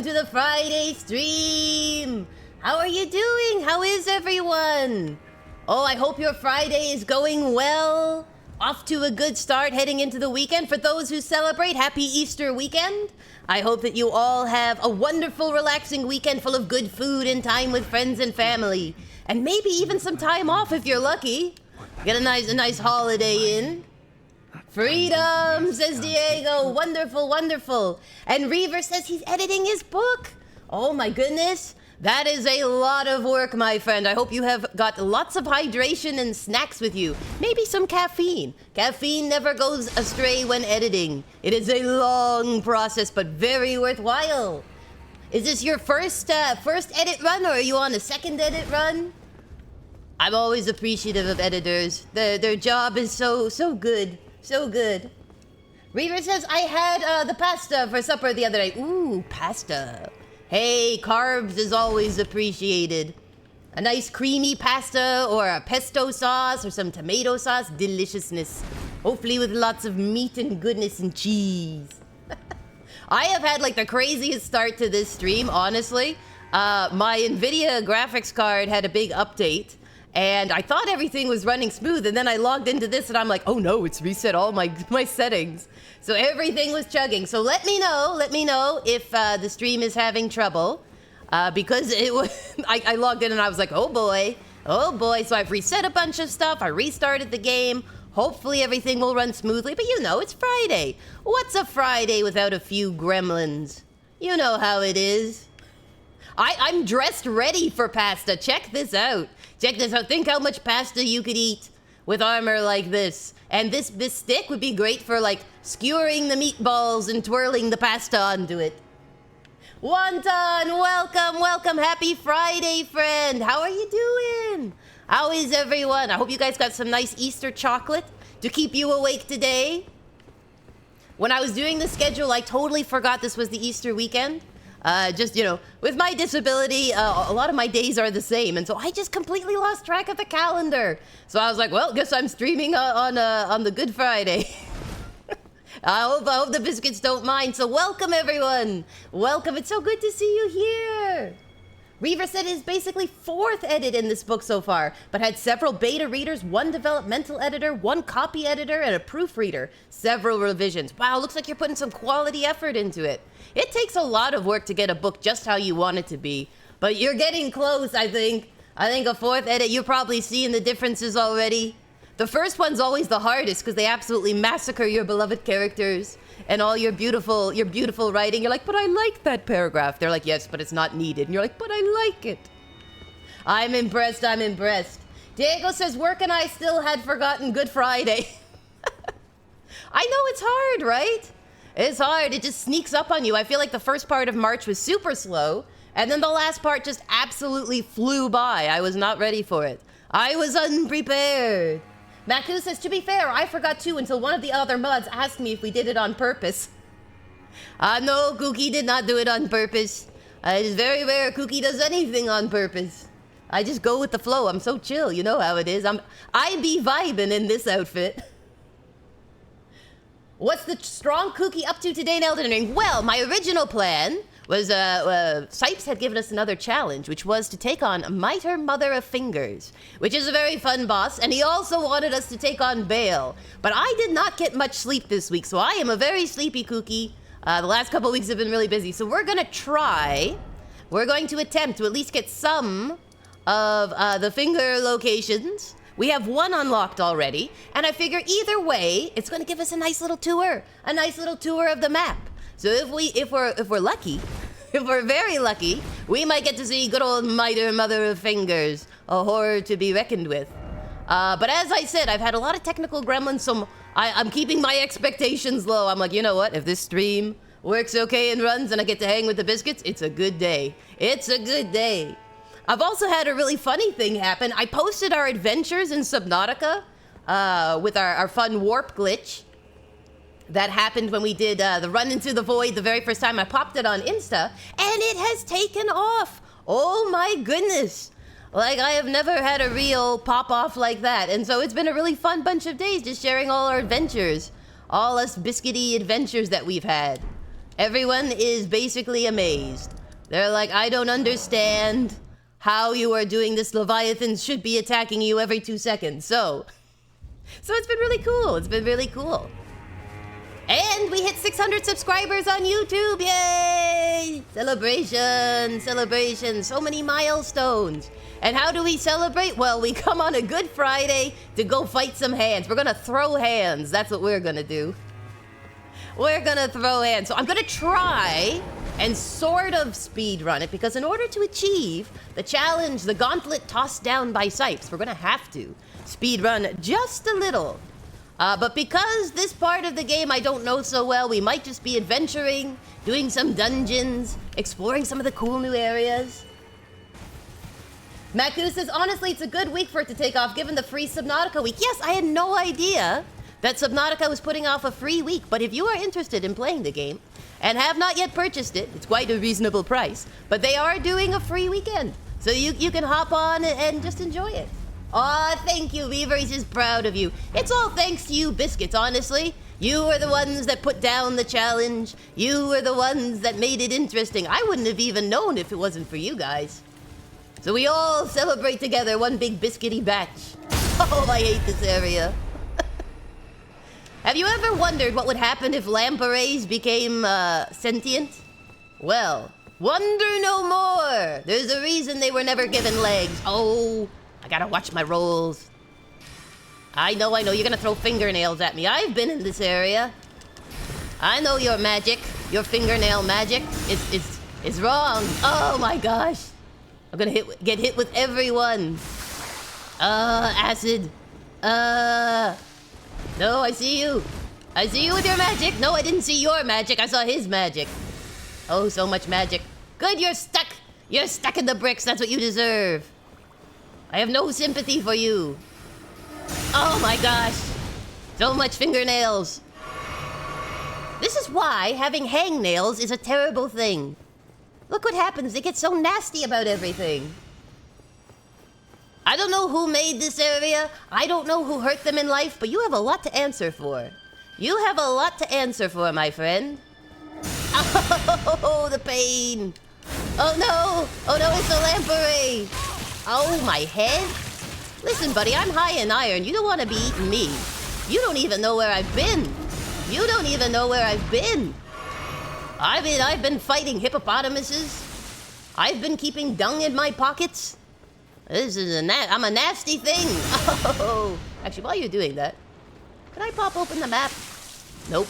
welcome to the Friday stream! How are you doing? How is everyone? Oh, I hope your Friday is going well. Off to a good start heading into the weekend. For those who celebrate, happy Easter weekend. I hope that you all have a wonderful, relaxing weekend full of good food and time with friends and family. And maybe even some time off if you're lucky. Get a nice holiday in. Freedom, says Diego. Wonderful, wonderful. And Reaver says he's editing his book. Oh my goodness. That is a lot of work, my friend. I hope you have got lots of hydration and snacks with you. Maybe some caffeine. Caffeine never goes astray when editing. It is a long process, but very worthwhile. Is this your first edit run, or are you on a second edit run? I'm always appreciative of editors. Their job is so good. So good. Reaver says, I had the pasta for supper the other day. Ooh, pasta. Hey, carbs is always appreciated. A nice creamy pasta or a pesto sauce or some tomato sauce. Deliciousness. Hopefully with lots of meat and goodness and cheese. I have had like the craziest start to this stream, honestly. My NVIDIA graphics card had a big update. And I thought everything was running smooth, and then I logged into this and I'm like, oh no, it's reset all my settings. So everything was chugging. So let me know if the stream is having trouble. Because it was, I logged in and I was like, oh boy. So I've reset a bunch of stuff, I restarted the game. Hopefully everything will run smoothly, but you know, it's Friday. What's a Friday without a few gremlins? You know how it is. I'm dressed ready for pasta, check this out. Check this out. Think how much pasta you could eat with armor like this. And this stick would be great for, like, skewering the meatballs and twirling the pasta onto it. Wonton, welcome. Happy Friday, friend. How are you doing? How is everyone? I hope you guys got some nice Easter chocolate to keep you awake today. When I was doing the schedule, I totally forgot this was the Easter weekend. Just, you know, with my disability, a lot of my days are the same, and so I just completely lost track of the calendar. So I was like, well, guess I'm streaming on the Good Friday. I hope the biscuits don't mind. So welcome, everyone. Welcome. It's so good to see you here. Reaver said it is basically 4th edit in this book so far, but had several beta readers, 1 developmental editor, 1 copy editor, and a proofreader. Several revisions. Wow, looks like you're putting some quality effort into it. It takes a lot of work to get a book just how you want it to be, but you're getting close, I think. I think a 4th edit, you're probably seeing the differences already. The first one's always the hardest because they absolutely massacre your beloved characters and all your beautiful writing. You're like, but I like that paragraph. They're like, yes, but it's not needed. And you're like, but I like it. I'm impressed. Diego says, work and I still had forgotten Good Friday. I know it's hard, right? It's hard. It just sneaks up on you. I feel like the first part of March was super slow, and then the last part just absolutely flew by. I was not ready for it. I was unprepared. Maku says, to be fair, I forgot too until one of the other mods asked me if we did it on purpose. No, Kooky did not do it on purpose. It is very rare Kooky does anything on purpose. I just go with the flow. I'm so chill. You know how it is. I be vibing in this outfit. What's the strong Kooky up to today in Elden Ring? Well, my original plan was, Sipes had given us another challenge, which was to take on Mitre Mother of Fingers, which is a very fun boss, and he also wanted us to take on Bayle. But I did not get much sleep this week, so I am a very sleepy Kooky. The last couple weeks have been really busy, so we're going to attempt to at least get some of the finger locations. We have 1 unlocked already, and I figure either way, it's going to give us a nice little tour of the map. So if we're lucky, if we're very lucky, we might get to see good old Mitre Mother of Fingers, a horror to be reckoned with. But as I said, I've had a lot of technical gremlins, so I'm keeping my expectations low. I'm like, you know what? If this stream works okay and runs and I get to hang with the biscuits, it's a good day. It's a good day. I've also had a really funny thing happen. I posted our adventures in Subnautica with our fun warp glitch that happened when we did the run into the void the very first time. I popped it on Insta, and it has taken off. Oh my goodness. Like, I have never had a real pop-off like that. And so it's been a really fun bunch of days just sharing all our adventures. All us biscuity adventures that we've had. Everyone is basically amazed. They're like, I don't understand how you are doing this. Leviathans should be attacking you every 2 seconds. So it's been really cool. It's been really cool. And we hit 600 subscribers on YouTube. Yay! Celebration, celebration. So many milestones. And how do we celebrate? Well, we come on a Good Friday to go fight some hands. We're gonna throw hands. That's what we're gonna do. We're gonna throw hands. So I'm gonna try and sort of speedrun it, because in order to achieve the challenge, the gauntlet tossed down by Sipes, we're gonna have to speedrun just a little. But because this part of the game I don't know so well, we might just be adventuring, doing some dungeons, exploring some of the cool new areas. Maku says, honestly, it's a good week for it to take off given the free Subnautica week. Yes, I had no idea that Subnautica was putting off a free week, but if you are interested in playing the game and have not yet purchased it, it's quite a reasonable price, but they are doing a free weekend. So you can hop on and just enjoy it. Aw, thank you, Weaver. He's just proud of you. It's all thanks to you, Biscuits, honestly. You are the ones that put down the challenge. You are the ones that made it interesting. I wouldn't have even known if it wasn't for you guys. So we all celebrate together, one big biscuity batch. Oh, I hate this area. Have you ever wondered what would happen if lampreys became sentient? Well, wonder no more. There's a reason they were never given legs. Oh, I gotta watch my rolls. I know, you're gonna throw fingernails at me. I've been in this area. I know your magic, your fingernail magic is wrong. Oh my gosh. I'm gonna get hit with everyone. Acid. No, I see you. I see you with your magic. No, I didn't see your magic. I saw his magic. Oh, so much magic. Good, you're stuck. You're stuck in the bricks. That's what you deserve. I have no sympathy for you. Oh my gosh. So much fingernails. This is why having hangnails is a terrible thing. Look what happens. They get so nasty about everything. I don't know who made this area. I don't know who hurt them in life, but you have a lot to answer for. You have a lot to answer for, my friend. Oh, the pain. Oh no. Oh no, it's a lamprey. Oh, my head? Listen, buddy, I'm high in iron. You don't want to be eating me. You don't even know where I've been. You don't even know where I've been. I've been fighting hippopotamuses. I've been keeping dung in my pockets. This is I'm a nasty thing. Oh, actually, while you're doing that, can I pop open the map? Nope.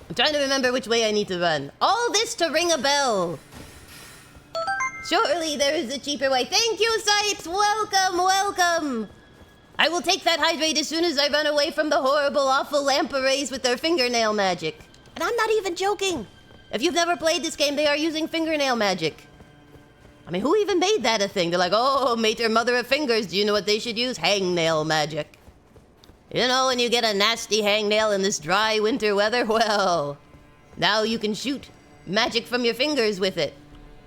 I'm trying to remember which way I need to run. All this to ring a bell. Surely there is a cheaper way. Thank you, Sipes. Welcome, welcome. I will take that hydrate as soon as I run away from the horrible, awful lampreys with their fingernail magic. And I'm not even joking. If you've never played this game, they are using fingernail magic. I mean, who even made that a thing? They're like, oh, mater, mother of fingers, do you know what they should use? Hangnail magic. You know, when you get a nasty hangnail in this dry winter weather, well, now you can shoot magic from your fingers with it.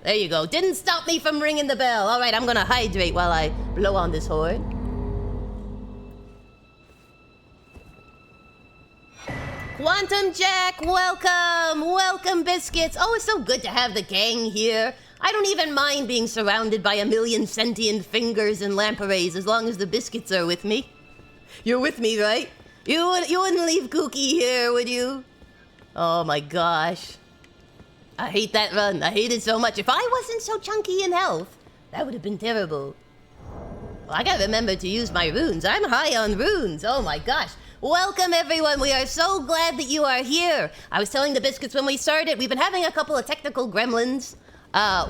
There you go. Didn't stop me from ringing the bell. All right, I'm gonna hydrate while I blow on this horn. Quantum Jack, welcome! Welcome, Biscuits! Oh, it's so good to have the gang here. I don't even mind being surrounded by a million sentient fingers and lampreys as long as the Biscuits are with me. You're with me, right? You wouldn't leave Kooky here, would you? Oh my gosh. I hate that run. I hate it so much. If I wasn't so chunky in health, that would have been terrible. Well, I gotta remember to use my runes. I'm high on runes. Oh my gosh. Welcome, everyone. We are so glad that you are here. I was telling the Biscuits when we started, we've been having a couple of technical gremlins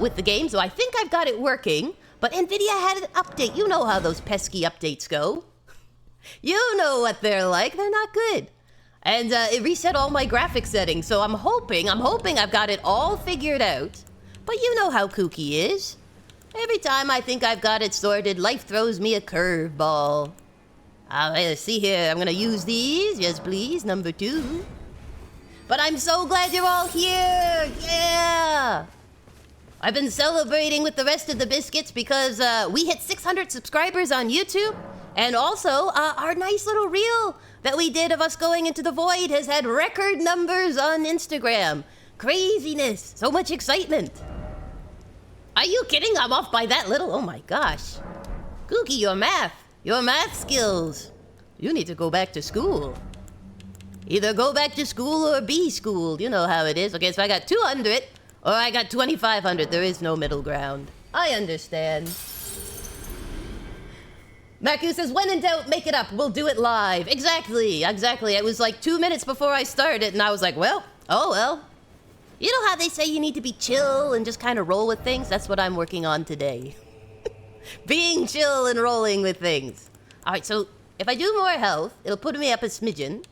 with the game, so I think I've got it working. But NVIDIA had an update. You know how those pesky updates go. You know what they're like. They're not good. And it reset all my graphics settings, so I'm hoping I've got it all figured out. But you know how Kooky is. Every time I think I've got it sorted, life throws me a curveball. Let's see here, I'm gonna use these. Yes, please, number 2. But I'm so glad you're all here, yeah! I've been celebrating with the rest of the Biscuits because we hit 600 subscribers on YouTube. And also, our nice little reel that we did of us going into the void has had record numbers on Instagram. Craziness. So much excitement. Are you kidding? I'm off by that little. Oh my gosh. Kooky, your math skills. You need to go back to school. Either go back to school or be schooled. You know how it is. Okay, so I got 200 or I got 2,500. There is no middle ground. I understand. Maku says, when in doubt, make it up. We'll do it live. Exactly. It was like 2 minutes before I started, and I was like, well, oh well. You know how they say you need to be chill and just kind of roll with things? That's what I'm working on today. Being chill and rolling with things. All right, so if I do more health, it'll put me up a smidgen.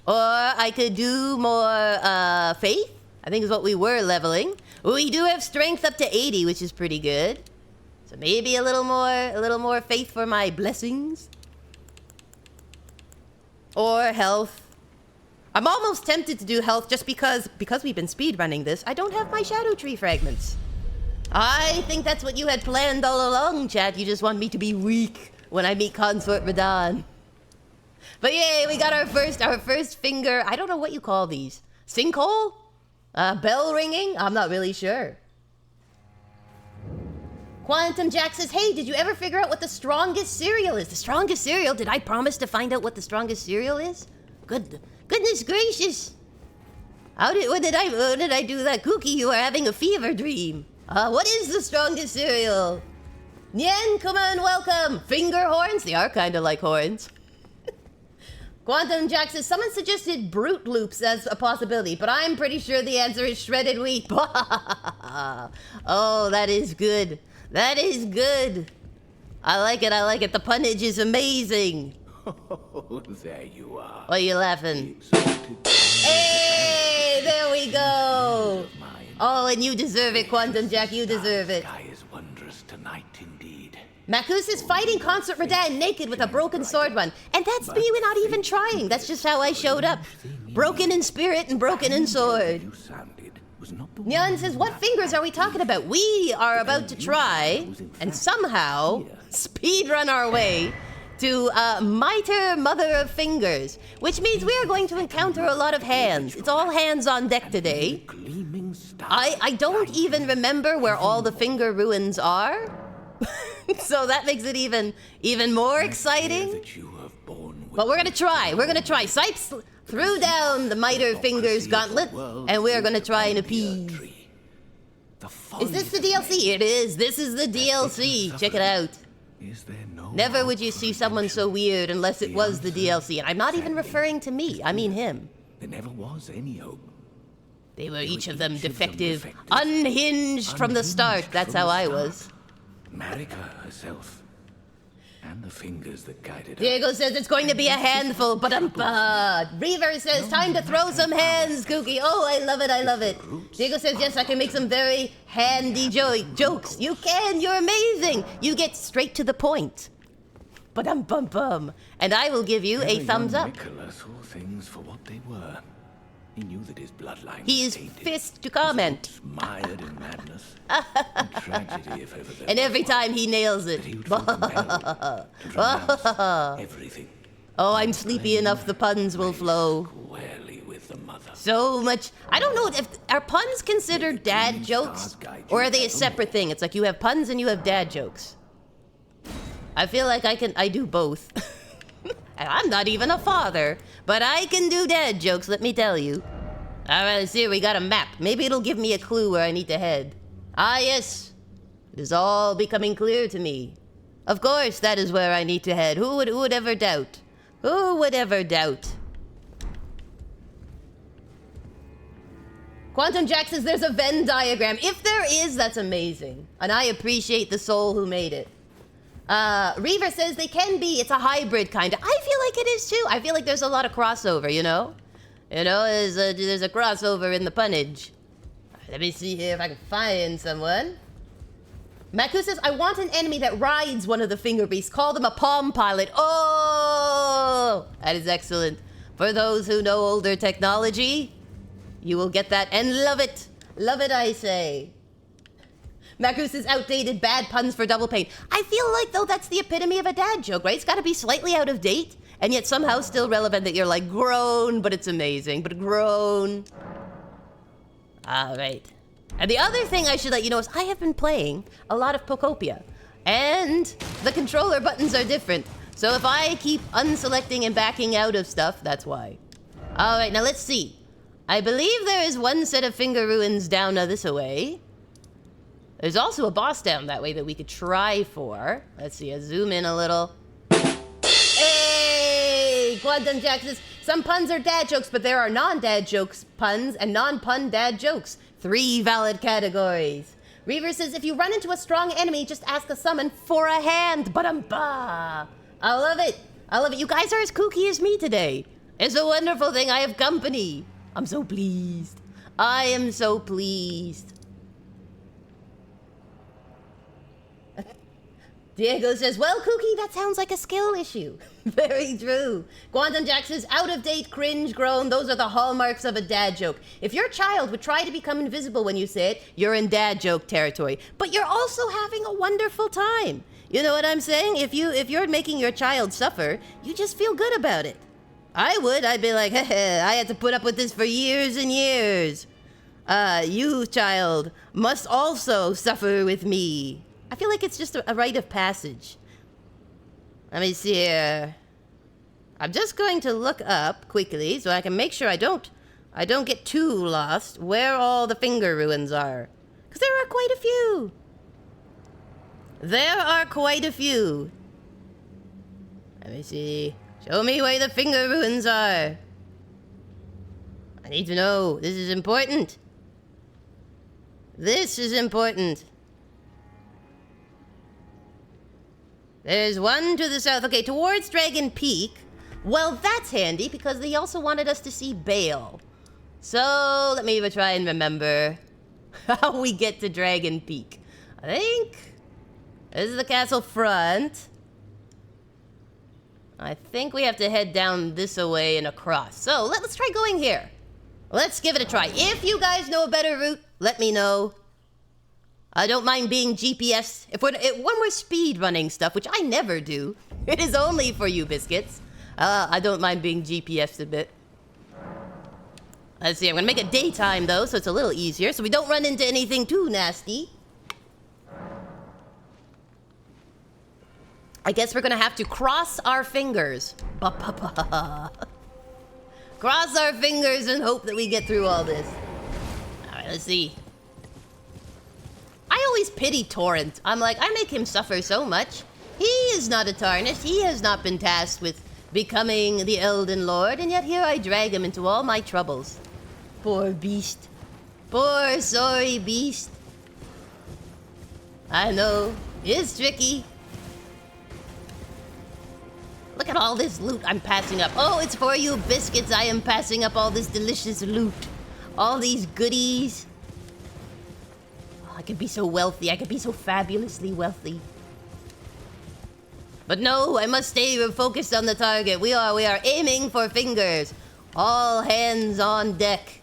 Or I could do more faith. I think is what we were leveling. We do have strength up to 80, which is pretty good. So maybe a little more faith for my blessings. Or health. I'm almost tempted to do health just because we've been speedrunning this, I don't have my shadow tree fragments. I think that's what you had planned all along, chat. You just want me to be weak when I meet Consort Radahn. But yay, we got our first finger. I don't know what you call these. Sinkhole? Bell ringing? I'm not really sure. Quantum Jack says, hey, did you ever figure out what the strongest cereal is? The strongest cereal? Did I promise to find out what the strongest cereal is? Goodness gracious. When did I do that? Kooky, you are having a fever dream. What is the strongest cereal? Nyen, come on, welcome. Finger horns? They are kind of like horns. Quantum Jack says, someone suggested Brute Loops as a possibility, but I'm pretty sure the answer is shredded wheat. Oh, that is good. That is good. I like it. The punnage is amazing. Oh, there you are. Why are you laughing? Hey, there we go. Oh, and you deserve it, Quantum Jack. You deserve it. Sky is wondrous tonight indeed. Makus is fighting Consort Radahn naked with a broken sword one. And that's me not even trying. That's just how I showed up. Broken in spirit and broken in sword. Nyan says, what fingers are we talking about? We are about to try and somehow speedrun our way to Mitre Mother of Fingers, which means we are going to encounter a lot of hands. It's all hands on deck today. I don't even remember where all the finger ruins are. So that makes it even more exciting. But we're gonna try. Sipes threw down the Mitre Fingers gauntlet, and we're gonna try and appease. Is this the DLC? It is. This is the DLC. Check it out. Never would you see someone so weird unless it was the DLC. And I'm not even referring to me. I mean him. There never was any hope. They were each of them defective, unhinged from the start. That's how I was. Marika herself. And the fingers that guided her. Diego says it's going to be a handful, but Reaver says time to throw some hands, Kooky. Oh, I love it. Diego says yes, I can make some very handy jokes. You can, you're amazing. You get straight to the point. Ba-dum-bum-bum. And I will give you a thumbs up. Nicholas saw things for what they were. He knew that his bloodline He is fist to comment. Mired in madness. And tragedy if ever there And every time he nails it. Everything. Oh, I'm sleepy enough the puns will flow. Squarely with the mother. So much. I don't know if are puns considered dad jokes or are they a separate thing? It's like you have puns and you have dad jokes. I feel like I do both. I'm not even a father, but I can do dad jokes, let me tell you. All right, let's see, we got a map. Maybe it'll give me a clue where I need to head. Ah, yes. It is all becoming clear to me. Of course, that is where I need to head. Who would ever doubt? Who would ever doubt? Quantum Jack says there's a Venn diagram. If there is, that's amazing. And I appreciate the soul who made it. Reaver says they can be. It's a hybrid kind of. I feel like it is too. I feel like there's a lot of crossover, you know? There's a crossover in the punnage. Let me see here if I can find someone. Maku says, I want an enemy that rides one of the finger beasts. Call them a Palm Pilot. Oh! That is excellent. For those who know older technology, you will get that and love it. Love it, I say. Maku says, outdated, bad puns for double pain. I feel like, though, that's the epitome of a dad joke, right? It's got to be slightly out of date, and yet somehow still relevant that you're like, grown, but it's amazing, but grown. All right. And the other thing I should let you know is I have been playing a lot of Pokopia, and the controller buttons are different. So if I keep unselecting and backing out of stuff, that's why. All right, now let's see. I believe there is one set of finger ruins down this way. There's also a boss down that way that we could try for. Let's see, I zoom in a little. Hey! Quantum Jack says, some puns are dad jokes, but there are non-dad jokes puns and non-pun dad jokes. 3 valid categories. Reaver says, if you run into a strong enemy, just ask a summon for a hand. Ba-dum-ba! I love it. I love it. You guys are as kooky as me today. It's a wonderful thing. I have company. I'm so pleased. I am so pleased. Diego says, well, Kooky, that sounds like a skill issue. Very true. Quantum Jack says, out of date, cringe, groan, those are the hallmarks of a dad joke. If your child would try to become invisible when you say it, you're in dad joke territory. But you're also having a wonderful time. You know what I'm saying? If you're making your child suffer, you just feel good about it. I would. I'd be like, heh, I had to put up with this for years and years. You, child, must also suffer with me. I feel like it's just a rite of passage. Let me see here. I'm just going to look up quickly so I can make sure I don't get too lost where all the finger ruins are. Because there are quite a few. There are quite a few. Let me see. Show me where the finger ruins are. I need to know. This is important. This is important. There's one to the south. Okay, towards Dragon Peak. Well, that's handy because they also wanted us to see Bayle. So, let me even try and remember how we get to Dragon Peak. I think this is the castle front. I think we have to head down this way and across. So, let's try going here. Let's give it a try. If you guys know a better route, let me know. I don't mind being GPS. When we're speed running stuff, which I never do, it is only for you, biscuits. I don't mind being GPS'd a bit. Let's see, I'm gonna make it daytime though, so it's a little easier, so we don't run into anything too nasty. I guess we're gonna have to cross our fingers. Cross our fingers and hope that we get through all this. Alright, let's see. I always pity Torrent. I'm like, I make him suffer so much. He is not a tarnished. He has not been tasked with becoming the Elden Lord, and yet here I drag him into all my troubles. Poor beast. Poor, sorry beast. I know. It's tricky. Look at all this loot I'm passing up. Oh, it's for you, biscuits. I am passing up all this delicious loot. All these goodies. I could be so wealthy. I could be so fabulously wealthy. But no, I must stay focused on the target. We are aiming for fingers. All hands on deck.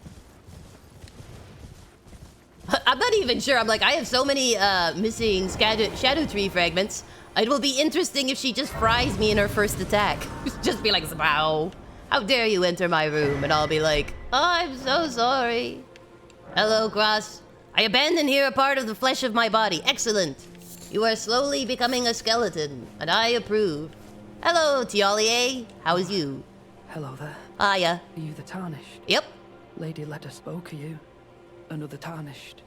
I'm not even sure. I'm like, I have so many missing shadow tree fragments. It will be interesting if she just fries me in her first attack. Just be like, wow, how dare you enter my room? And I'll be like, oh, I'm so sorry. Hello, Cross. I abandon here a part of the flesh of my body. Excellent. You are slowly becoming a skeleton, and I approve. Hello, Tiolier. How is you? Hello there. Hiya. Are you the Tarnished? Yep. Lady Leda spoke of you. Another Tarnished.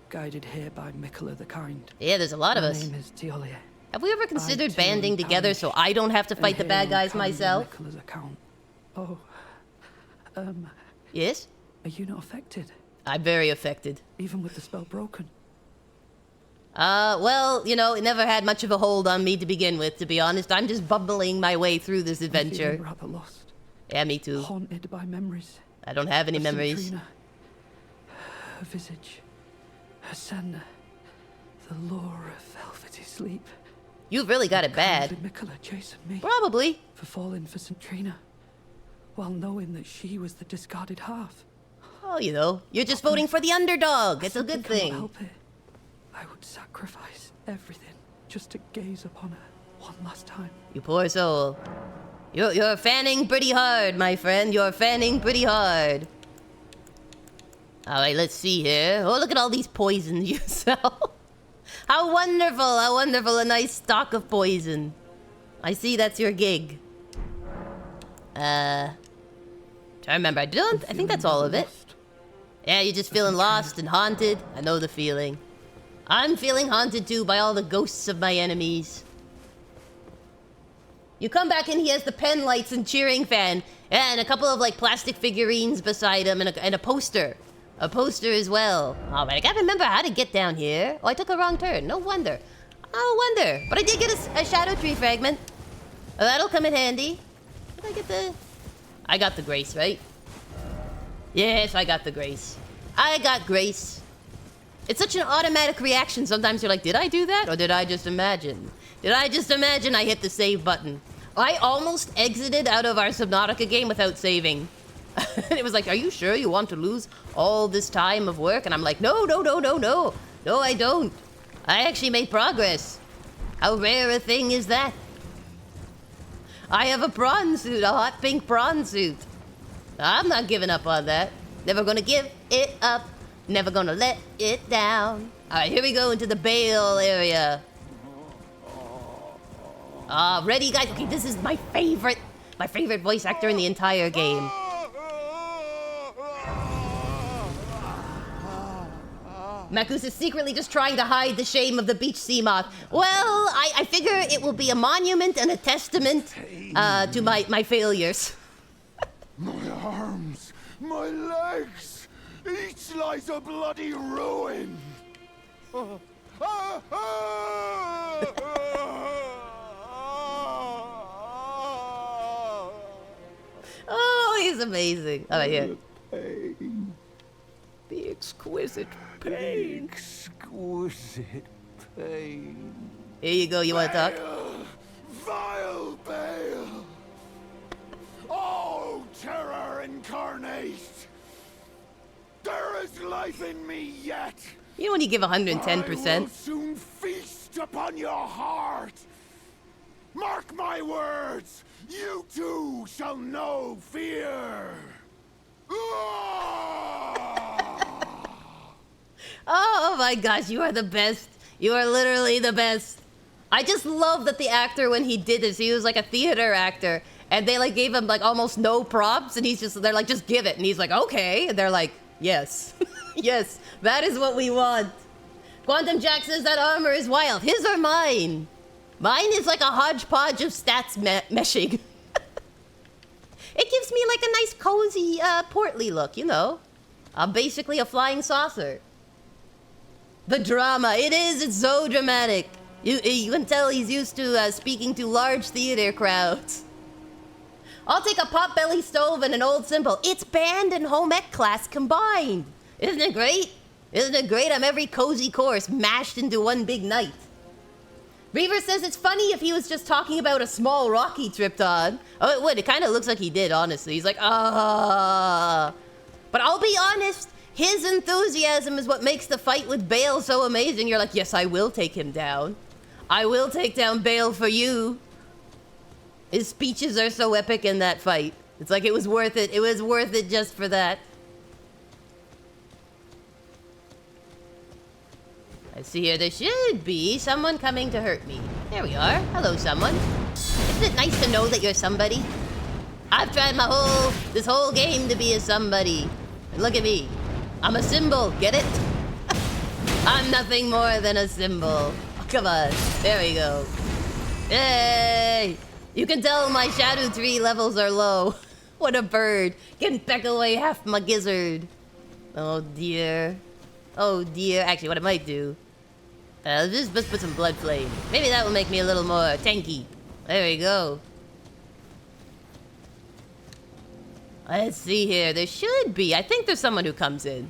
Guided here by Mikola the Kind. Yeah, there's a lot of us. My name is Tiolier. Have we ever considered banding together so I don't have to fight the bad guys myself? Mikola's account. Oh. Yes? Are you not affected? I'm very affected. Even with the spell broken? Well, you know, it never had much of a hold on me to begin with, to be honest. I'm just bumbling my way through this adventure. I'm feeling rather lost. Yeah, me too. Haunted by memories. I don't have any memories. Trina, her visage, her sender, the lure of velvety sleep. You've really got it bad. Did Mikola chasing me? Probably. For falling for St. Trina, while knowing that she was the discarded half. Oh, you know, you're just voting for the underdog. It's a good thing. Help it. I would sacrifice everything just to gaze upon her one last time. You poor soul. You're fanning pretty hard, my friend. You're fanning pretty hard. All right, let's see here. Oh, look at all these poisons you sell. How wonderful, how wonderful. A nice stock of poison. I see that's your gig. Try to remember. I think that's all of it. Yeah, you're just feeling lost and haunted. I know the feeling. I'm feeling haunted too by all the ghosts of my enemies. You come back and he has the pen lights and cheering fan. And a couple of like plastic figurines beside him and a poster. A poster as well. All right, I gotta remember how to get down here. Oh, I took a wrong turn. No wonder. No wonder. But I did get a shadow tree fragment. Oh, that'll come in handy. Did I get the... I got the grace, right? Yes, I got the grace. I got grace. It's such an automatic reaction. Sometimes you're like, did I do that? Or did I just imagine? Did I just imagine I hit the save button? I almost exited out of our Subnautica game without saving. And it was like, are you sure you want to lose all this time of work? And I'm like, no. No, I don't. I actually made progress. How rare a thing is that? I have a prawn suit, a hot pink prawn suit. I'm not giving up on that. Never gonna give it up. Never gonna let it down. All right, here we go into the Bayle area. Ready, guys? Okay, this is my favorite voice actor in the entire game. Makus is secretly just trying to hide the shame of the beach sea moth. Well, I figure it will be a monument and a testament to my failures. My arms, my legs, each lies a bloody ruin. Oh, he's amazing. All right, here. Pain. The exquisite pain. Exquisite pain. Here you go. You want to talk? Bayle, vile Bayle. Oh, terror incarnate. There is life in me yet. You know when you give I will 110%? soon feast upon your heart. Mark my words. You too shall know fear. Oh my gosh, you are the best. You are literally the best. I just love that the actor, when he did this, he was like a theater actor, and they like gave him like almost no props, and they're like, just give it, and he's like, okay, and they're like, yes, yes, that is what we want. Quantum Jack says that armor is wild. His or mine? Mine is like a hodgepodge of stats meshing. It gives me like a nice cozy, portly look, you know. I'm basically a flying saucer. The drama, it's so dramatic. You can tell he's used to speaking to large theater crowds. I'll take a potbelly stove and an old cymbal. It's band and home ec class combined. Isn't it great? Isn't it great? I'm every cozy course mashed into one big night. Reaver says it's funny if he was just talking about a small rock he tripped on. Oh, it would. It kind of looks like he did, honestly. He's like, ah. But I'll be honest, his enthusiasm is what makes the fight with Bayle so amazing. You're like, yes, I will take him down. I will take down Bayle for you. His speeches are so epic in that fight. It's like it was worth it. It was worth it just for that. I see here there should be someone coming to hurt me. There we are. Hello, someone. Isn't it nice to know that you're somebody? I've tried this whole game to be a somebody. And look at me. I'm a symbol. Get it? I'm nothing more than a symbol. Oh, come on. There we go. Yay! You can tell my shadow tree levels are low. What a bird. Can peck away half my gizzard. Oh, dear. Oh, dear. Actually, what I might do... just put some blood flame. Maybe that will make me a little more tanky. There we go. Let's see here. There should be. I think there's someone who comes in.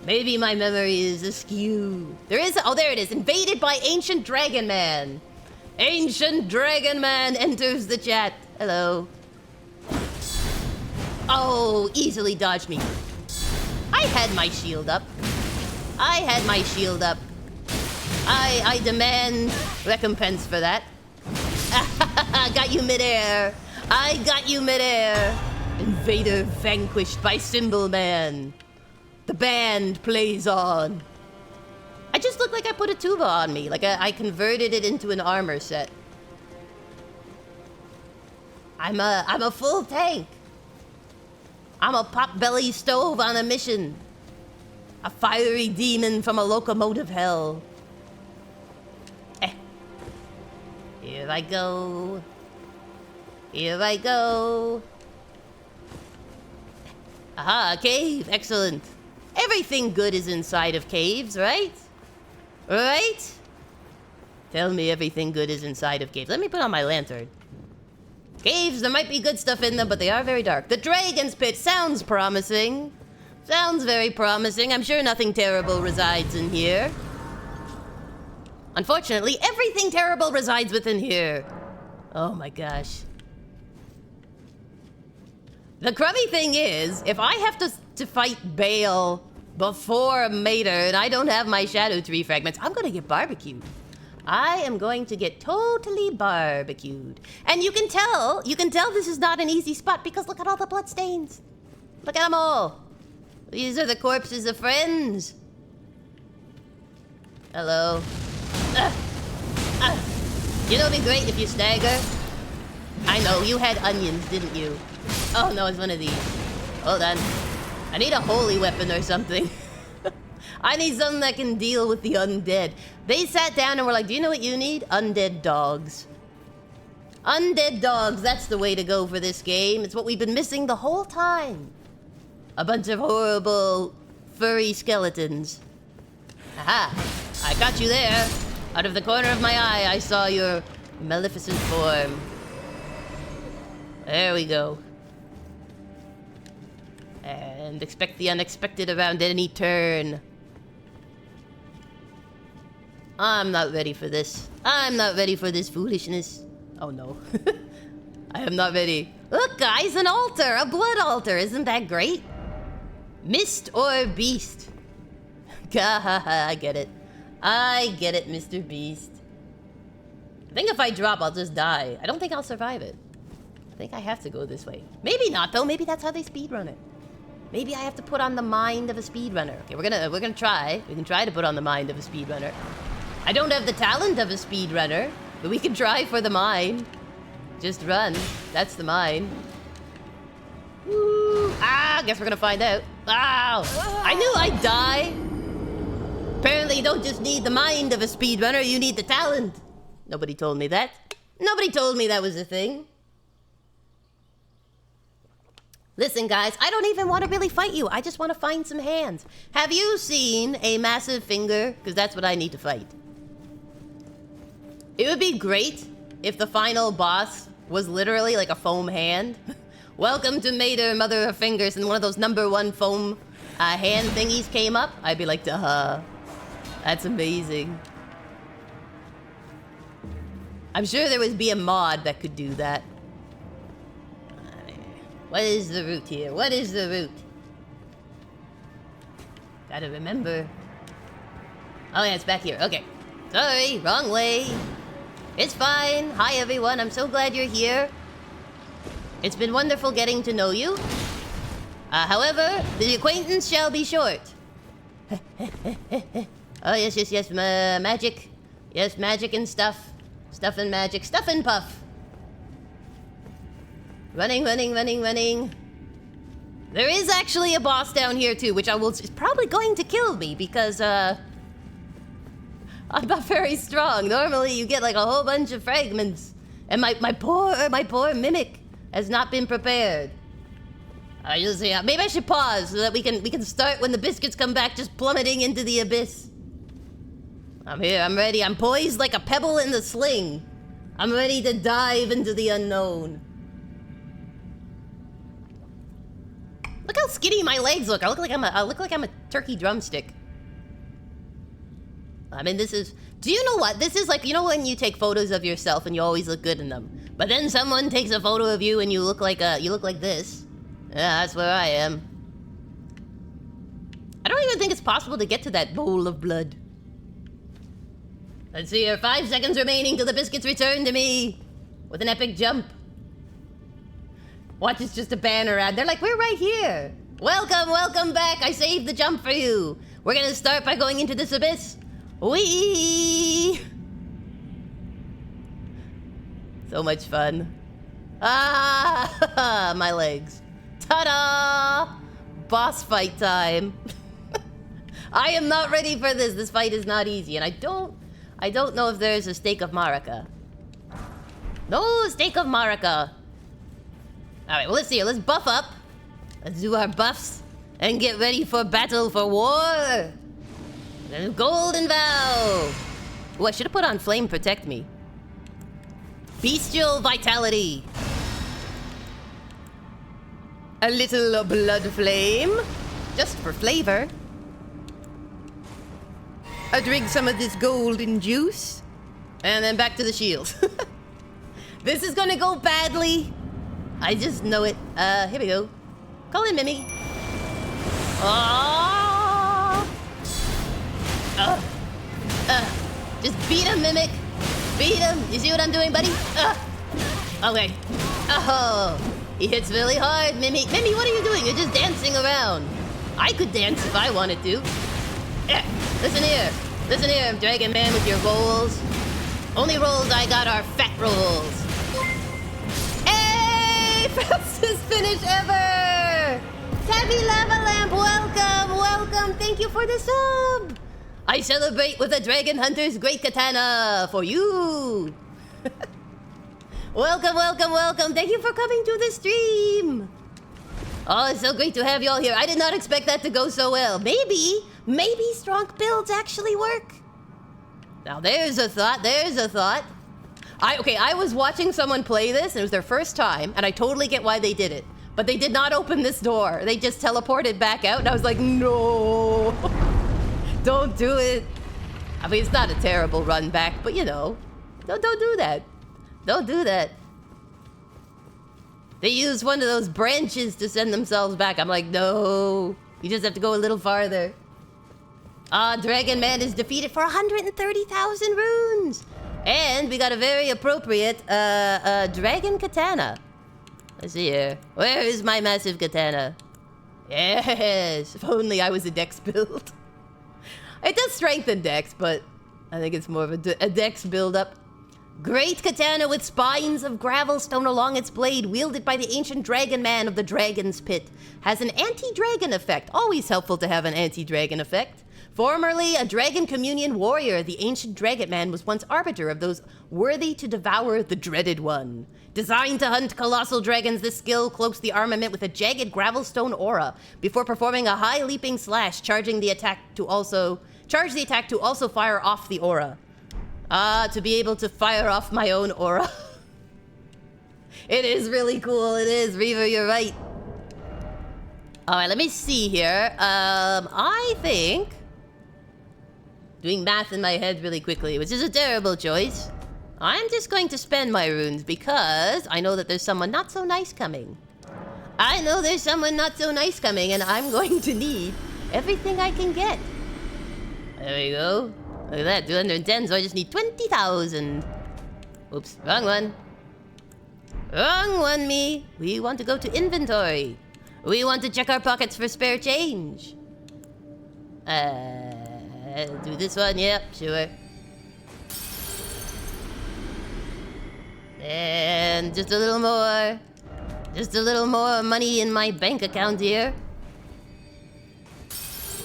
Maybe my memory is askew. There is. Oh, there it is. Invaded by Ancient Dragon Man. Ancient Dragon Man enters the chat. Hello. Oh, easily dodged me. I had my shield up. I had my shield up. I demand recompense for that. I got you midair. I got you midair. Invader vanquished by Symbol Man. The band plays on. I just look like I put a tuba on me. Like I converted it into an armor set. I'm a full tank. I'm a pot-belly stove on a mission. A fiery demon from a locomotive hell. Here I go. Here I go. Aha, a cave. Excellent. Everything good is inside of caves, right? Right? Tell me everything good is inside of caves. Let me put on my lantern. Caves, there might be good stuff in them, but they are very dark. The Dragon's Pit sounds promising. Sounds very promising. I'm sure nothing terrible resides in here. Unfortunately, everything terrible resides within here. Oh my gosh. The crummy thing is, if I have to fight Bayle before Mater and I don't have my Shadow Tree fragments, I'm gonna get barbecued. I am going to get totally barbecued. And you can tell this is not an easy spot because look at all the bloodstains. Look at them all. These are the corpses of friends. Hello. You know, it'd be great if you stagger. I know, you had onions, didn't you? Oh no, it's one of these. Hold on. I need a holy weapon or something. I need something that can deal with the undead. They sat down and were like, do you know what you need? Undead dogs. Undead dogs, that's the way to go for this game. It's what we've been missing the whole time. A bunch of horrible, furry skeletons. Aha! I got you there. Out of the corner of my eye, I saw your maleficent form. There we go. And expect the unexpected around any turn. I'm not ready for this. I'm not ready for this foolishness. Oh no. I am not ready. Look guys, an altar! A blood altar! Isn't that great? Mist or beast? I get it. I get it, Mr. Beast. I think if I drop, I'll just die. I don't think I'll survive it. I think I have to go this way. Maybe not though. Maybe that's how they speedrun it. Maybe I have to put on the mind of a speedrunner. Okay, we're gonna try. We can try to put on the mind of a speedrunner. I don't have the talent of a speedrunner, but we can try for the mind. Just run. That's the mind. Woo. Ah, guess we're gonna find out. Wow. I knew I'd die. Apparently you don't just need the mind of a speedrunner, you need the talent. Nobody told me that. Nobody told me that was a thing. Listen, guys, I don't even want to really fight you. I just want to find some hands. Have you seen a massive finger? Because that's what I need to fight. It would be great if the final boss was literally like a foam hand. Welcome to Mater, Mother of Fingers, and one of those #1 foam hand thingies came up. I'd be like, duh. That's amazing. I'm sure there would be a mod that could do that. What is the route here? What is the route? Gotta remember. Oh yeah, it's back here. Okay. Sorry, wrong way. It's fine. Hi everyone, I'm so glad you're here. It's been wonderful getting to know you. However, the acquaintance shall be short. Oh yes, magic. Yes, magic and stuff. Stuff and magic. Stuff and puff. Running. There is actually a boss down here too, which is probably going to kill me because I'm not very strong. Normally you get like a whole bunch of fragments, and my poor mimic has not been prepared. Maybe I should pause so that we can start when the biscuits come back, just plummeting into the abyss. I'm here. I'm ready. I'm poised like a pebble in the sling. I'm ready to dive into the unknown. Look how skinny my legs look. I look like I'm a turkey drumstick. I mean, this is... Do you know what? This is like, you know when you take photos of yourself and you always look good in them, but then someone takes a photo of you and you look like this. Yeah, that's where I am. I don't even think it's possible to get to that bowl of blood. Let's see here. 5 seconds remaining till the biscuits return to me. with an epic jump. Watch, it's just a banner ad. They're like, we're right here. Welcome, welcome back. I saved the jump for you. We're gonna start by going into this abyss. Whee! So much fun. Ah, my legs. Ta-da! Boss fight time. I am not ready for this. This fight is not easy, and I don't know if there's a stake of Marika. No stake of Marika. All right, well, let's see. Let's buff up. Let's do our buffs and get ready for battle for war. And Golden Vow. Oh, I should have put on Flame Protect Me. Bestial Vitality. A little Blood Flame, just for flavor. I drink some of this golden juice, and then back to the shield. This is gonna go badly. I just know it. Here we go. Call in Mimi. Oh! Just beat him, Mimic. Beat him. You see what I'm doing, buddy? Okay. Oh, he hits really hard, Mimi. Mimi, what are you doing? You're just dancing around. I could dance if I wanted to. Listen here. Listen here, Dragon Man, with your rolls. Only rolls I got are fat rolls. Hey! Fastest finish ever! Tabby Lava Lamp, welcome, welcome. Thank you for the sub. I celebrate with a Dragon Hunter's Great Katana for you. Welcome, welcome, welcome. Thank you for coming to the stream. Oh, it's so great to have you all here. I did not expect that to go so well. Maybe strong builds actually work. Now there's a thought, there's a thought. I was watching someone play this, and it was their first time, and I totally get why they did it. But they did not open this door. They just teleported back out, and I was like, no. Don't do it. I mean, it's not a terrible run back, but you know, don't do that. Don't do that. They used one of those branches to send themselves back. I'm like, no. You just have to go a little farther. Dragon Man is defeated for 130,000 runes. And we got a very appropriate Dragon Katana. Let's see here. Where is my massive katana? Yes. If only I was a dex build. It does strengthen dex, but I think it's more of a dex build-up. Great katana with spines of gravelstone along its blade, wielded by the ancient dragon man of the Dragon's Pit. Has an anti-dragon effect. Always helpful to have an anti-dragon effect. Formerly a dragon communion warrior, the ancient dragon man was once arbiter of those worthy to devour the dreaded one. Designed to hunt colossal dragons, this skill cloaks the armament with a jagged gravelstone aura before performing a high leaping slash, charging the attack to also fire off the aura. To be able to fire off my own aura. It is really cool, it is. Reaver, you're right. Alright, let me see here. I think... doing math in my head really quickly, which is a terrible choice. I'm just going to spend my runes because I know that there's someone not so nice coming. I know there's someone not so nice coming, and I'm going to need everything I can get. There we go. Look at that, 210, so I just need 20,000. Oops, wrong one. Wrong one, me. We want to go to inventory. We want to check our pockets for spare change. Do this one, yep, sure. And just a little more. Just a little more money in my bank account here.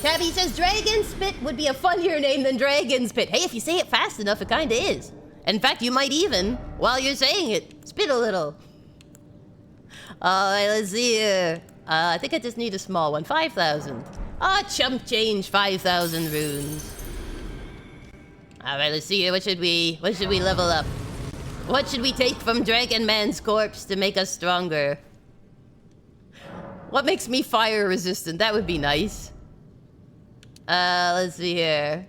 Tabby says Dragon's Pit would be a funnier name than Dragon's Pit. Hey, if you say it fast enough, it kinda is. In fact, you might even, while you're saying it, spit a little. Alright, let's see here. I think I just need a small one. 5,000. Chump change, 5,000 runes. Alright, let's see here. What should we level up? What should we take from Dragon Man's corpse to make us stronger? What makes me fire resistant? That would be nice. Let's see here.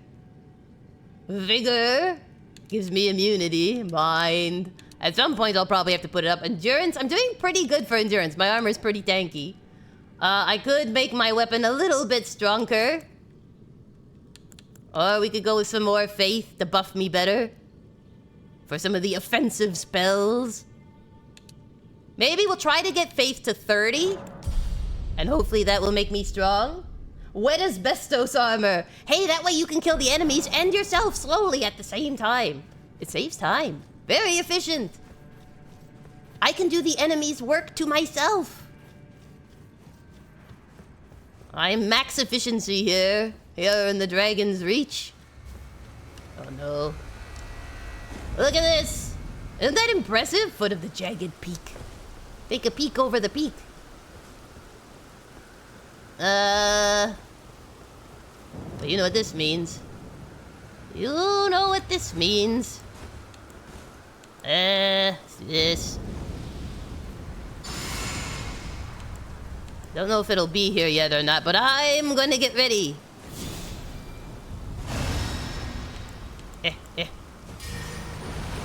Vigor gives me immunity. Mind. At some point, I'll probably have to put it up. Endurance. I'm doing pretty good for endurance. My armor's pretty tanky. I could make my weapon a little bit stronger. Or we could go with some more faith to buff me better. for some of the offensive spells. Maybe we'll try to get faith to 30, and hopefully that will make me strong. Wet asbestos armor. Hey, that way you can kill the enemies and yourself slowly at the same time. It saves time. Very efficient. I can do the enemy's work to myself. I'm max efficiency here in the dragon's reach. Oh no. Look at this. Isn't that impressive? Foot of the jagged peak. Take a peek over the peak. But you know what this means. You know what this means. This. Don't know if it'll be here yet or not, but I'm gonna get ready.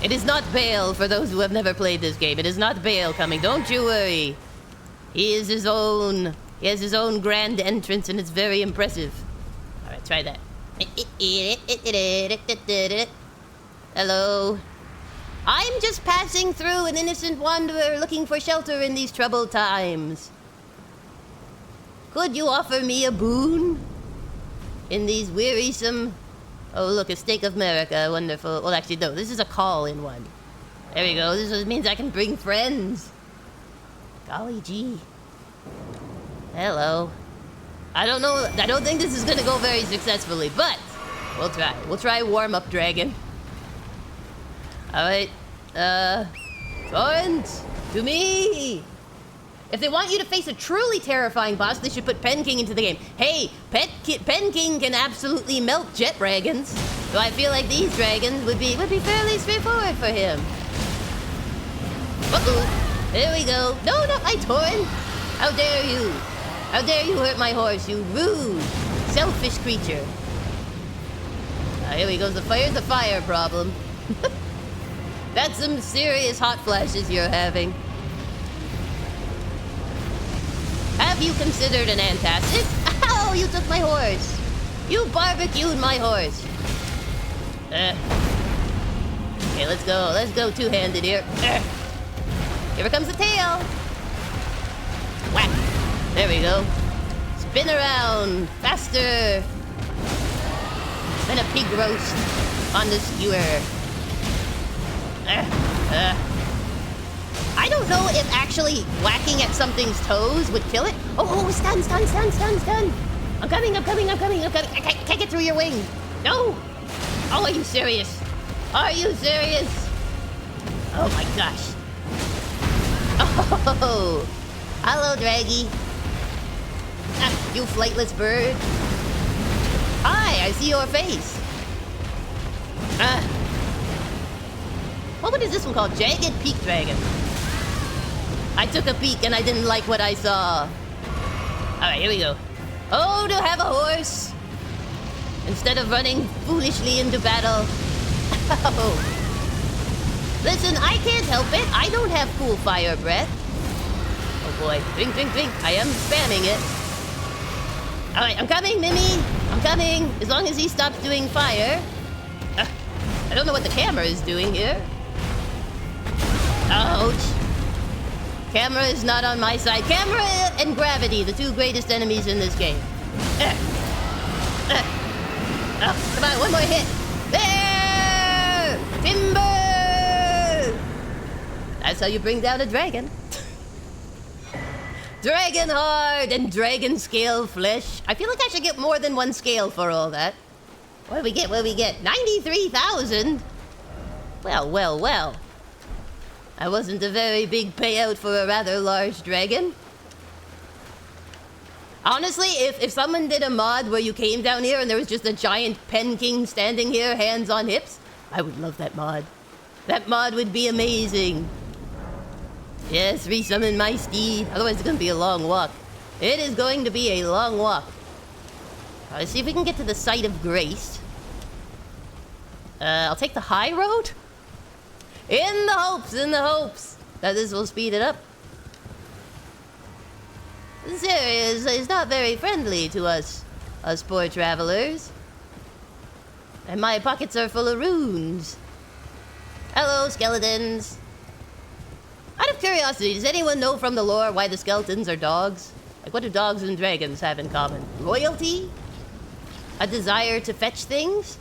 It is not Bayle, for those who have never played this game. It is not Bayle coming, don't you worry. He has his own grand entrance, and it's very impressive. Alright, try that. Hello. I'm just passing through, an innocent wanderer looking for shelter in these troubled times. Could you offer me a boon in these wearisome... Oh, look, a Steak of America, wonderful. Well, actually, no, this is a call-in one. There we go, this means I can bring friends. Golly gee. Hello. I don't know, I don't think this is gonna go very successfully, but we'll try. We'll try warm-up dragon. Alright, Torrent, to me! If they want you to face a truly terrifying boss, they should put Pen King into the game. Hey, Pen King can absolutely melt jet dragons, so I feel like these dragons would be fairly straightforward for him. Uh-oh, there we go. No, not my Torrent! How dare you! How dare you hurt my horse, you rude, selfish creature. Here he goes, the fire's a fire problem. That's some serious hot flashes you're having. Have you considered an antacid? Ow, you took my horse. You barbecued my horse. Okay, let's go two-handed here. Here comes the tail. Whack. There we go. Spin around. Faster. Than a pig roast on the skewer. I don't know if actually whacking at something's toes would kill it. Oh, stun. I'm coming. I can't get through your wing. No. Oh, are you serious? Are you serious? Oh my gosh. Oh. Hello, Draggy. Ah, you flightless bird. Hi, I see your face. What is this one called? Jagged Peak Dragon. I took a peek and I didn't like what I saw. Alright, here we go. Oh, to have a horse! Instead of running foolishly into battle. Oh. Listen, I can't help it. I don't have cool fire breath. Oh boy. Drink. I am spamming it. Alright, I'm coming, Mimi. I'm coming. As long as he stops doing fire. I don't know what the camera is doing here. Ouch. Camera is not on my side. Camera and gravity, the two greatest enemies in this game. Oh, come on, one more hit. There! Timber! That's how you bring down a dragon. Dragon hard and dragon scale flesh. I feel like I should get more than one scale for all that. What do we get? 93,000? Well. That wasn't a very big payout for a rather large dragon. Honestly, if someone did a mod where you came down here and there was just a giant Pen King standing here, hands on hips, I would love that mod. That mod would be amazing. Yes, resummon my steed. Otherwise it's gonna be a long walk. It is going to be a long walk. Let's see if we can get to the site of grace. I'll take the high road. In the hopes that this will speed it up. This area is not very friendly to us poor travelers. And my pockets are full of runes. Hello, skeletons. Out of curiosity, does anyone know from the lore why the skeletons are dogs? Like, what do dogs and dragons have in common? Loyalty? A desire to fetch things?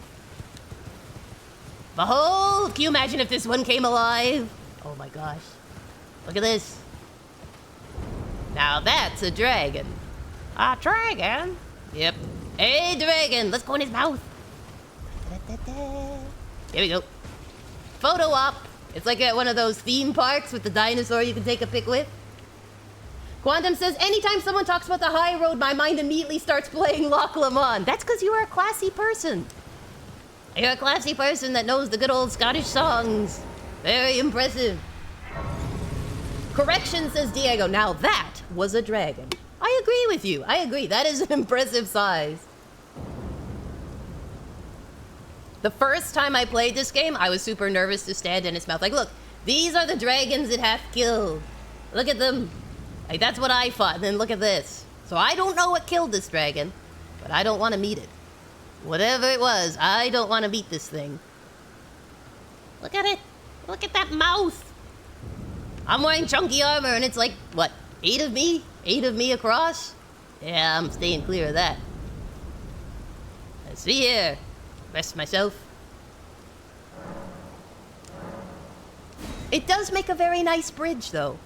Behold! Can you imagine if this one came alive? Oh my gosh. Look at this. Now that's a dragon. A dragon? Yep. A dragon! Let's go in his mouth. Here we go. Photo op. It's like at one of those theme parks with the dinosaur you can take a pic with. Quantum says, anytime someone talks about the high road, my mind immediately starts playing Loch Lomond. That's because you are a classy person. You're a classy person that knows the good old Scottish songs. Very impressive. Correction, says Diego. Now that was a dragon. I agree with you. I agree. That is an impressive size. The first time I played this game, I was super nervous to stand in its mouth. Like, look, these are the dragons it hath killed. Look at them. Like, that's what I fought. And then look at this. So I don't know what killed this dragon, but I don't want to meet it. Whatever it was, I don't want to meet this thing. Look at it. Look at that mouth. I'm wearing chunky armor, and it's like, what, 8 of me? 8 of me across? Yeah, I'm staying clear of that. Let's see here. Rest myself. It does make a very nice bridge, though.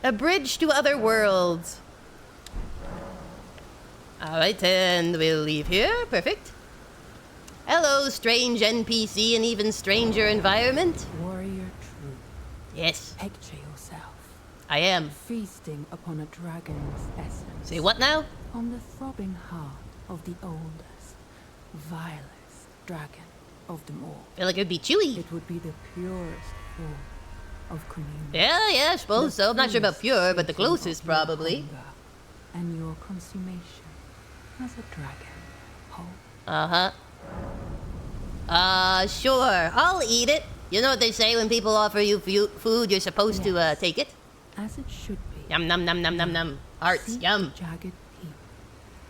A bridge to other worlds. Alright, and we'll leave here. Perfect. Hello, strange NPC and even stranger environment. Warrior true. Yes, Picture yourself I am. feasting upon a dragon's essence. Say what now? On the throbbing heart of the oldest, vilest dragon of them all. Feel like it'd be chewy. It would be the purest form of communion. Yeah, I suppose so. I'm not sure about pure, but the closest probably. And your consummation as a dragon whole. Sure. I'll eat it. You know what they say when people offer you food, you're supposed to take it? As it should be. Yum, num, num, num, num, num. Hearts, Seek yum. Jagged peak.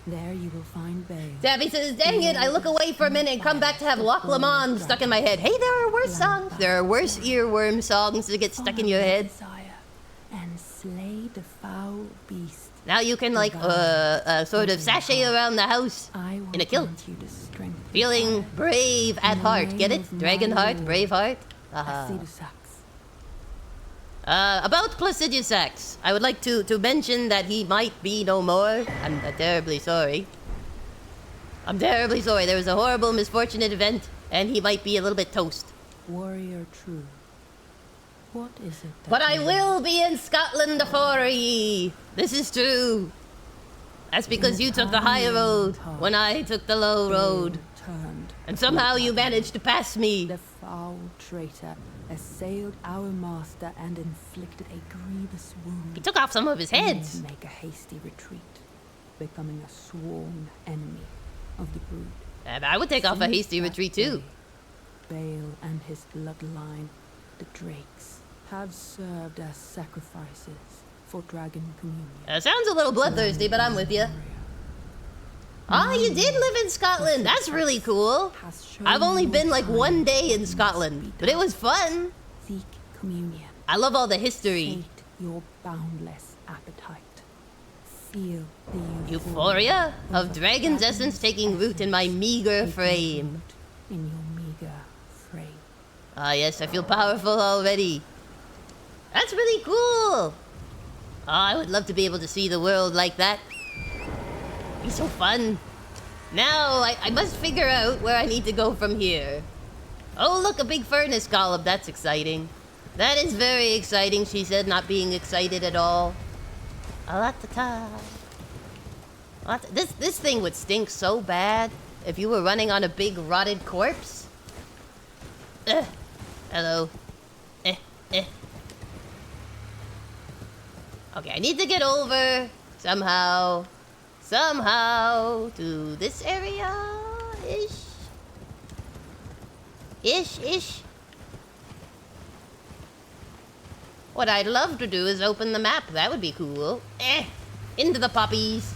There you will find Bayle. Tabby says, dang it, I look away for a minute and come back to have Loch Lomond stuck in my head. Hey, there are worse songs. There are worse earworm songs that get stuck in your head. And slay the foul beast. Now you can, like, sort of sashay around the house in a kilt. Feeling brave at heart. Get it? Dragon heart, brave heart. About Placidusax, I would like to mention that he might be no more. I'm terribly sorry. I'm terribly sorry. There was a horrible, misfortunate event, and he might be a little bit toast. Warrior true. What is it that But I will be in Scotland afore ye. This is true. That's because you took the high road when I took the low road. And somehow you managed to pass me. The foul traitor assailed our master and inflicted a grievous wound. He took off some of his heads. To make a hasty retreat, becoming a sworn enemy of the brood. And I would take off a hasty retreat too. Bayle and his bloodline, the Drakes, have served as sacrifices for dragon communion. Sounds a little bloodthirsty, but I'm with you. Oh, you did live in Scotland. That's really cool. I've only been like one day in Scotland, but it was fun. Seek communion. I love all the history. Sate your boundless appetite. Feel the Euphoria of dragon's essence taking root in my meager frame. In your meager frame. Ah, yes, I feel powerful already. That's really cool. Oh, I would love to be able to see the world like that. Be so fun. Now, I must figure out where I need to go from here. Oh, look, a big furnace golem. That's exciting. That is very exciting, she said, not being excited at all. This thing would stink so bad if you were running on a big rotted corpse. Hello. Okay, I need to get over somehow to this area-ish. What I'd love to do is open the map. That would be cool. Into the poppies.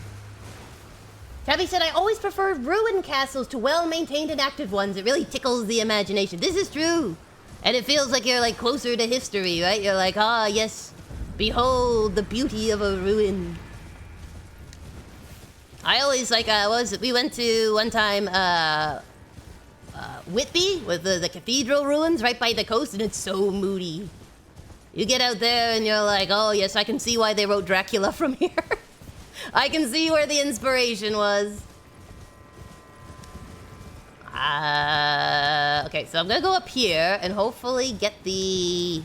Tabby said, I always prefer ruined castles to well-maintained and active ones. It really tickles the imagination. This is true. And it feels like you're like closer to history, right? You're like, ah, yes, behold the beauty of a ruin. I always like, we went to one time, Whitby with the cathedral ruins right by the coast, and it's so moody. You get out there and you're like, oh yes, I can see why they wrote Dracula from here. I can see where the inspiration was. Okay, so I'm gonna go up here and hopefully get the...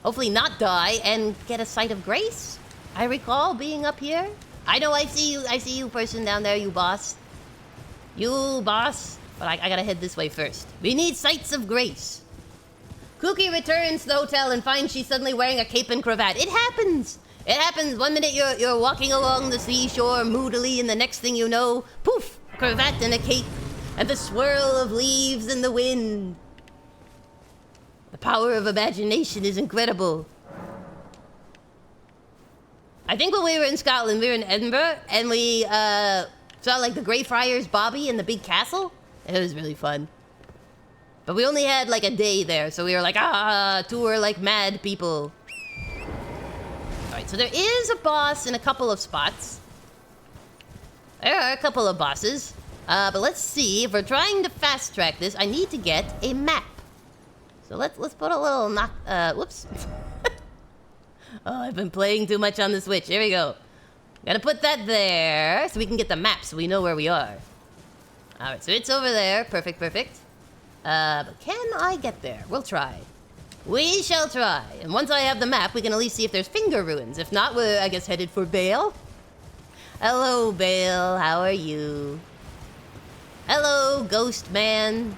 Hopefully not die and get a sight of grace. I recall being up here. I know I see you person down there, you boss. You boss. But I gotta head this way first. We need sights of grace. Kooky returns to the hotel and finds she's suddenly wearing a cape and cravat. It happens! It happens. One minute you're walking along the seashore moodily, and the next thing you know, poof! A cravat and a cape. And the swirl of leaves in the wind. The power of imagination is incredible. I think when we were in Scotland, we were in Edinburgh, and we saw like the Greyfriars Bobby in the big castle. It was really fun. But we only had like a day there, so we were like, tour like mad people. Alright, so there is a boss in a couple of spots. There are a couple of bosses. But let's see, if we're trying to fast track this, I need to get a map. So let's put a little whoops. Oh, I've been playing too much on the Switch. Here we go. Gotta put that there, so we can get the map, so we know where we are. Alright, so it's over there. Perfect, perfect. But can I get there? We'll try. We shall try. And once I have the map, we can at least see if there's finger ruins. If not, we're, I guess, headed for Bayle. Hello, Bayle. How are you? Hello, ghost man.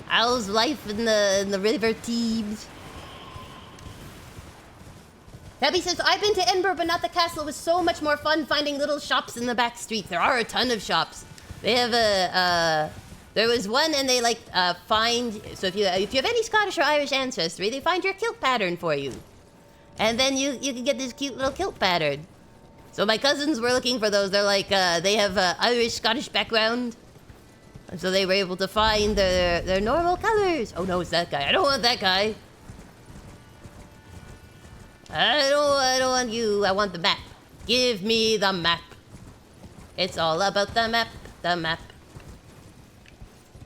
How's life in the River Thebes? Tabby says, I've been to Edinburgh, but not the castle. It was so much more fun finding little shops in the back streets. There are a ton of shops. They have a, there was one and they like, find, so if you have any Scottish or Irish ancestry, they find your kilt pattern for you. And then you can get this cute little kilt pattern. So my cousins were looking for those. They're like, they have Irish, Scottish background. And so they were able to find their normal colors. Oh no, it's that guy. I don't want that guy. I don't want you. I want the map. Give me the map. It's all about the map. The map.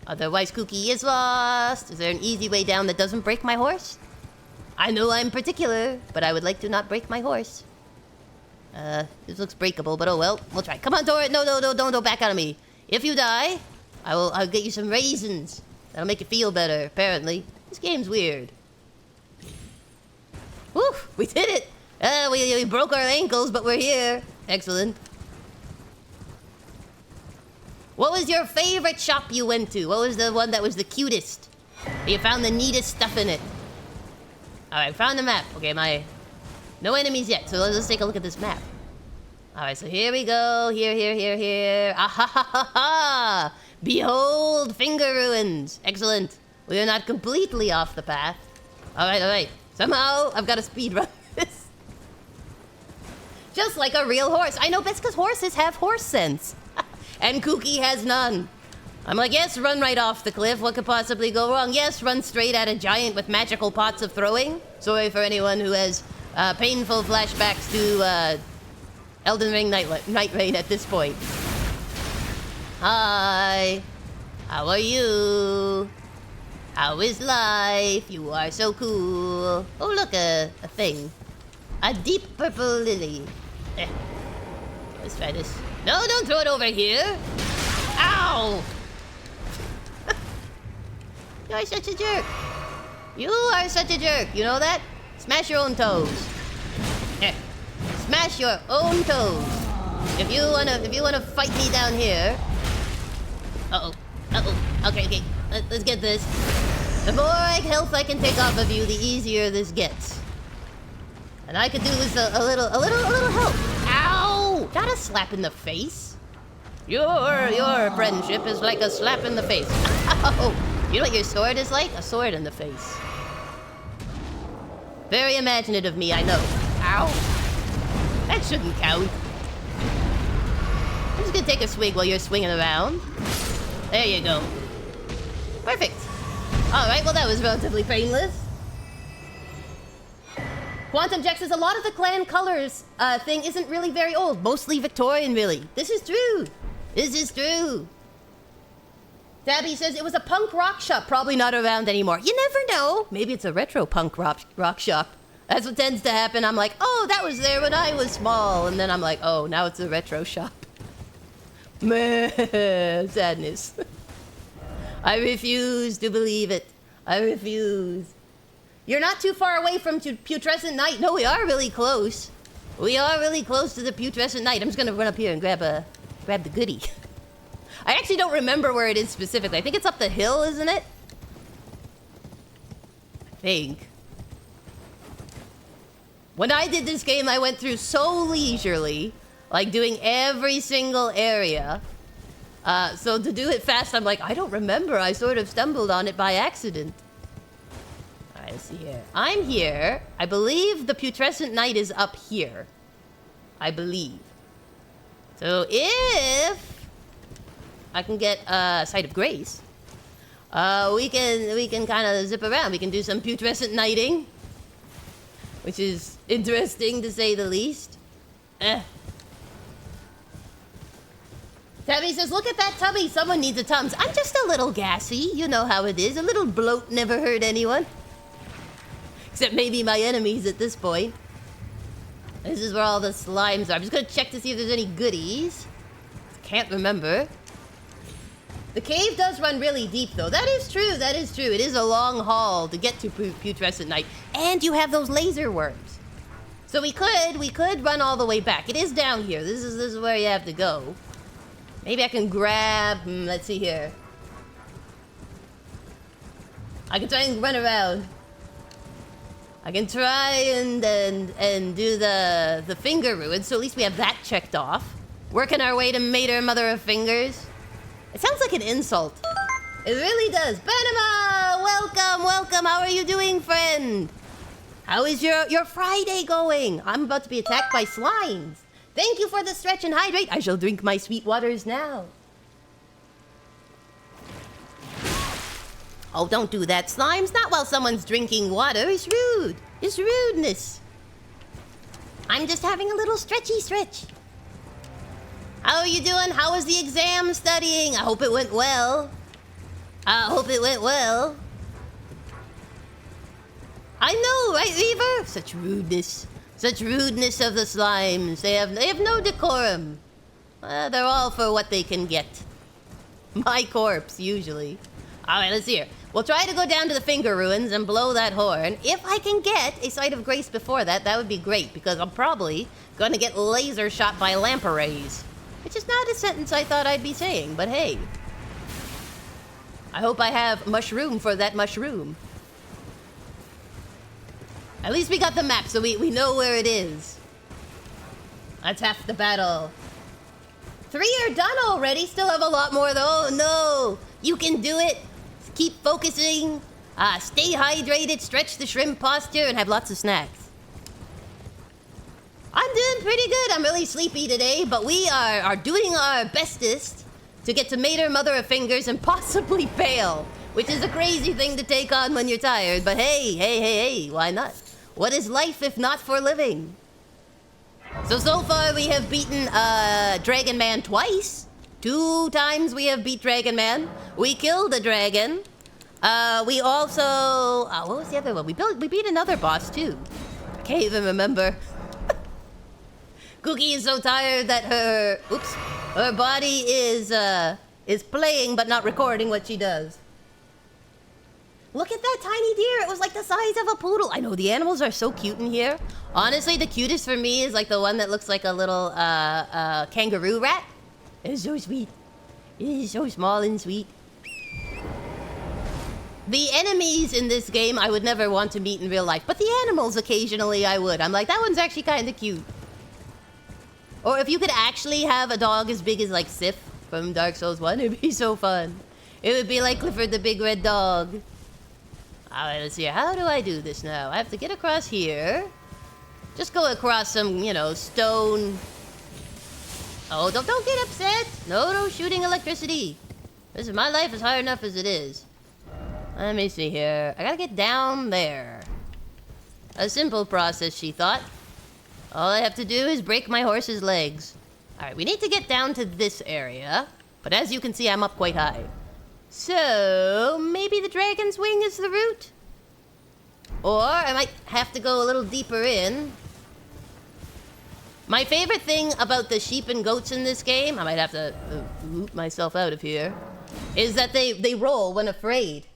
Otherwise, Kooky is lost. Is there an easy way down that doesn't break my horse? I know I'm particular, but I would like to not break my horse. This looks breakable, but oh well. We'll try. Come on, Dora. No, don't back out of me. If you die, I'll get you some raisins. That'll make you feel better, apparently. This game's weird. Whew, we did it! We broke our ankles, but we're here. Excellent. What was your favorite shop you went to? What was the one that was the cutest? You found the neatest stuff in it. Alright, found the map. Okay, no enemies yet, so let's take a look at this map. Alright, so here we go. Here. Ah ha ha ha ha! Behold, finger ruins. Excellent. We are not completely off the path. Alright. Somehow, I've got to speedrun this. Just like a real horse. I know, that's because horses have horse sense. And Kooky has none. I'm like, yes, run right off the cliff. What could possibly go wrong? Yes, run straight at a giant with magical pots of throwing. Sorry for anyone who has painful flashbacks to Elden Ring Night Rain at this point. Hi. How are you? How is life? You are so cool. Oh, look, a thing. A deep purple lily. Let's try this. No, don't throw it over here. Ow! You are such a jerk. You are such a jerk. You know that? Smash your own toes. Here. Smash your own toes. If you wanna fight me down here. Uh-oh. Okay. Let's get this. The more health I can take off of you, the easier this gets. And I could do with a little help. Ow! Not a slap in the face. Your friendship is like a slap in the face. Ow! You know what your sword is like? A sword in the face. Very imaginative of me, I know. Ow! That shouldn't count. I'm just gonna take a swig while you're swinging around. There you go. Perfect. Alright, well that was relatively painless. Quantum Jack says a lot of the clan colors thing isn't really very old. Mostly Victorian, really. This is true. This is true. Tabby says it was a punk rock shop. Probably not around anymore. You never know. Maybe it's a retro punk rock shop. That's what tends to happen. I'm like, oh, that was there when I was small. And then I'm like, oh, now it's a retro shop. Meh, sadness. I refuse to believe it. I refuse. You're not too far away from Putrescent Knight. No, we are really close. We are really close to the Putrescent Knight. I'm just gonna run up here and grab the goodie. I actually don't remember where it is specifically. I think it's up the hill, isn't it? I think. When I did this game, I went through so leisurely, like doing every single area. So to do it fast, I'm like, I don't remember. I sort of stumbled on it by accident. All right, let's see here. I'm here. I believe the Putrescent Knight is up here. I believe. So if I can get Sight of Grace, we can kind of zip around. We can do some Putrescent Knighting, which is interesting to say the least. Tabby says, look at that tummy. Someone needs a Tums. I'm just a little gassy. You know how it is. A little bloat never hurt anyone. Except maybe my enemies at this point. This is where all the slimes are. I'm just going to check to see if there's any goodies. Can't remember. The cave does run really deep, though. That is true. That is true. It is a long haul to get to Putrescent Knight. And you have those laser worms. So we could run all the way back. It is down here. This is where you have to go. Maybe I can grab... let's see here. I can try and run around. I can try and do the finger ruin, so at least we have that checked off. Working our way to Mater, Mother of Fingers. It sounds like an insult. It really does. Panama! Welcome, welcome. How are you doing, friend? How is your Friday going? I'm about to be attacked by slimes. Thank you for the stretch and hydrate. I shall drink my sweet waters now. Oh, don't do that, slimes. Not while someone's drinking water. It's rude. It's rudeness. I'm just having a little stretchy stretch. How are you doing? How was the exam studying? I hope it went well. I hope it went well. I know, right, Reaver? Such rudeness. Such rudeness of the slimes. They have no decorum. They're all for what they can get. My corpse, usually. Alright, let's see here. We'll try to go down to the finger ruins and blow that horn. If I can get a Sight of Grace before that, that would be great, because I'm probably going to get laser shot by lamp rays. Which is not a sentence I thought I'd be saying, but hey. I hope I have mushroom for that mushroom. At least we got the map, so we know where it is. That's half the battle. 3 are done already. Still have a lot more, though. Oh, no. You can do it. Keep focusing. Stay hydrated, stretch the shrimp posture, and have lots of snacks. I'm doing pretty good. I'm really sleepy today, but we are doing our bestest to get to Mater, Mother of Fingers, and possibly Bayle, which is a crazy thing to take on when you're tired, but hey, why not? What is life if not for living? So far we have beaten Dragon Man twice. 2 times we have beat Dragon Man. We killed a dragon. We also... what was the other one? We beat another boss too. Can't even remember. Kooky is so tired that her body is playing but not recording what she does. Look at that tiny deer. It was like the size of a poodle. I know, the animals are so cute in here. Honestly, the cutest for me is like the one that looks like a little kangaroo rat. It is so sweet. It is so small and sweet. The enemies in this game I would never want to meet in real life, but the animals occasionally I would. I'm like, that one's actually kind of cute. Or if you could actually have a dog as big as like Sif from Dark Souls 1, it'd be so fun. It would be like Clifford the Big Red Dog. Alright, let's see. How do I do this now? I have to get across here. Just go across some, you know, stone. Oh, don't get upset. No shooting electricity. Listen, my life is hard enough as it is. Let me see here. I gotta get down there. A simple process, she thought. All I have to do is break my horse's legs. Alright, we need to get down to this area. But as you can see, I'm up quite high. So, maybe the dragon's wing is the route? Or I might have to go a little deeper in. My favorite thing about the sheep and goats in this game, I might have to loop myself out of here, is that they roll when afraid.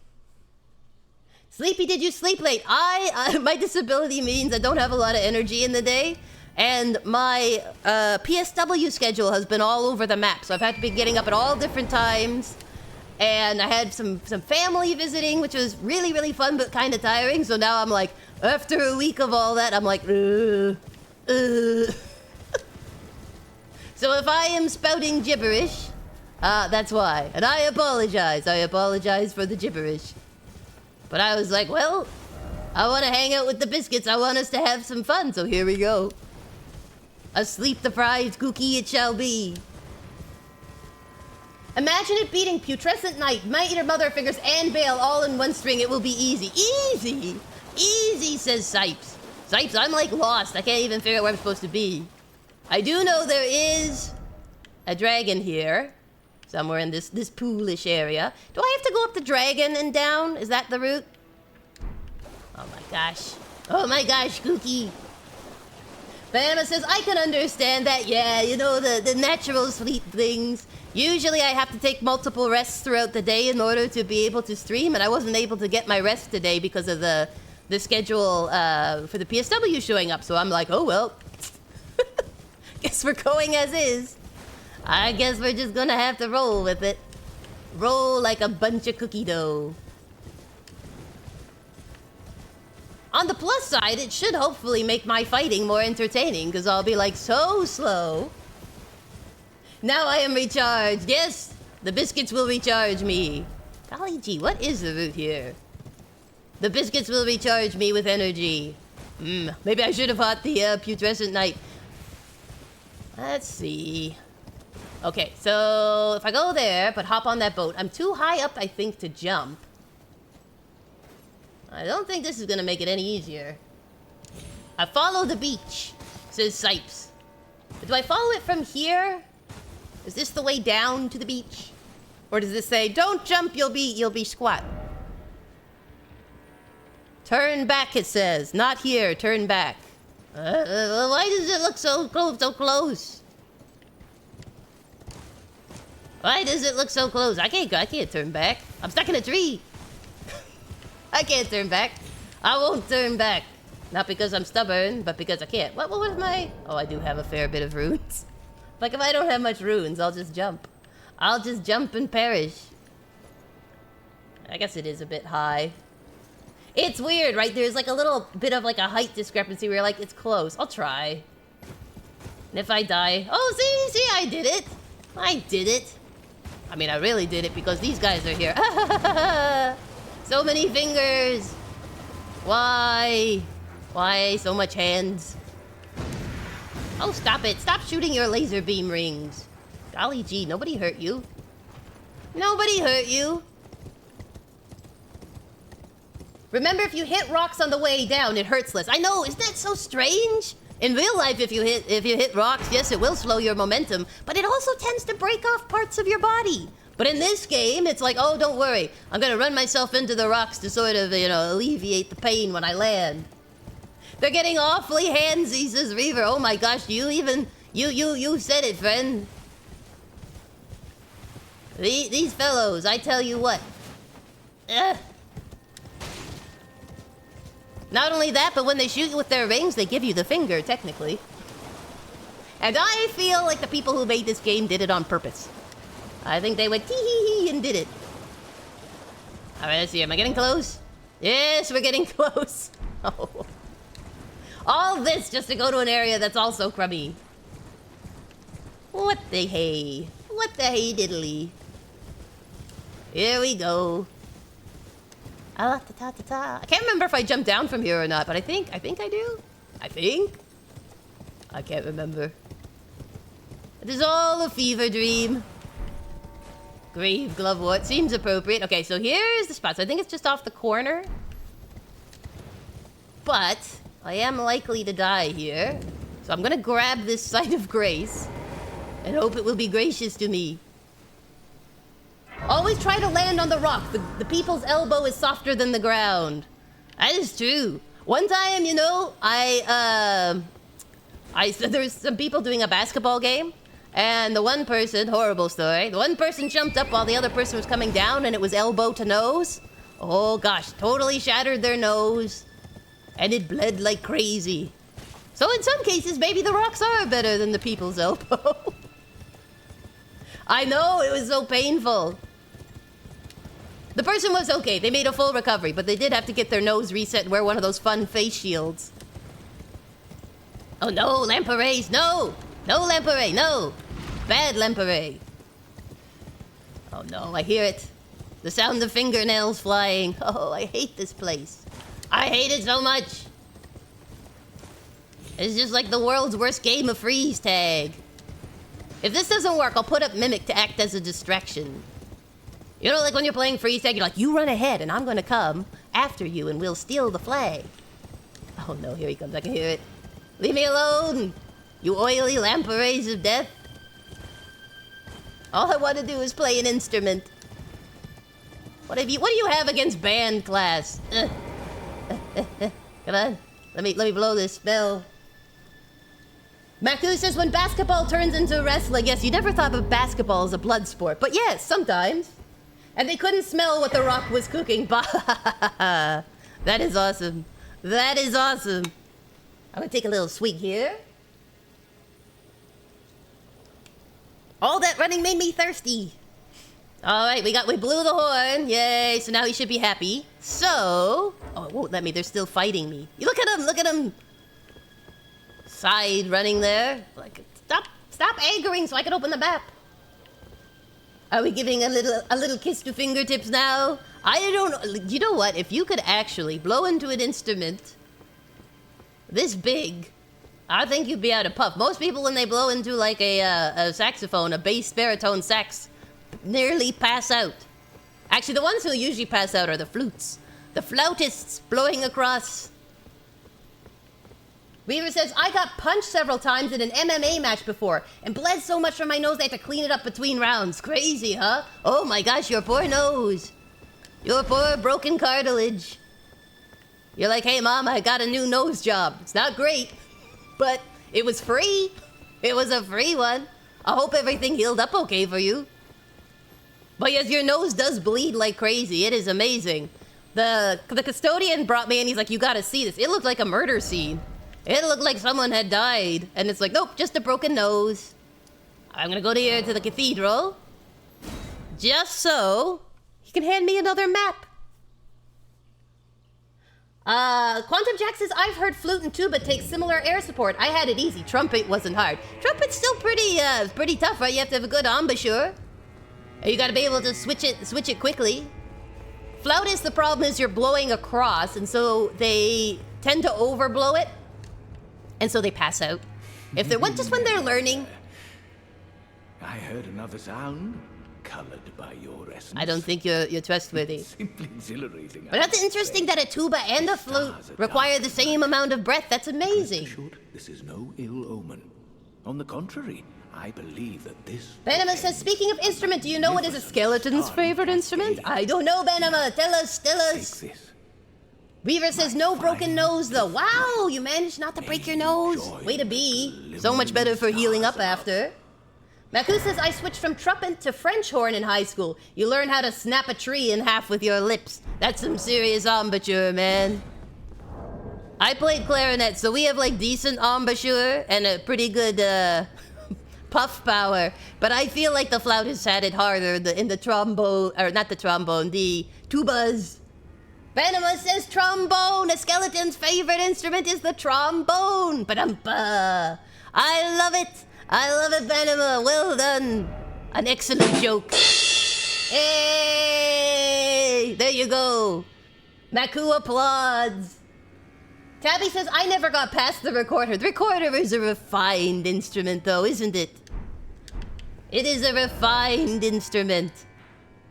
Sleepy, did you sleep late? My disability means I don't have a lot of energy in the day, and my PSW schedule has been all over the map, so I've had to be getting up at all different times, and I had some family visiting, which was really, really fun, but kind of tiring, so now I'm like, after a week of all that, I'm like, So if I am spouting gibberish, that's why. And I apologize. I apologize for the gibberish. But I was like, well, I want to hang out with the biscuits. I want us to have some fun, so here we go. A sleep-deprived Kooky it shall be. Imagine it beating Putrescent Knight, Might Eater Motherfingers, and Bayle all in one string. It will be easy. Easy! Easy, says Sipes. Sipes, I'm like lost. I can't even figure out where I'm supposed to be. I do know there is a dragon here. Somewhere in this poolish area. Do I have to go up the dragon and down? Is that the route? Oh my gosh. Oh my gosh, Kooky. Bama says, I can understand that. Yeah, you know, the natural sleep things. Usually I have to take multiple rests throughout the day in order to be able to stream, and I wasn't able to get my rest today because of the schedule for the PSW showing up. So I'm like, oh well. Guess we're going as is. I guess we're just gonna have to roll with it. Roll like a bunch of cookie dough. On the plus side, it should hopefully make my fighting more entertaining, because I'll be like so slow. Now I am recharged. Yes, the biscuits will recharge me. Golly gee, what is the route here? The biscuits will recharge me with energy. Maybe I should have fought the Putrescent Knight. Let's see. Okay, so if I go there, but hop on that boat, I'm too high up, I think, to jump. I don't think this is gonna make it any easier. I follow the beach, says Sipes. Do I follow it from here? Is this the way down to the beach? Or does this say, don't jump, you'll be squat? Turn back, it says. Not here, turn back. Why does it look so close? Why does it look so close? I can't turn back. I'm stuck in a tree. I can't turn back. I won't turn back. Not because I'm stubborn, but because I can't. What was my... Oh, I do have a fair bit of runes. Like, if I don't have much runes, I'll just jump. I'll just jump and perish. I guess it is a bit high. It's weird, right? There's like a little bit of like a height discrepancy where you're like, it's close. I'll try. And if I die... Oh, see, I did it. I did it. I mean, I really did it because these guys are here. So many fingers. Why? Why so much hands? Oh, stop it. Stop shooting your laser beam rings. Golly gee, nobody hurt you. Nobody hurt you. Remember, if you hit rocks on the way down, it hurts less. I know, isn't that so strange? In real life, if you hit rocks, yes, it will slow your momentum, but it also tends to break off parts of your body. But in this game, it's like, oh, don't worry. I'm gonna run myself into the rocks to sort of, you know, alleviate the pain when I land. They're getting awfully handsy, says Reaver. Oh my gosh, you said it, friend. These fellows, I tell you what. Not only that, but when they shoot you with their rings, they give you the finger, technically. And I feel like the people who made this game did it on purpose. I think they went tee-hee-hee and did it. Alright, let's see. Am I getting close? Yes, we're getting close. Oh. All this just to go to an area that's also crummy. What the hey? What the hey diddly? Here we go. I can't remember if I jumped down from here or not, but I think I do. I can't remember. It is all a fever dream. Grave Glovewort seems appropriate. Okay, so here's the spot. So I think it's just off the corner. But I am likely to die here. So I'm gonna grab this Site of Grace and hope it will be gracious to me. Always try to land on the rock. The people's elbow is softer than the ground. That is true. One time, you know, there's some people doing a basketball game. And the one person, horrible story, the one person jumped up while the other person was coming down and it was elbow to nose. Oh gosh, totally shattered their nose. And it bled like crazy. So in some cases, maybe the rocks are better than the people's elbow. I know, it was so painful. The person was okay, they made a full recovery, but they did have to get their nose reset and wear one of those fun face shields. Oh no, Lamparés, no! No Lamparé, no! Bad Lamparé. Oh no, I hear it. The sound of fingernails flying. Oh, I hate this place. I hate it so much. It's just like the world's worst game of freeze tag. If this doesn't work, I'll put up Mimic to act as a distraction. You know, like when you're playing freeze tag, you're like, you run ahead and I'm gonna come after you and we'll steal the flag. Oh no, here he comes, I can hear it. Leave me alone, you oily Lamparés of death. All I want to do is play an instrument. What do you have against band class? Come on, let me blow this spell. Maku says when basketball turns into wrestling, yes, you never thought of basketball as a blood sport, but yes, sometimes. And they couldn't smell what the rock was cooking. That is awesome. That is awesome. I'm gonna take a little swig here. All that running made me thirsty. All right, we blew the horn. Yay, so now he should be happy. So, oh, it won't let me. They're still fighting me. You look at him. Side running there. Like, stop angering so I can open the map. Are we giving a little kiss to fingertips now? I don't know. You know what? If you could actually blow into an instrument this big, I think you'd be out of puff. Most people, when they blow into like a saxophone, a bass baritone sax, nearly pass out. Actually, the ones who usually pass out are the flutes. The flautists blowing across. Weaver says, I got punched several times in an MMA match before and bled so much from my nose they had to clean it up between rounds. Crazy, huh? Oh my gosh, your poor nose. Your poor broken cartilage. You're like, hey mom, I got a new nose job. It's not great, but it was free. It was a free one. I hope everything healed up okay for you. But yes, your nose does bleed like crazy. It is amazing. The custodian brought me and he's like, you gotta see this. It looked like a murder scene. It looked like someone had died. And it's like, nope, just a broken nose. I'm gonna go here to the cathedral. Just so he can hand me another map. Quantum Jack says, I've heard flute and tuba take similar air support. I had it easy. Trumpet wasn't hard. Trumpet's still pretty tough, right? You have to have a good embouchure. You gotta be able to switch it quickly. Flautist, the problem is you're blowing across, and so they tend to overblow it. And so they pass out. If they're just when they're learning. I heard another sound, colored by your essence. I don't think you're trustworthy. Simply exhilarating. But that's interesting that a tuba and a flute require the same amount of breath. That's amazing. This is no ill omen. On the contrary, I believe that this... Benema says, speaking of instrument, do you know what is a skeleton's favorite instrument? I don't know, Benema. Tell us. Weaver says, no broken nose, though. Wow, you managed not to break your nose. Way to be. So much better for healing up after. Maku says, I switched from trumpet to French horn in high school. You learn how to snap a tree in half with your lips. That's some serious embouchure, man. I played clarinet, so we have like decent embouchure and a pretty good puff power. But I feel like the flautist had it harder in the trombone, or not the trombone, the tubas. Benema says trombone. A skeleton's favorite instrument is the trombone. Ba-dum-ba. I love it. I love it, Benema. Well done. An excellent joke. Hey! There you go. Maku applauds. Tabby says, I never got past the recorder. The recorder is a refined instrument, though, isn't it? It is a refined instrument.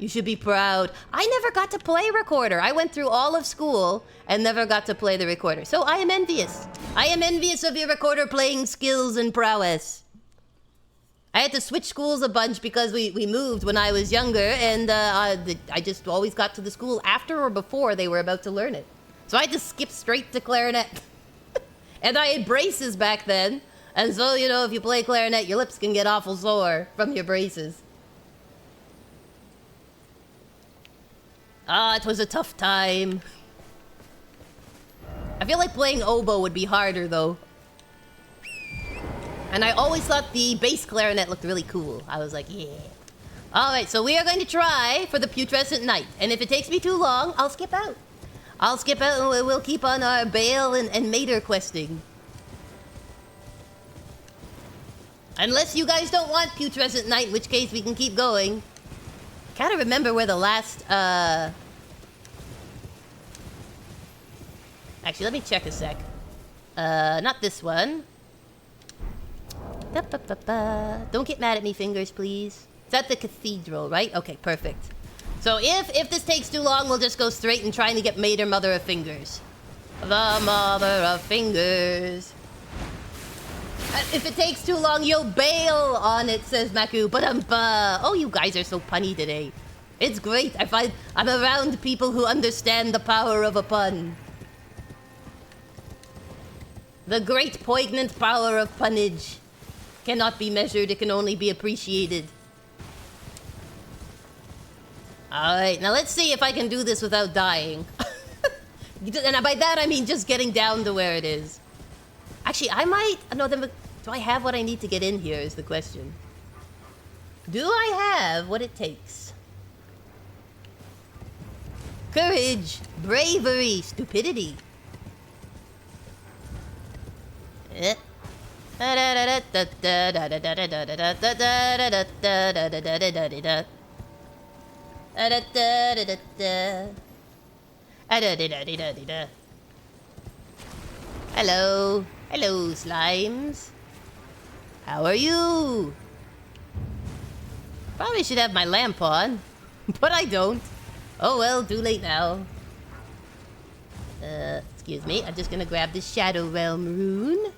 You should be proud. I never got to play recorder. I went through all of school and never got to play the recorder. So I am envious. I am envious of your recorder playing skills and prowess. I had to switch schools a bunch because we moved when I was younger, and I just always got to the school after or before they were about to learn it. So I had to skip straight to clarinet. And I had braces back then. And so, you know, if you play clarinet, your lips can get awful sore from your braces. Ah, it was a tough time. I feel like playing oboe would be harder, though. And I always thought the bass clarinet looked really cool. I was like, yeah. Alright, so we are going to try for the Putrescent Knight. And if it takes me too long, I'll skip out. I'll skip out and we'll keep on our Bayle and Mater questing. Unless you guys don't want Putrescent Knight, in which case we can keep going. Can't remember where the last, Actually, let me check a sec. Not this one. Don't get mad at me, fingers, please. It's at the cathedral, right? Okay, perfect. So if this takes too long, we'll just go straight and trying to get Mater Mother of Fingers. The Mother of Fingers. If it takes too long, you'll bail on it, says Maku. But oh, you guys are so punny today. It's great. I find I'm around people who understand the power of a pun. The great poignant power of punnage cannot be measured. It can only be appreciated. Alright, now let's see if I can do this without dying. And by that, I mean just getting down to where it is. Actually, I might... No, do I have what I need to get in here is the question. Do I have what it takes? Courage, bravery, stupidity. Hello. Hello, slimes. How are you? Probably should have my lamp on, but I don't. Oh well, too late now. Excuse me, I'm just gonna grab this Shadow Realm rune.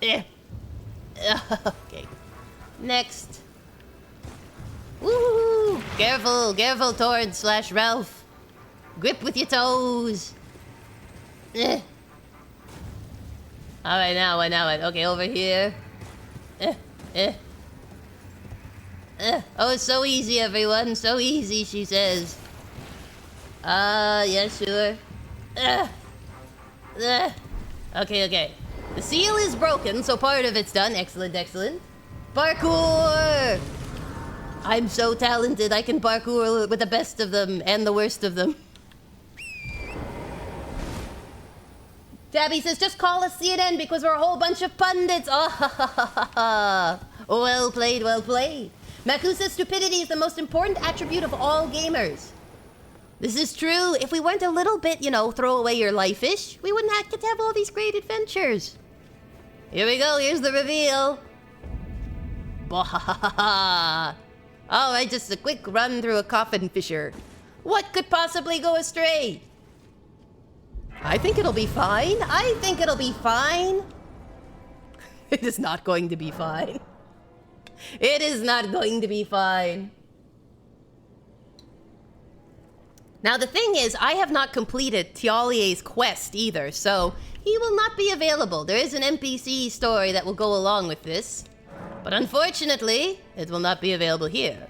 Okay. Next. Woo! Careful, careful, Torrance / Ralph. Grip with your toes. Alright, now. Okay, over here. Oh, it's so easy, everyone. So easy, she says. Yeah, sure. Okay. The seal is broken, so part of it's done. Excellent. Parkour! I'm so talented. I can parkour with the best of them and the worst of them. Tabby says, just call us CNN because we're a whole bunch of pundits. Oh, well played. Maku says, stupidity is the most important attribute of all gamers. This is true. If we weren't a little bit, throw away your life-ish, we wouldn't get to have all these great adventures. Here we go. Here's the reveal. Alright, just a quick run through a coffin fissure. What could possibly go astray? I think it'll be fine. It is not going to be fine. It is not going to be fine. Now, the thing is, I have not completed Tialier's quest either, so he will not be available. There is an NPC story that will go along with this, but unfortunately, it will not be available here.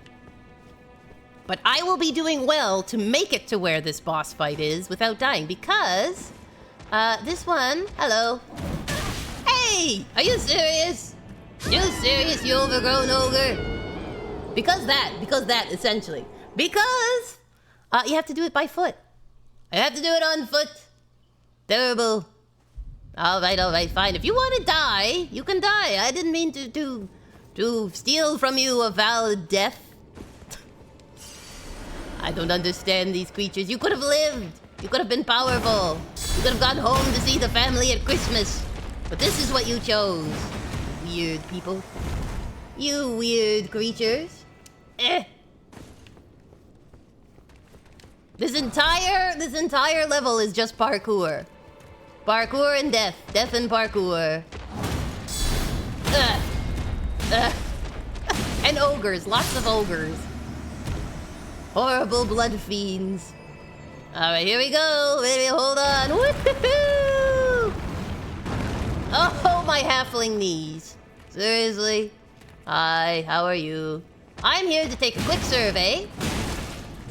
But I will be doing well to make it to where this boss fight is without dying, because this one... Hello. Hey! Are you serious? You serious, you overgrown ogre? Because that, essentially. Because you have to do it by foot. I have to do it on foot. Terrible. Alright, fine. If you want to die, you can die. I didn't mean to steal from you a valid death. I don't understand these creatures. You could have lived. You could have been powerful. You could have gone home to see the family at Christmas. But this is what you chose. Weird people. You weird creatures. This entire level is just parkour. Parkour and death. Death and parkour. And ogres. Lots of ogres. Horrible blood fiends. Alright, here we go. Baby, hold on. Woohoo! Oh, my halfling knees. Seriously? Hi, how are you? I'm here to take a quick survey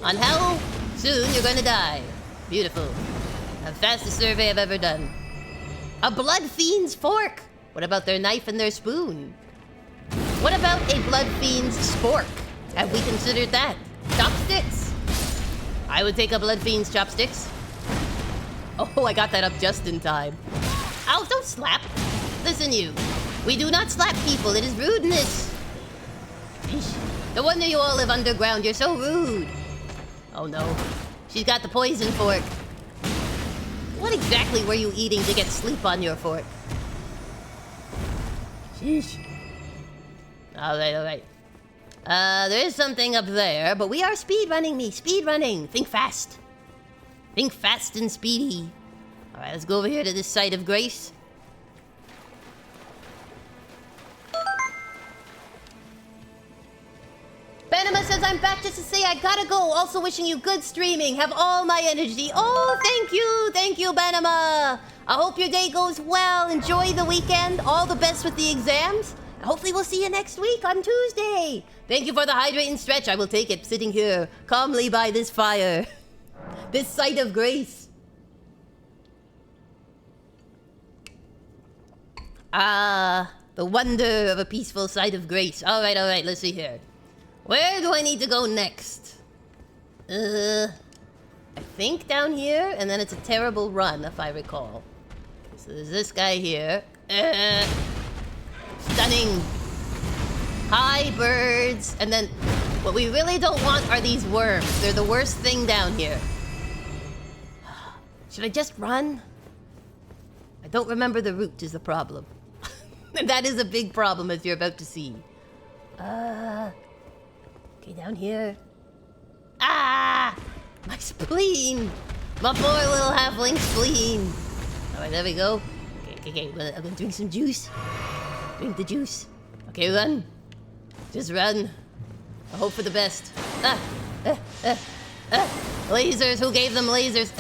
on how soon you're gonna die. Beautiful. The fastest survey I've ever done. A blood fiend's fork. What about their knife and their spoon? What about a blood fiend's spork? Have we considered that? Chopsticks? I would take a blood fiend's chopsticks. Oh, I got that up just in time. Ow, don't slap. Listen, you. We do not slap people. It is rudeness. Eesh. No wonder you all live underground. You're so rude. Oh, no. She's got the poison fork. What exactly were you eating to get sleep on your fork? Sheesh. Alright, alright. There is something up there, but we are speedrunning me. Speedrunning. Think fast. Think fast and speedy. Alright, let's go over here to this site of grace. Benema says, I'm back just to say I gotta go. Also wishing you good streaming. Have all my energy. Oh, thank you. Thank you, Benema. I hope your day goes well. Enjoy the weekend. All the best with the exams. Hopefully we'll see you next week on Tuesday. Thank you for the hydrate and stretch. I will take it sitting here calmly by this fire. This site of grace. Ah, the wonder of a peaceful site of grace. All right, let's see here. Where do I need to go next? I think down here, and then it's a terrible run, if I recall. So there's this guy here. Stunning. Hi, birds. And then, what we really don't want are these worms. They're the worst thing down here. Should I just run? I don't remember the route is the problem. And that is a big problem, as you're about to see. Okay, down here. Ah! My spleen! My poor little halfling spleen! Alright, there we go. Okay, I'm gonna drink some juice. Drink the juice. Okay, run. Just run. I hope for the best. Lasers, who gave them lasers?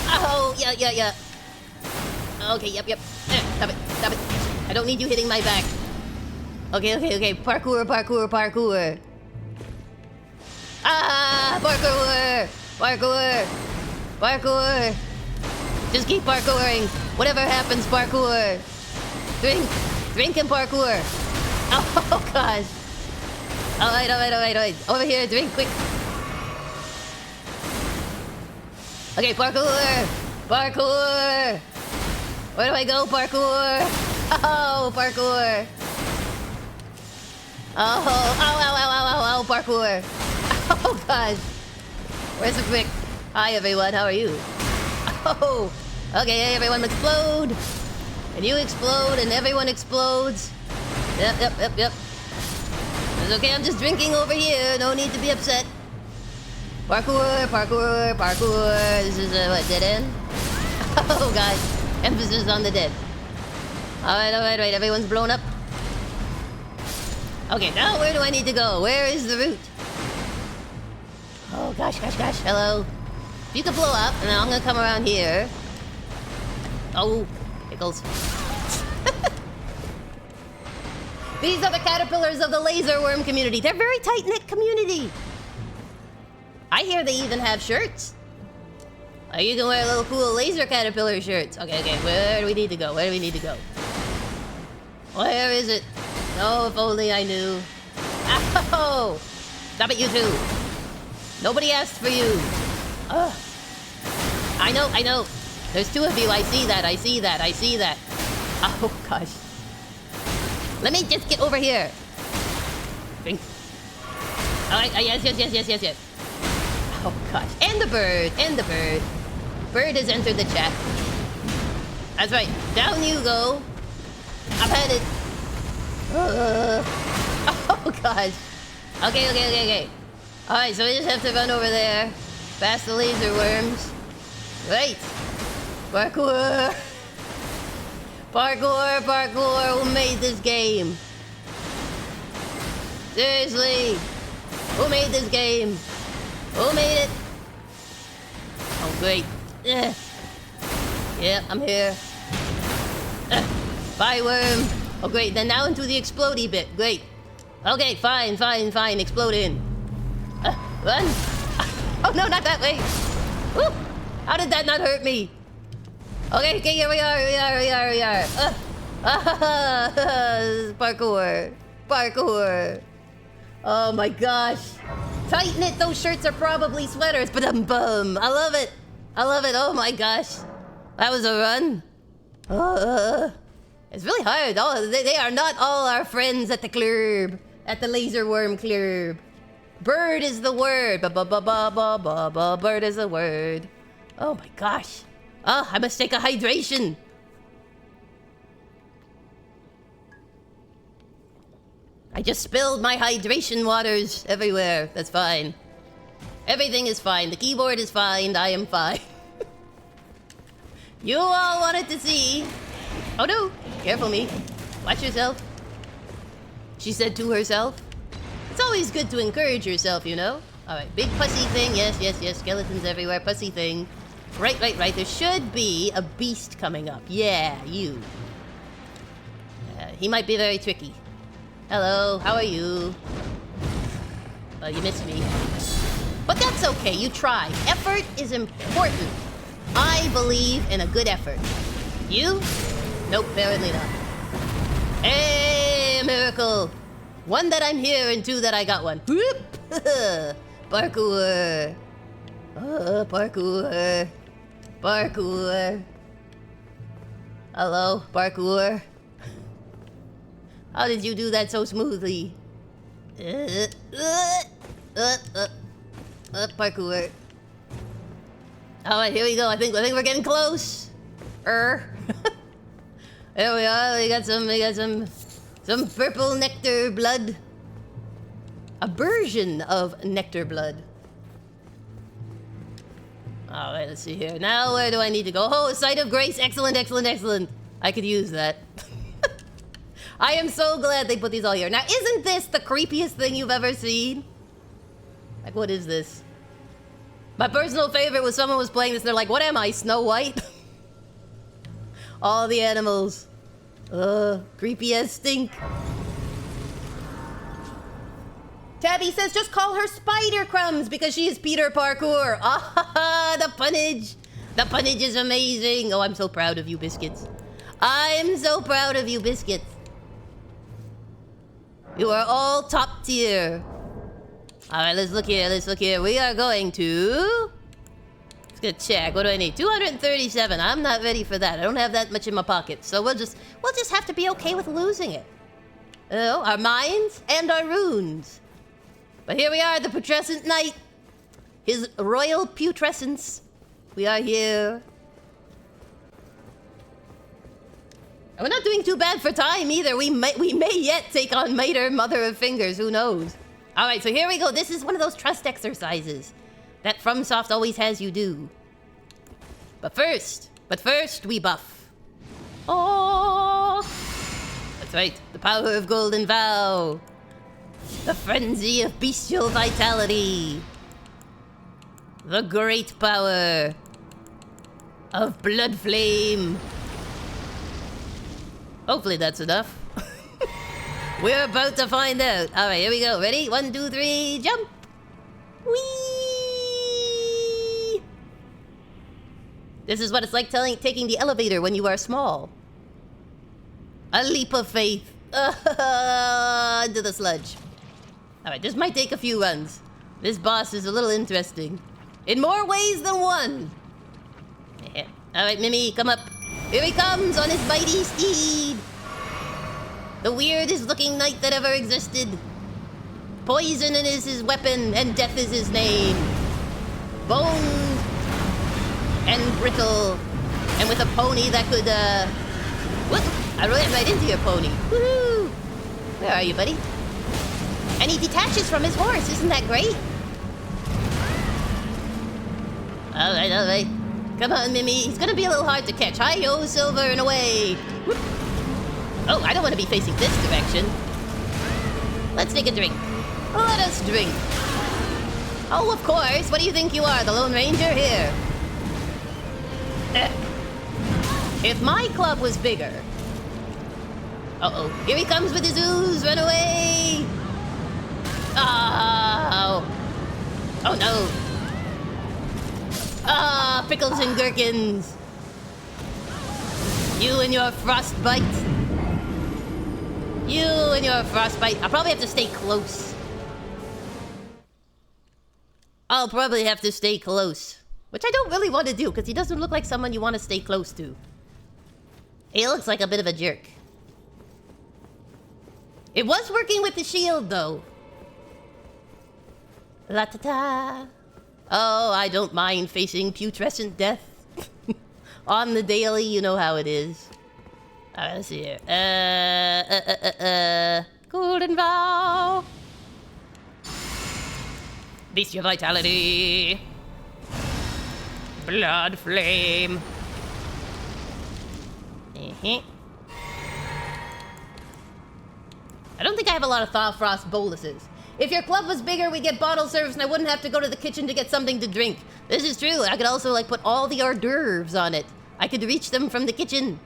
Oh, yeah. Okay, yep. Stop it. I don't need you hitting my back. Okay. Parkour. Ah, parkour. Just keep parkouring. Whatever happens, parkour. Drink and parkour. Oh, gosh. Alright. Over here, drink quick. Okay, parkour. Where do I go? Parkour. Oh, parkour. Oh, parkour. Oh, gosh. Where's the quick? Hi, everyone. How are you? Oh, okay, everyone explode. And you explode, and everyone explodes. Yep. It's okay, I'm just drinking over here. No need to be upset. Parkour. This is what, dead end? Oh, gosh. Emphasis on the dead. Alright. Everyone's blown up. Okay, now where do I need to go? Where is the route? Oh, gosh. Hello. If you could blow up, and then I'm gonna come around here. Oh, pickles. These are the caterpillars of the laser worm community. They're a very tight-knit community. I hear they even have shirts. Oh, you can wear little cool laser caterpillar shirts. Okay. Where do we need to go? Where is it? Oh, if only I knew. Ow! Stop it, you two. Nobody asked for you. Ugh. I know. There's two of you. I see that. Oh, gosh. Let me just get over here. Drink. Alright, yes. Oh, gosh. And the bird. Bird has entered the chat. That's right. Down you go. I've had it. Oh, gosh. Okay. Alright, so we just have to run over there. Past the laser worms. Right. Parkour. Parkour, parkour. Who made this game? Seriously. Who made this game? Who made it? Oh, great. Yeah, I'm here. Bye, worm. Oh, great. Then now into the explodey bit. Great. Okay, fine. Explode in. Run. Oh, no, not that way. Woo. How did that not hurt me? Okay, here we are. Parkour. Oh my gosh. Tight knit, those shirts are probably sweaters, but bum. I love it. Oh my gosh. That was a run. It's really hard. Oh, they are not all our friends at the club. At the laser worm club. Bird is the word. Bird is the word. Oh my gosh. Oh, I must take a hydration. I just spilled my hydration waters everywhere. That's fine. Everything is fine. The keyboard is fine. I am fine. You all wanted to see. Oh no. Careful me. Watch yourself. She said to herself. It's always good to encourage yourself, you know? Alright, big pussy thing. Yes. Skeletons everywhere. Pussy thing. Right. There should be a beast coming up. Yeah, you. He might be very tricky. Hello, how are you? Oh, you missed me. But that's okay, you try. Effort is important. I believe in a good effort. You? Nope, apparently not. Hey, a miracle. One, that I'm here, and two, that I got one. Whoop! Parkour. Parkour. Hello, parkour. How did you do that so smoothly? Parkour. Alright, here we go. I think we're getting close. There we are. We got some purple nectar blood. A version of nectar blood. Alright, let's see here. Now where do I need to go? Oh, Sight of Grace. Excellent. I could use that. I am so glad they put these all here. Now, isn't this the creepiest thing you've ever seen? Like, what is this? My personal favorite was someone was playing this, they're like, what am I, Snow White? All the animals. Creepy as stink. Tabby says, just call her Spider Crumbz because she is Peter Parkour. Ah, the punnage. The punnage is amazing. Oh, I'm so proud of you, biscuits. I'm so proud of you, biscuits. You are all top tier. Alright, let's look here. We are going to... Let's get check. What do I need? 237. I'm not ready for that. I don't have that much in my pocket. So we'll just have to be okay with losing it. Oh, our mines and our runes. But here we are, the Putrescent Knight. His royal putrescence. We are here. We're not doing too bad for time either. We may yet take on Mater, Mother of Fingers. Who knows? All right, so here we go. This is one of those trust exercises that FromSoft always has you do. But first, we buff. Oh, that's right. The power of Golden Vow. The frenzy of bestial vitality. The great power of Blood Flame. Hopefully that's enough. We're about to find out. All right, here we go. Ready? 1, 2, 3, jump. Whee! This is what it's like taking the elevator when you are small. A leap of faith. Into the sludge. All right, this might take a few runs. This boss is a little interesting. In more ways than one. Yeah. All right, Mimi, come up. Here he comes on his mighty steed. The weirdest looking knight that ever existed. Poison is his weapon and death is his name. Bone and brittle. And with a pony that could, Whoop! I ran right into your pony. Woohoo! Where are you, buddy? And he detaches from his horse. Isn't that great? Alright, alright. Come on, Mimi. He's gonna be a little hard to catch. Hi-yo, Silver, and away. Whoop. Oh, I don't want to be facing this direction. Let's take a drink. Let us drink. Oh, of course. What do you think you are, the Lone Ranger? Here. If my club was bigger... Uh-oh. Here he comes with his ooze. Run away. Oh. Oh, no. Ah, pickles and gherkins. You and your frostbite. You and your frostbite. I'll probably have to stay close. I'll probably have to stay close. Which I don't really want to do, because he doesn't look like someone you want to stay close to. He looks like a bit of a jerk. It was working with the shield, though. La-ta-ta. Oh, I don't mind facing putrescent death. On the daily, you know how it is. Alright, let's see here. Golden Vow. Bestial Vitality. Blood Flame. I don't think I have a lot of Thaw Frost boluses. If your club was bigger, we'd get bottle service and I wouldn't have to go to the kitchen to get something to drink. This is true. I could also, like, put all the hors d'oeuvres on it. I could reach them from the kitchen.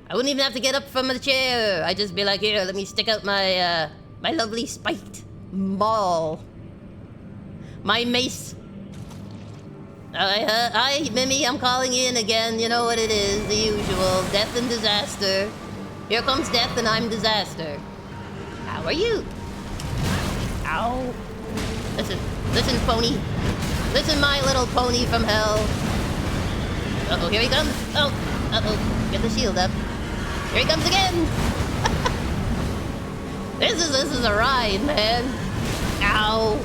I wouldn't even have to get up from the chair. I'd just be like, here, let me stick out my, my lovely spiked maul. My mace. Hi, Mimi, I'm calling in again. You know what it is, the usual. Death and disaster. Here comes death and I'm disaster. How are you? Ow. Listen, pony. Listen, my little pony from hell. Uh-oh, here he comes. Oh, uh-oh. Get the shield up. Here he comes again. This is a ride, man. Ow.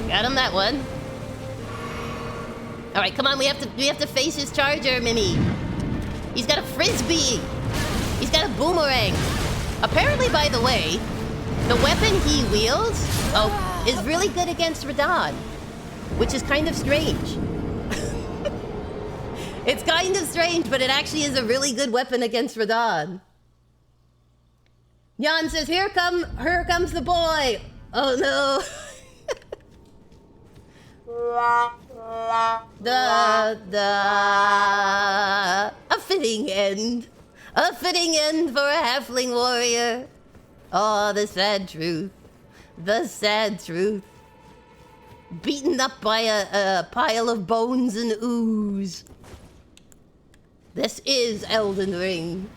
Got him that one. All right, come on. We have to face his charger, Mimi. He's got a frisbee. He's got a boomerang. Apparently, by the way, the weapon he wields is really good against Radahn, which is kind of strange. It's kind of strange, but it actually is a really good weapon against Radahn. Jan says, here comes the boy. Oh no. A fitting end. A fitting end for a halfling warrior. Oh, the sad truth. The sad truth. Beaten up by a pile of bones and ooze. This is Elden Ring.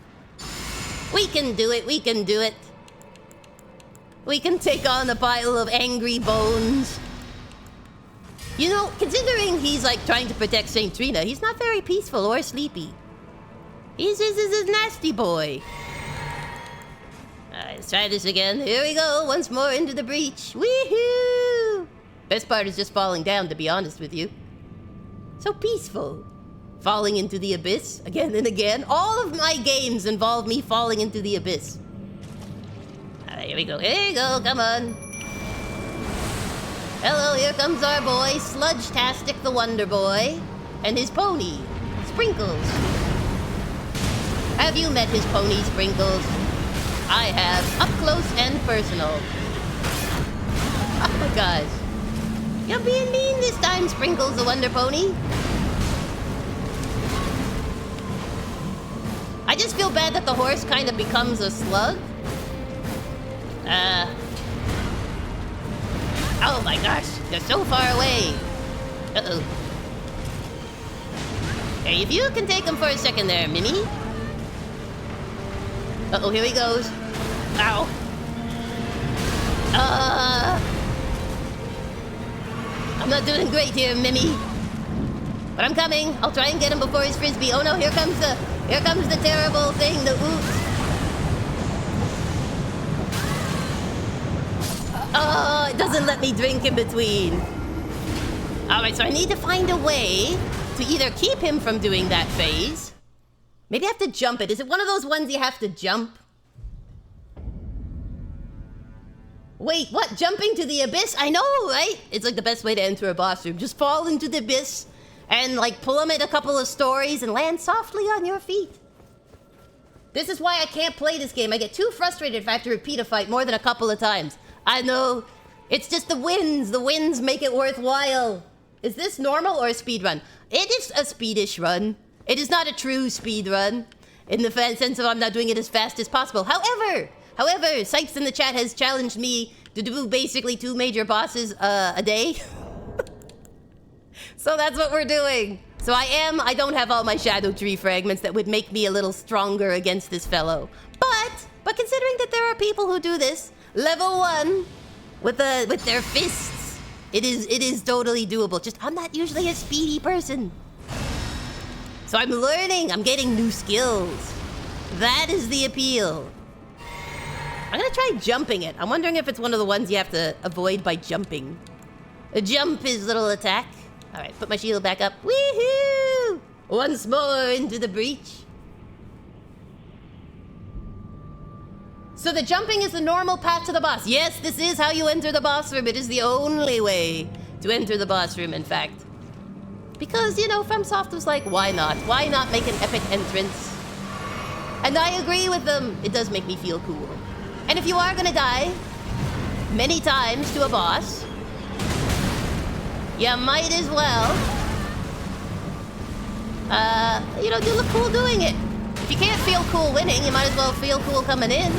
We can do it, we can do it. We can take on a pile of angry bones. You know, considering he's like trying to protect Saint Trina, he's not very peaceful or sleepy. He's a nasty boy. Alright, let's try this again. Here we go, once more into the breach. Woohoo! Best part is just falling down, to be honest with you. So peaceful. Falling into the abyss again and again. All of my games involve me falling into the abyss. Alright, here we go. Here we go, come on. Hello, here comes our boy, Sludge-tastic the Wonder Boy, and his pony, Sprinkles. Have you met his pony, Sprinkles? I have, up close and personal. Oh my gosh. You're being mean this time, Sprinkles the Wonder Pony. I just feel bad that the horse kind of becomes a slug. Oh my gosh, they're so far away. Uh-oh. Hey, if you can take him for a second there, Mimi. Uh-oh, here he goes. Ow. I'm not doing great here, Mimi. But I'm coming. I'll try and get him before his frisbee. Oh no, here comes the terrible thing, the oops. Oh, it doesn't let me drink in between. Alright, so I need to find a way to either keep him from doing that phase. Maybe I have to jump it. Is it one of those ones you have to jump? Wait, what? Jumping to the abyss? I know, right? It's like the best way to enter a boss room. Just fall into the abyss and like plummet a couple of stories and land softly on your feet. This is why I can't play this game. I get too frustrated if I have to repeat a fight more than a couple of times. I know. It's just the winds. The winds make it worthwhile. Is this normal or a speed run? It is a speedish run. It is not a true speed run in the sense of I'm not doing it as fast as possible. However, Sykes in the chat has challenged me to do basically 2 major bosses a day. So that's what we're doing. So I don't have all my Shadow Tree fragments that would make me a little stronger against this fellow. But considering that there are people who do this, level 1 with their fists, it is totally doable. Just I'm not usually a speedy person. So I'm learning, I'm getting new skills. That is the appeal. I'm gonna try jumping it. I'm wondering if it's one of the ones you have to avoid by jumping. A jump is little attack. All right, put my shield back up. Woohoo! Once more into the breach. So the jumping is the normal path to the boss. Yes, this is how you enter the boss room. It is the only way to enter the boss room, in fact. Because, you know, FromSoft was like, why not? Why not make an epic entrance? And I agree with them. It does make me feel cool. And if you are gonna die many times to a boss, you might as well, you know, you look cool doing it. If you can't feel cool winning, you might as well feel cool coming in.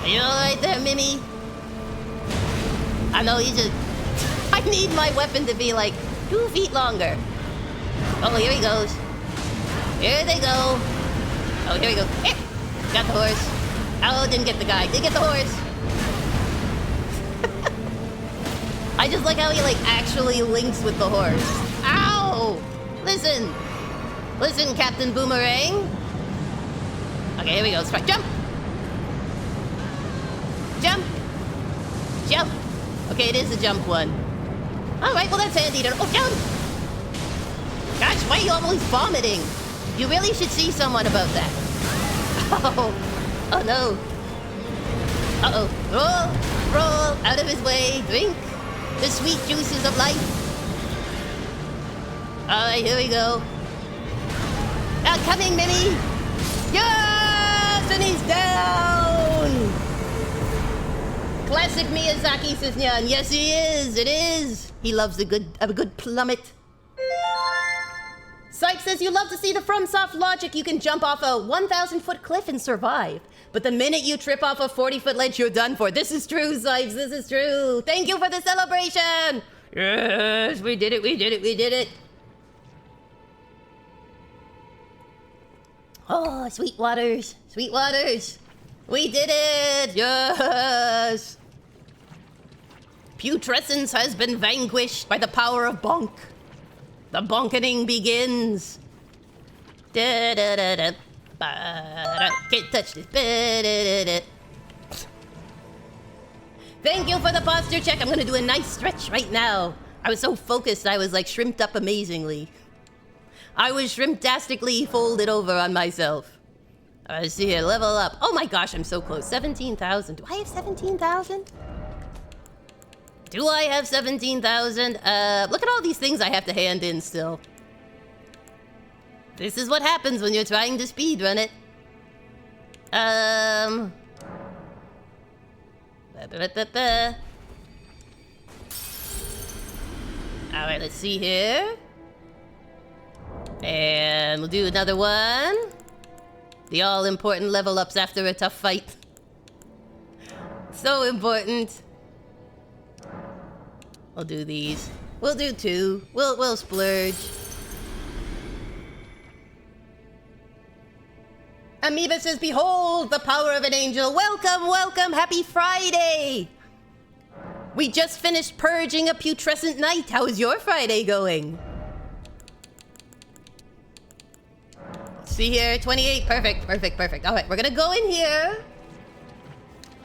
Are you alright there, Mimi? I know you just... I need my weapon to be like 2 feet longer. Oh, here he goes. Here they go. Oh, here we go. Here. Got the horse. Oh, didn't get the guy. Did get the horse. I just like how he like actually links with the horse. Ow! Listen. Listen, Captain Boomerang. Okay, here we go. Strike. Jump. Jump. Jump. Okay, it is a jump one. Alright, well that's handy to... Oh, jump! Gosh, why are you always vomiting? You really should see someone about that. Oh no. Uh-oh. Roll out of his way. Drink the sweet juices of life. Alright, here we go. Coming, Mimi! Yes! And he's down! Classic Miyazaki, says Nyan. Yes, he is. It is. He loves a good plummet. Syke says you love to see the FromSoft logic. You can jump off a 1,000-foot cliff and survive. But the minute you trip off a 40-foot ledge, you're done for. This is true, Sykes. This is true. Thank you for the celebration. Yes, we did it. We did it. We did it. Oh, sweet waters. Sweet waters. We did it. Yes. Putrescent has been vanquished by the power of BONK. The bonkening begins. Da da da da. Can't touch this. Thank you for the posture check. I'm gonna do a nice stretch right now. I was so focused, I was like shrimped up amazingly. I was shrimptastically folded over on myself. Let's see here, level up. Oh my gosh, I'm so close. 17,000. Do I have 17,000? Do I have 17,000? Look at all these things I have to hand in still. This is what happens when you're trying to speedrun it. Alright, let's see here. And we'll do another one. The all-important level ups after a tough fight. So important. We'll do these. We'll do 2. We'll splurge. Amoeba says, behold the power of an angel. Welcome, welcome, happy Friday. We just finished purging a putrescent night. How is your Friday going? Let's see here, 28, perfect, perfect, perfect. All right, we're gonna go in here.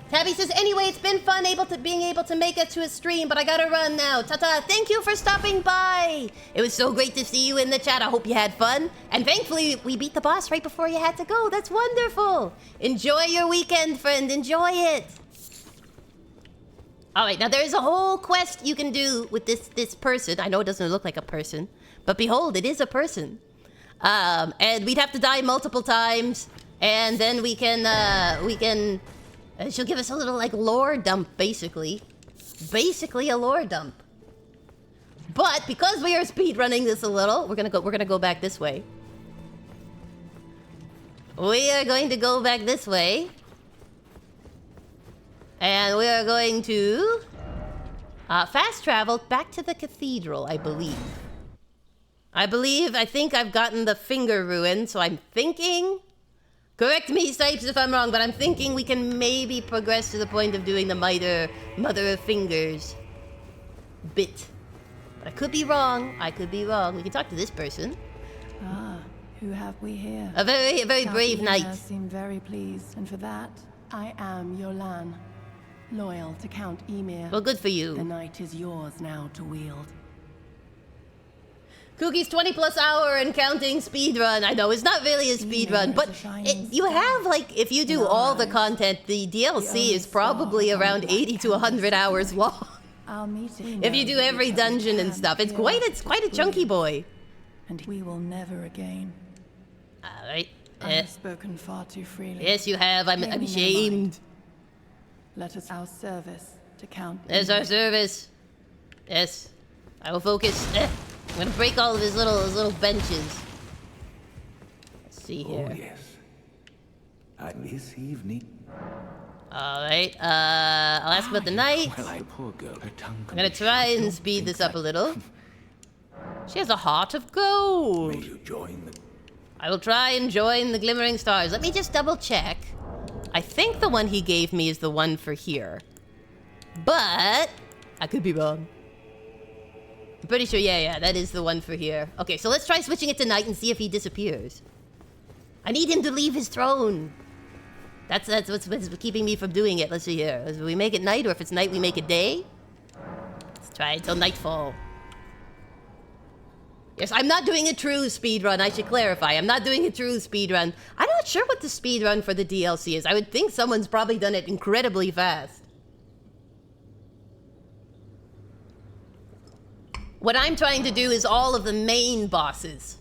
Tabby says, anyway, it's been fun being able to make it to a stream, but I gotta run now. Ta-ta, thank you for stopping by. It was so great to see you in the chat. I hope you had fun. And thankfully, we beat the boss right before you had to go. That's wonderful. Enjoy your weekend, friend. Enjoy it. All right, now there is a whole quest you can do with this person. I know it doesn't look like a person, but behold, it is a person. And we'd have to die multiple times, and then we can, she'll give us a little, like, lore dump, basically. Basically a lore dump. But because we are speedrunning this a little, we're gonna go back this way. We are going to go back this way. And we are going to fast travel back to the cathedral, I believe. I think I've gotten the finger ruin, so I'm thinking... Correct me, Sipes, if I'm wrong, but I'm thinking we can maybe progress to the point of doing the Mother of Fingers bit. But I could be wrong. We can talk to this person. Ah, who have we here? A very brave knight. Ymir seem very pleased, and for that, I am Jolan, loyal to Count Ymir. Well, good for you. The knight is yours now to wield. Kooky's 20+ hour and counting speedrun. I know, it's not really a speedrun, but you have, like, if you do all the content, the DLC is probably around 80 to 100 hours long. I'll meet him. If you do every dungeon and stuff, it's quite a chunky boy. And we will never again. Alright. I have spoken far too freely. Yes, you have. I'm ashamed. Let us our service to Count. There's our service. Yes. I will focus. I'm gonna break all of his little benches. Let's see here. Oh, yes. And this evening... Alright, I'll ask about the knight. Well, poor girl, her tongue I'm gonna try and speed this up a little. She has a heart of gold. May you join them. I will try and join the Glimmering Stars. Let me just double check. I think the one he gave me is the one for here. But I could be wrong. I'm pretty sure, yeah, that is the one for here. Okay, so let's try switching it to night and see if he disappears. I need him to leave his throne. That's what's keeping me from doing it. Let's see here. Do we make it night, or if it's night, we make it day? Let's try until nightfall. Yes, I'm not doing a true speedrun. I should clarify. I'm not doing a true speedrun. I'm not sure what the speedrun for the DLC is. I would think someone's probably done it incredibly fast. What I'm trying to do is all of the main bosses.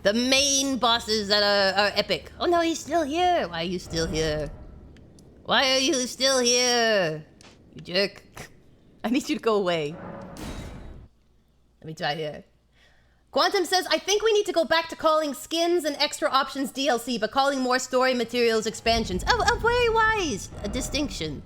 The main bosses that are epic. Oh no, he's still here. Why are you still here? Why are you still here? You jerk. I need you to go away. Let me try here. Quantum says, I think we need to go back to calling skins and extra options DLC, but calling more story materials expansions. Oh, very wise. A distinction.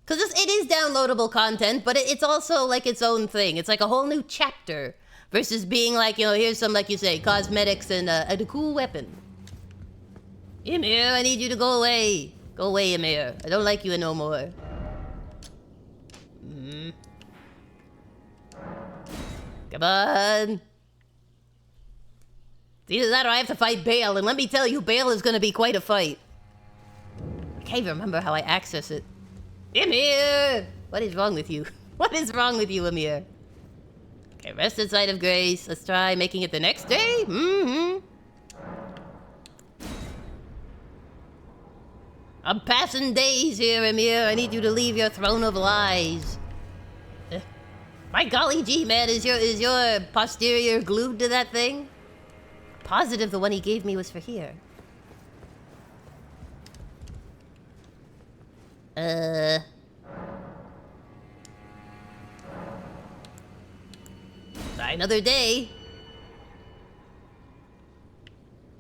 Because it is downloadable content, but it's also like its own thing. It's like a whole new chapter versus being like, you know, here's some, like you say, cosmetics and a cool weapon. Ymir, I need you to go away. Go away, Ymir. I don't like you no more. Come on. It's either that or I have to fight Bayle, and let me tell you, Bayle is going to be quite a fight. I can't even remember how I access it. Ymir! What is wrong with you? What is wrong with you, Ymir? Okay, rest inside of grace. Let's try making it the next day. I'm passing days here, Ymir. I need you to leave your throne of lies. My golly gee, man, is your posterior glued to that thing? Positive the one he gave me was for here. Try another day.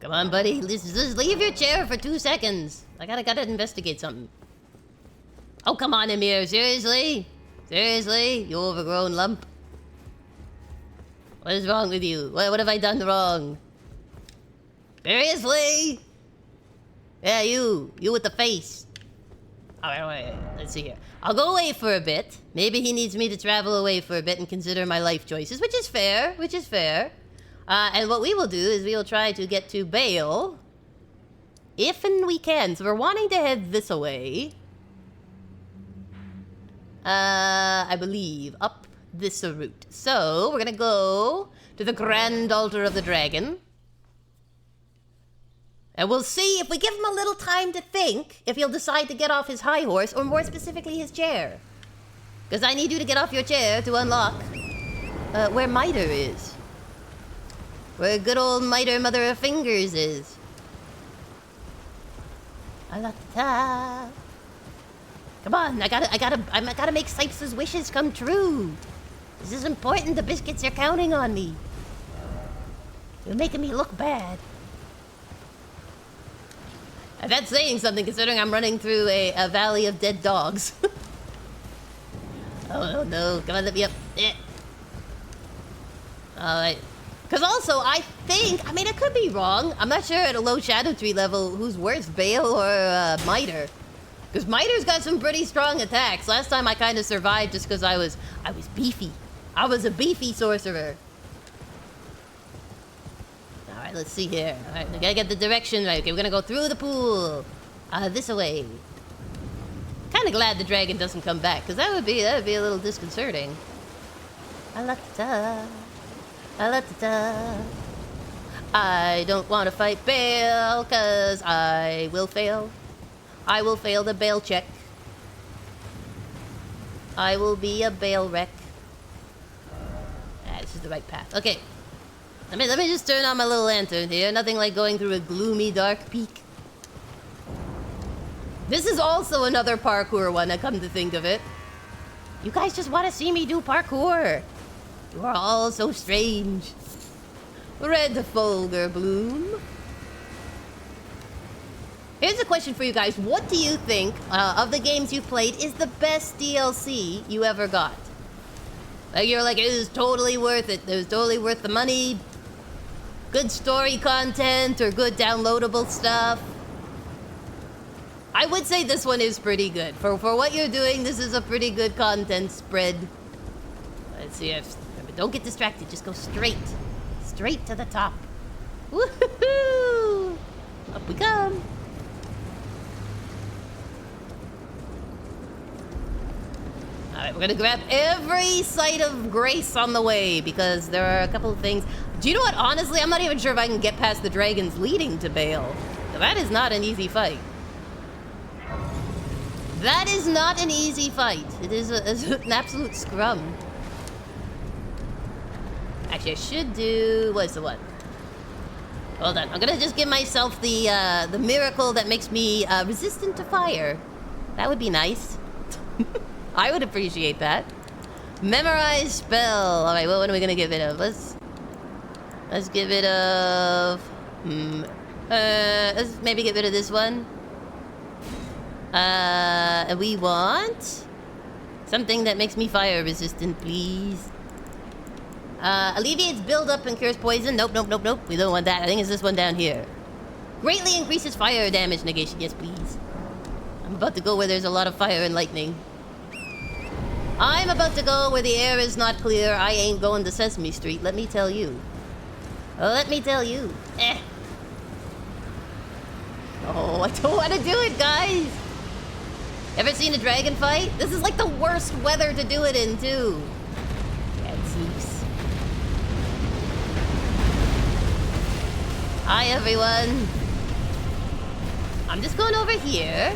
Come on, buddy. Just leave your chair for 2 seconds. I gotta investigate something. Oh, come on, Ymir. Seriously? Seriously? You overgrown lump? What is wrong with you? What have I done wrong? Seriously? Yeah, you. You with the face. Alright, let's see here. I'll go away for a bit. Maybe he needs me to travel away for a bit and consider my life choices, which is fair, and what we will do is we will try to get to Bayle. If and we can. So we're wanting to head this way. I believe, up this route. So, we're gonna go to the Grand Altar of the Dragon. And we'll see if we give him a little time to think, if he'll decide to get off his high horse, or more specifically his chair. Because I need you to get off your chair to unlock where Miter is. Where good old Miter Mother of Fingers is. Ta. Come on, I gotta make Sipes' wishes come true. This is important. The biscuits are counting on me. You're making me look bad. And that's saying something considering I'm running through a valley of dead dogs. Oh no, come on, let me up. Alright. Because also, I think, I mean, I could be wrong. I'm not sure at a low Shadow Tree level who's worse, Bayle or Miter. Because Miter's got some pretty strong attacks. Last time I kind of survived just because I was beefy. I was a beefy sorcerer. Alright, let's see here. Alright, we gotta get the direction right. Okay, we're gonna go through the pool. This way. Kind of glad the dragon doesn't come back, because that would be a little disconcerting. I don't want to fight Bayle, because I will fail. I will fail the Bayle check. I will be a Bayle wreck. This is the right path. Okay. Let me just turn on my little lantern here. Nothing like going through a gloomy, dark peak. This is also another parkour one, I come to think of it. You guys just want to see me do parkour. You are all so strange. Red Folder Bloom. Here's a question for you guys. What do you think of the games you've played is the best DLC you ever got? Like you're like, it was totally worth it. It was totally worth the money. Good story content or good downloadable stuff. I would say this one is pretty good. For what you're doing, this is a pretty good content spread. Let's see if... Don't get distracted. Just go straight. Straight to the top. Woohoo! Up we come. Alright, we're gonna grab every site of grace on the way because there are a couple of things. Do you know what? Honestly, I'm not even sure if I can get past the dragons leading to Bayle. That is not an easy fight. That is not an easy fight. It is an absolute scrum. Actually, I should do... What's the one? Hold on. I'm gonna just give myself the miracle that makes me resistant to fire. That would be nice. I would appreciate that. Memorize spell. All right, well, what are we gonna get rid of? Let's get rid of... let's maybe get rid of this one. We want something that makes me fire resistant, please. Alleviates buildup and cures poison. Nope. We don't want that. I think it's this one down here. Greatly increases fire damage negation. Yes, please. I'm about to go where there's a lot of fire and lightning. I'm about to go where the air is not clear. I ain't going to Sesame Street, let me tell you. Let me tell you. Oh, I don't want to do it, guys. Ever seen a dragon fight? This is like the worst weather to do it in, too. Jeez. Hi, everyone. I'm just going over here.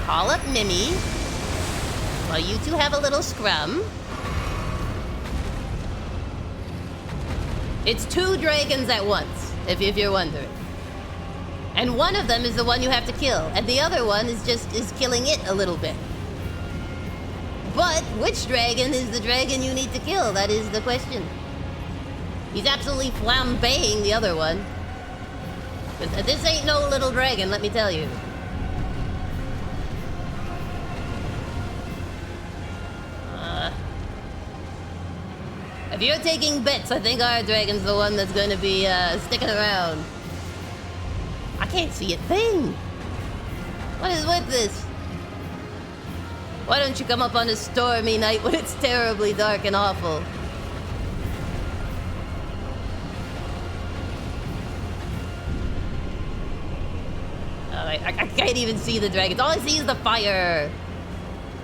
Call up Mimi. While you two have a little scrum. It's 2 dragons at once, if you're wondering. And one of them is the one you have to kill, and the other one is killing it a little bit. But which dragon is the dragon you need to kill? That is the question. He's absolutely flambeing the other one. But this ain't no little dragon, let me tell you. If you're taking bets, I think our dragon's the one that's going to be sticking around. I can't see a thing. What is with this? Why don't you come up on a stormy night when it's terribly dark and awful? I can't even see the dragons. All I see is the fire.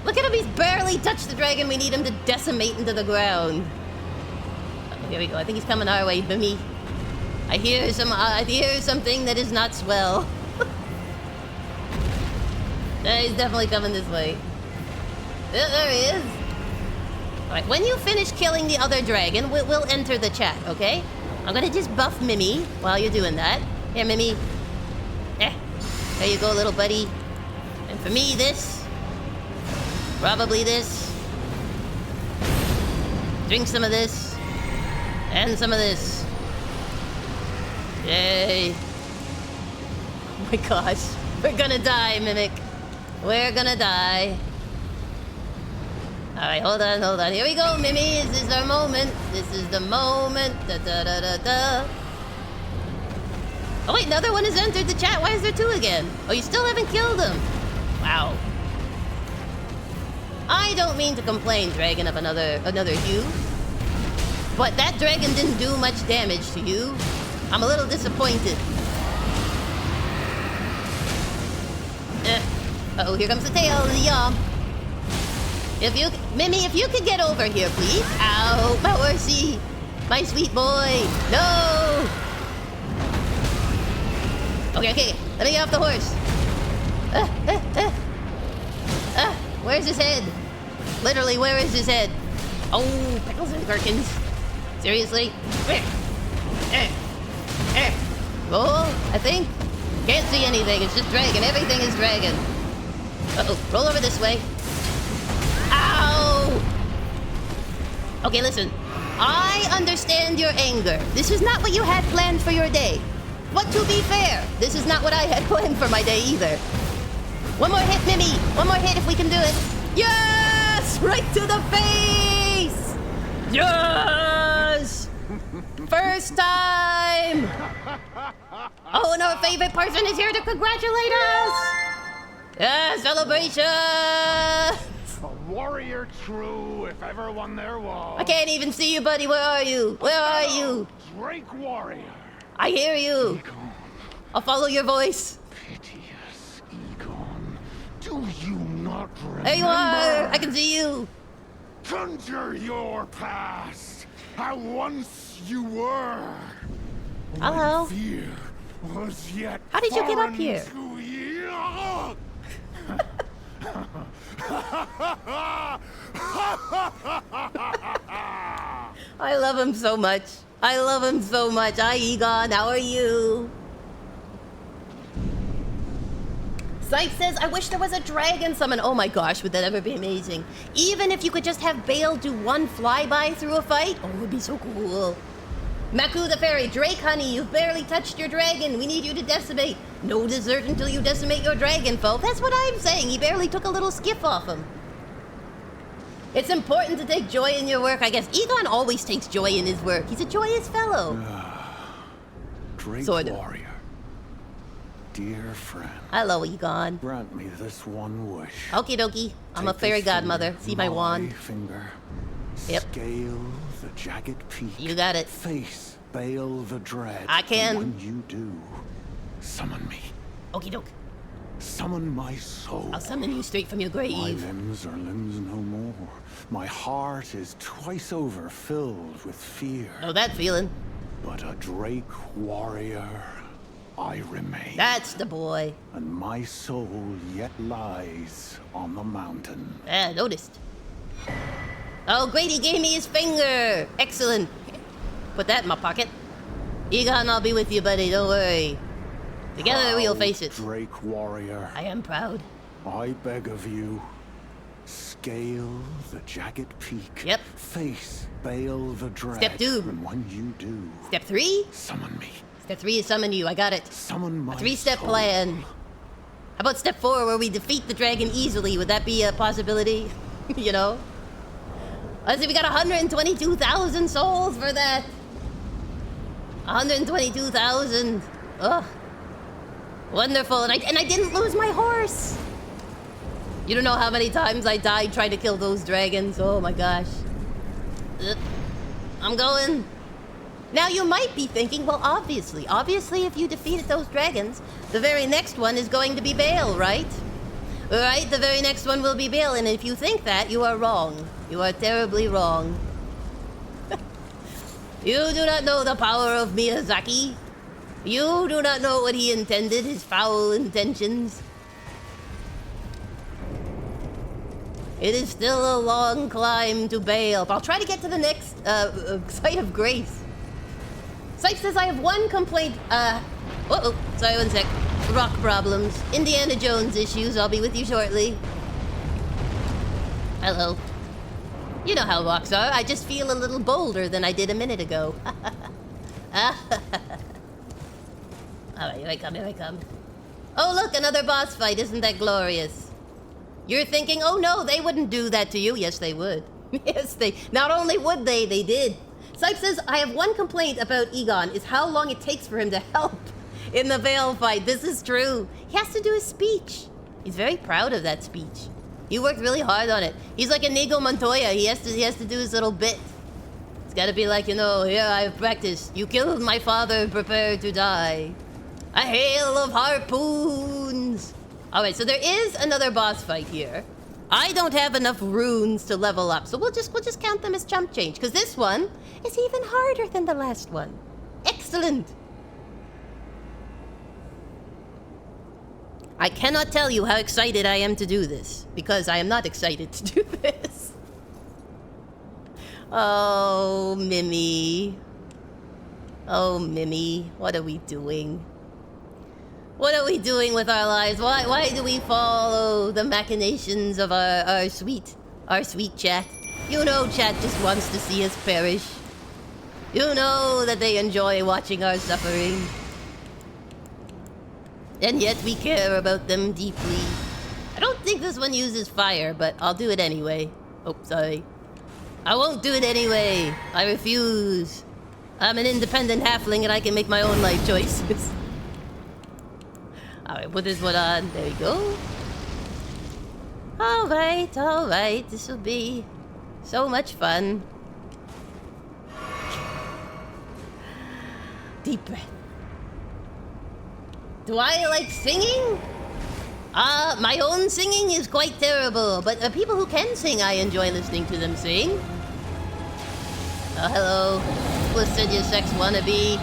Look at him, he's barely touched the dragon. We need him to decimate into the ground. Oh, here we go. I think he's coming our way, Bimmy. I hear something that is not swell. He's definitely coming this way. There he is. Alright, when you finish killing the other dragon, we'll enter the chat, okay? I'm gonna just buff Mimi while you're doing that. Here, Mimi. There you go, little buddy. And for me, this. Probably this. Drink some of this. And some of this. Yay. Oh my gosh. We're gonna die, Mimic. We're gonna die. Alright, hold on. Here we go, Mimi. This is our moment. This is the moment. Da-da-da-da-da. Oh wait, another one has entered the chat. Why is there two again? Oh, you still haven't killed him. Wow. I don't mean to complain, dragon of another hue. But that dragon didn't do much damage to you. I'm a little disappointed. Uh-oh, here comes the tail of the yum. Mimi, if you could get over here, please. Ow, my horsey. My sweet boy. No! Okay, let me get off the horse. Where's his head? Literally, where is his head? Oh, pickles and gherkins. Seriously? Oh, I think. Can't see anything, it's just dragon. Everything is dragon. Uh-oh, roll over this way. Ow! Okay, listen. I understand your anger. This is not what you had planned for your day. But to be fair, this is not what I had planned for my day either. One more hit, Mimi. One more hit if we can do it. Yes! Right to the face! Yes! First time! Oh, and our favorite person is here to congratulate us! Yeah, celebration! A warrior true, if ever one there was. I can't even see you, buddy. Where are you? Where are you? Drake warrior. I hear you. Egon. I'll follow your voice. Piteous Egon. Do you not remember? There you are. I can see you. Conjure your past. How once you were. Hello. When fear was yet How did you get up foreign here? to you. I love him so much. I love him so much. Hi, Egon. How are you? Sight says, I wish there was a dragon summon. Oh my gosh, would that ever be amazing? Even if you could just have Bayle do one flyby through a fight. Oh, it would be so cool. Maku the fairy, Drake honey, you've barely touched your dragon. We need you to decimate. No dessert until you decimate your dragon foe. That's what I'm saying. He barely took a little skiff off him. It's important to take joy in your work, I guess. Egon always takes joy in his work. He's a joyous fellow. Drake Sort of. warrior. Dear friend. Hello, Egon. Grant me this one wish. Okie dokie. I'm a Take fairy this finger, godmother. See my wand? Finger. Yep. Scale the jagged peak. You got it. Face Bayle the dread. I can. And when you do, summon me. Okie doke. Summon my soul. I'll summon you straight from your My grave. limbs are limbs no more. My heart is twice over filled with fear. Know that feeling. But a Drake warrior I remain. That's the boy. And my soul yet lies on the mountain. Yeah, noticed. Oh, great, he gave me his finger. Excellent. Put that in my pocket. Egon, I'll be with you, buddy. Don't worry. Together we'll face it. Drake warrior, I am proud. I beg of you, scale the jagged peak. Yep. Face Bayle the dread. Step 2. And when you do, Step 3? summon me. Step 3 is summon you. I got it. Summon my A 3-step soul. plan. How about step 4 where we defeat the dragon easily? Would that be a possibility? You know? Let's see, we got 122,000 souls for that. 122,000. Ugh. Wonderful. And I didn't lose my horse. You don't know how many times I died trying to kill those dragons. Oh my gosh. I'm going. Now you might be thinking, well, obviously if you defeated those dragons, the very next one is going to be Bayle, right? Right, the very next one will be Bayle, and if you think that, you are wrong. You are terribly wrong. You do not know the power of Miyazaki. You do not know what he intended, his foul intentions. It is still a long climb to Bayle, but I'll try to get to the next site of grace. Sipe says I have one complaint. Uh-oh, sorry, one sec. Rock problems. Indiana Jones issues. I'll be with you shortly. Hello. You know how rocks are. I just feel a little bolder than I did a minute ago. Alright, here I come, here I come. Oh, look, another boss fight. Isn't that glorious? You're thinking, oh no, they wouldn't do that to you. Yes, they would. Yes, they... Not only would they did. Sipe says, I have one complaint about Egon, is how long it takes for him to help in the Bayle fight. This is true. He has to do his speech. He's very proud of that speech. He worked really hard on it. He's like Inigo Montoya. He has to do his little bit. It's gotta be like, you know, here I've practiced. You killed my father, prepare to die. A hail of harpoons. Alright, so there is another boss fight here. I don't have enough runes to level up, so we'll just count them as chump change, because this one is even harder than the last one. Excellent. I cannot tell you how excited I am to do this, because I am not excited to do this. Oh, Mimi. Oh, Mimi, what are we doing? What are we doing with our lives? Why do we follow the machinations of our sweet chat? You know chat just wants to see us perish. You know that they enjoy watching our suffering. And yet we care about them deeply. I don't think this one uses fire, but I'll do it anyway. Oh, sorry. I won't do it anyway. I refuse. I'm an independent halfling and I can make my own life choices. Alright, put this one on. There we go. Alright, alright. This will be so much fun. Deep breath. Do I like singing? My own singing is quite terrible, but the people who can sing, I enjoy listening to them sing. Oh, hello. Placidia sex wannabe.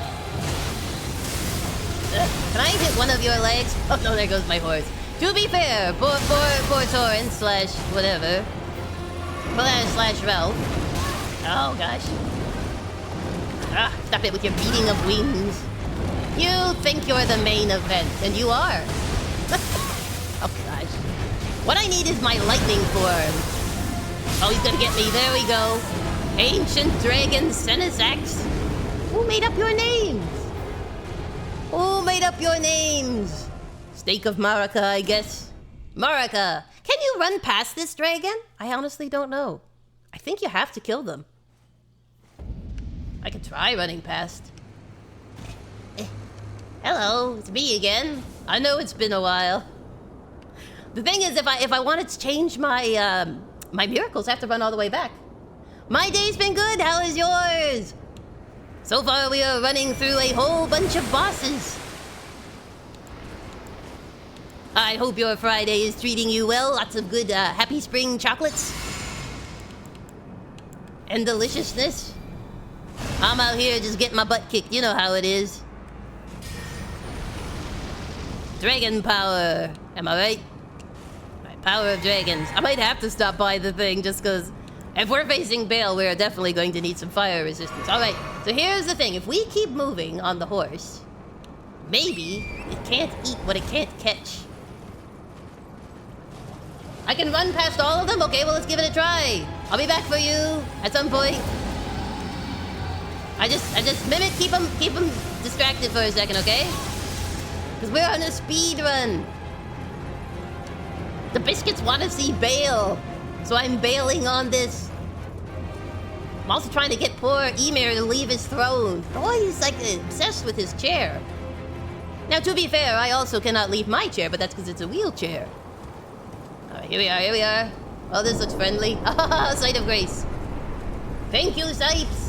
Can I hit one of your legs? Oh no, there goes my horse. To be fair, poor Torrent slash whatever. Slash Ralph. Oh gosh. Ah, stop it with your beating of wings. You think you're the main event, and you are. Oh gosh. What I need is my lightning form. Oh, he's gonna get me. There we go. Ancient Dragon Senisax. Who made up your names? Who made up your names? Stake of Marika, I guess. Marika, can you run past this dragon? I honestly don't know. I think you have to kill them. I could try running past. Hello, it's me again. I know it's been a while. The thing is, if I wanted to change my my miracles, I have to run all the way back. My day's been good. How is yours? So far, we are running through a whole bunch of bosses. I hope your Friday is treating you well. Lots of good Happy Spring chocolates. And deliciousness. I'm out here just getting my butt kicked. You know how it is. Dragon power. Am I right? Right, power of dragons. I might have to stop by the thing just because if we're facing Bayle, we're definitely going to need some fire resistance. Alright, so here's the thing. If we keep moving on the horse, maybe it can't eat what it can't catch. I can run past all of them? Okay, well, let's give it a try. I'll be back for you at some point. I just mimic, keep them distracted for a second, okay? Because we're on a speed run. The biscuits want to see Bayle, so I'm bailing on this. I'm also trying to get poor Ymir to leave his throne. Oh, he's like obsessed with his chair. Now, to be fair, I also cannot leave my chair, but that's because it's a wheelchair. Alright, here we are. Oh, this looks friendly. Ah, sight of grace. Thank you, Sipes.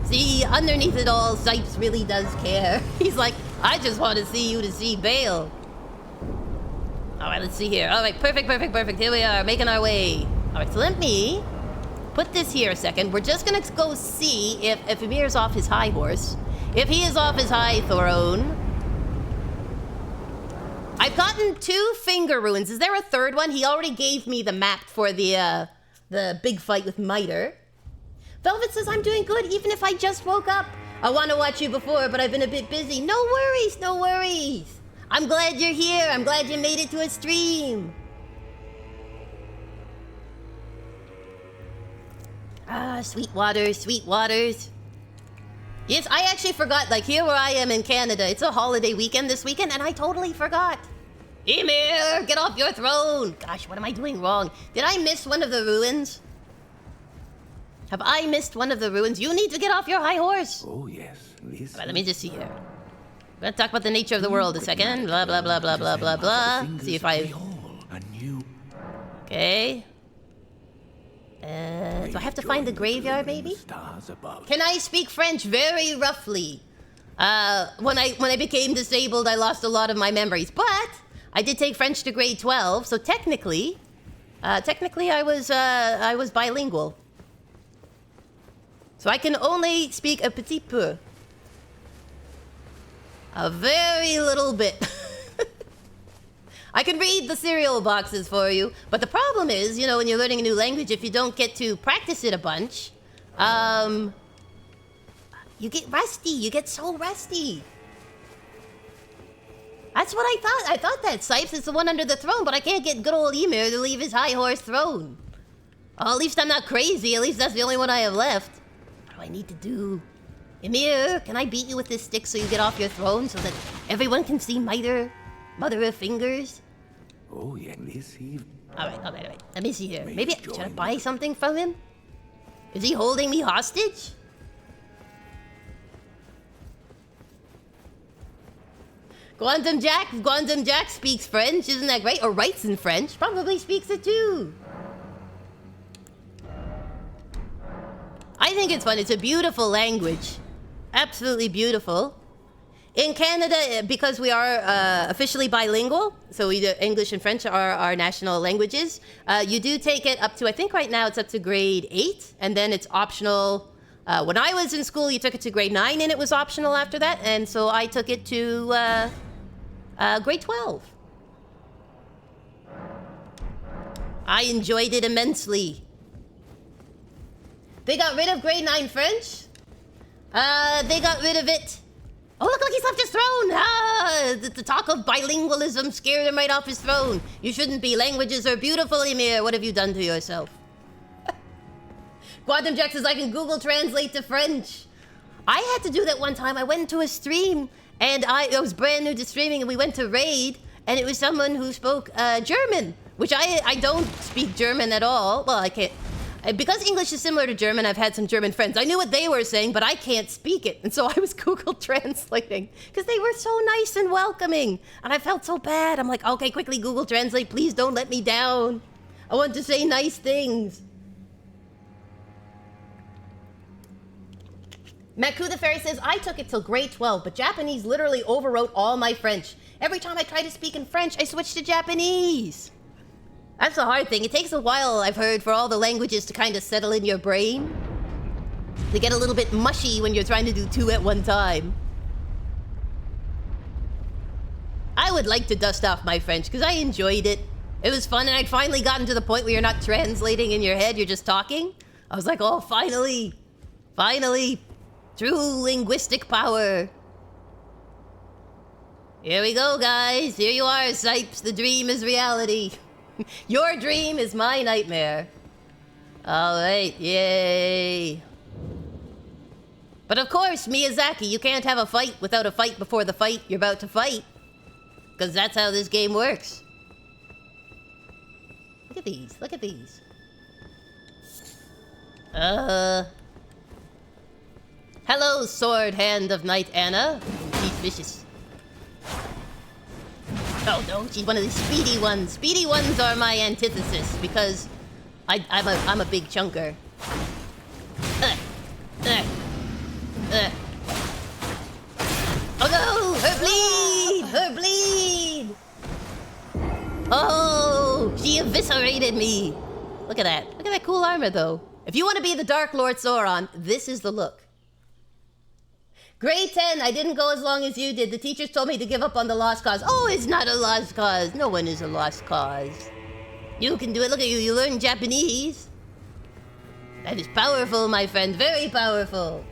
See, underneath it all, Sipes really does care. He's like, I just want to see you to see Bayle. Alright, let's see here. Alright, perfect. Here we are, making our way. Alright, so let me put this here a second. We're just gonna go see if Ymir's off his high horse. If he is off his high throne. I've gotten 2 finger ruins. Is there a third one? He already gave me the map for the big fight with Miter. Velvet says, I'm doing good even if I just woke up. I want to watch you before, but I've been a bit busy. No worries, no worries. I'm glad you're here. I'm glad you made it to a stream. Ah, sweet waters, sweet waters. Yes, I actually forgot, like here where I am in Canada, it's a holiday weekend this weekend, and I totally forgot. Ymir, get off your throne. Gosh, what am I doing wrong? Did I miss one of the ruins? Have I missed one of the ruins? You need to get off your high horse. Oh, yes. This Right, let me just see here. We're gonna talk about the nature of the world a second. Blah, blah, blah, blah, blah, blah, blah. See if I... Okay. Do I have to find the graveyard, maybe? Can I speak French very roughly? When I became disabled, I lost a lot of my memories. But I did take French to grade 12, so technically I was bilingual. So I can only speak a petit peu. A very little bit. I can read the cereal boxes for you, but the problem is, you know, when you're learning a new language, if you don't get to practice it a bunch, you get rusty. You get so rusty. That's what I thought. I thought that Sipes is the one under the throne, but I can't get good old Ymir to leave his high horse throne. Oh, at least I'm not crazy. At least that's the only one I have left. What do I need to do? Ymir, can I beat you with this stick so you get off your throne so that everyone can see Mother of Fingers? Oh, yeah, this eve. All right. Let me see here. Maybe should I buy something from him? Is he holding me hostage? Quantum Jack speaks French, isn't that great? Or writes in French. Probably speaks it too. I think it's fun. It's a beautiful language. Absolutely beautiful. In Canada, because we are officially bilingual, so either English and French are our national languages, you do take it up to, I think right now it's up to grade 8, and then it's optional. When I was in school, you took it to grade 9, and it was optional after that, and so I took it to grade 12. I enjoyed it immensely. They got rid of grade 9 French. They got rid of it. Oh, look, he's left his throne! Ah, the talk of bilingualism scared him right off his throne. You shouldn't be. Languages are beautiful, Ymir. What have you done to yourself? Quantum Jack says, I can Google Translate to French. I had to do that one time. I went into a stream, and I was brand new to streaming, and we went to raid, and it was someone who spoke German, which I don't speak German at all. Well, I can't. Because English is similar to German, I've had some German friends. I knew what they were saying, but I can't speak it. And so I was Google translating because they were so nice and welcoming. And I felt so bad. I'm like, okay, quickly Google Translate. Please don't let me down. I want to say nice things. Maku the Fairy says, I took it till grade 12, but Japanese literally overwrote all my French. Every time I try to speak in French, I switch to Japanese. That's the hard thing. It takes a while, I've heard, for all the languages to kind of settle in your brain. They get a little bit mushy when you're trying to do 2 at one time. I would like to dust off my French because I enjoyed it. It was fun, and I'd finally gotten to the point where you're not translating in your head, you're just talking. I was like, oh, finally. Finally. True linguistic power. Here we go, guys. Here you are, Sipes. The dream is reality. Your dream is my nightmare. All right, yay. But of course, Miyazaki, you can't have a fight without a fight before the fight you're about to fight. Because that's how this game works. Look at these, look at these. Hello, Swordhand of Night Anna. She's vicious. Oh no, she's one of the speedy ones. Speedy ones are my antithesis because I'm a big chunker. Oh no! Her bleed! Her bleed! Oh, she eviscerated me. Look at that. Look at that cool armor though. If you want to be the Dark Lord Sauron, this is the look. Grade 10, I didn't go as long as you did. The teachers told me to give up on the lost cause. Oh, it's not a lost cause. No one is a lost cause. You can do it. Look at you. You learn Japanese. That is powerful, my friend. Very powerful.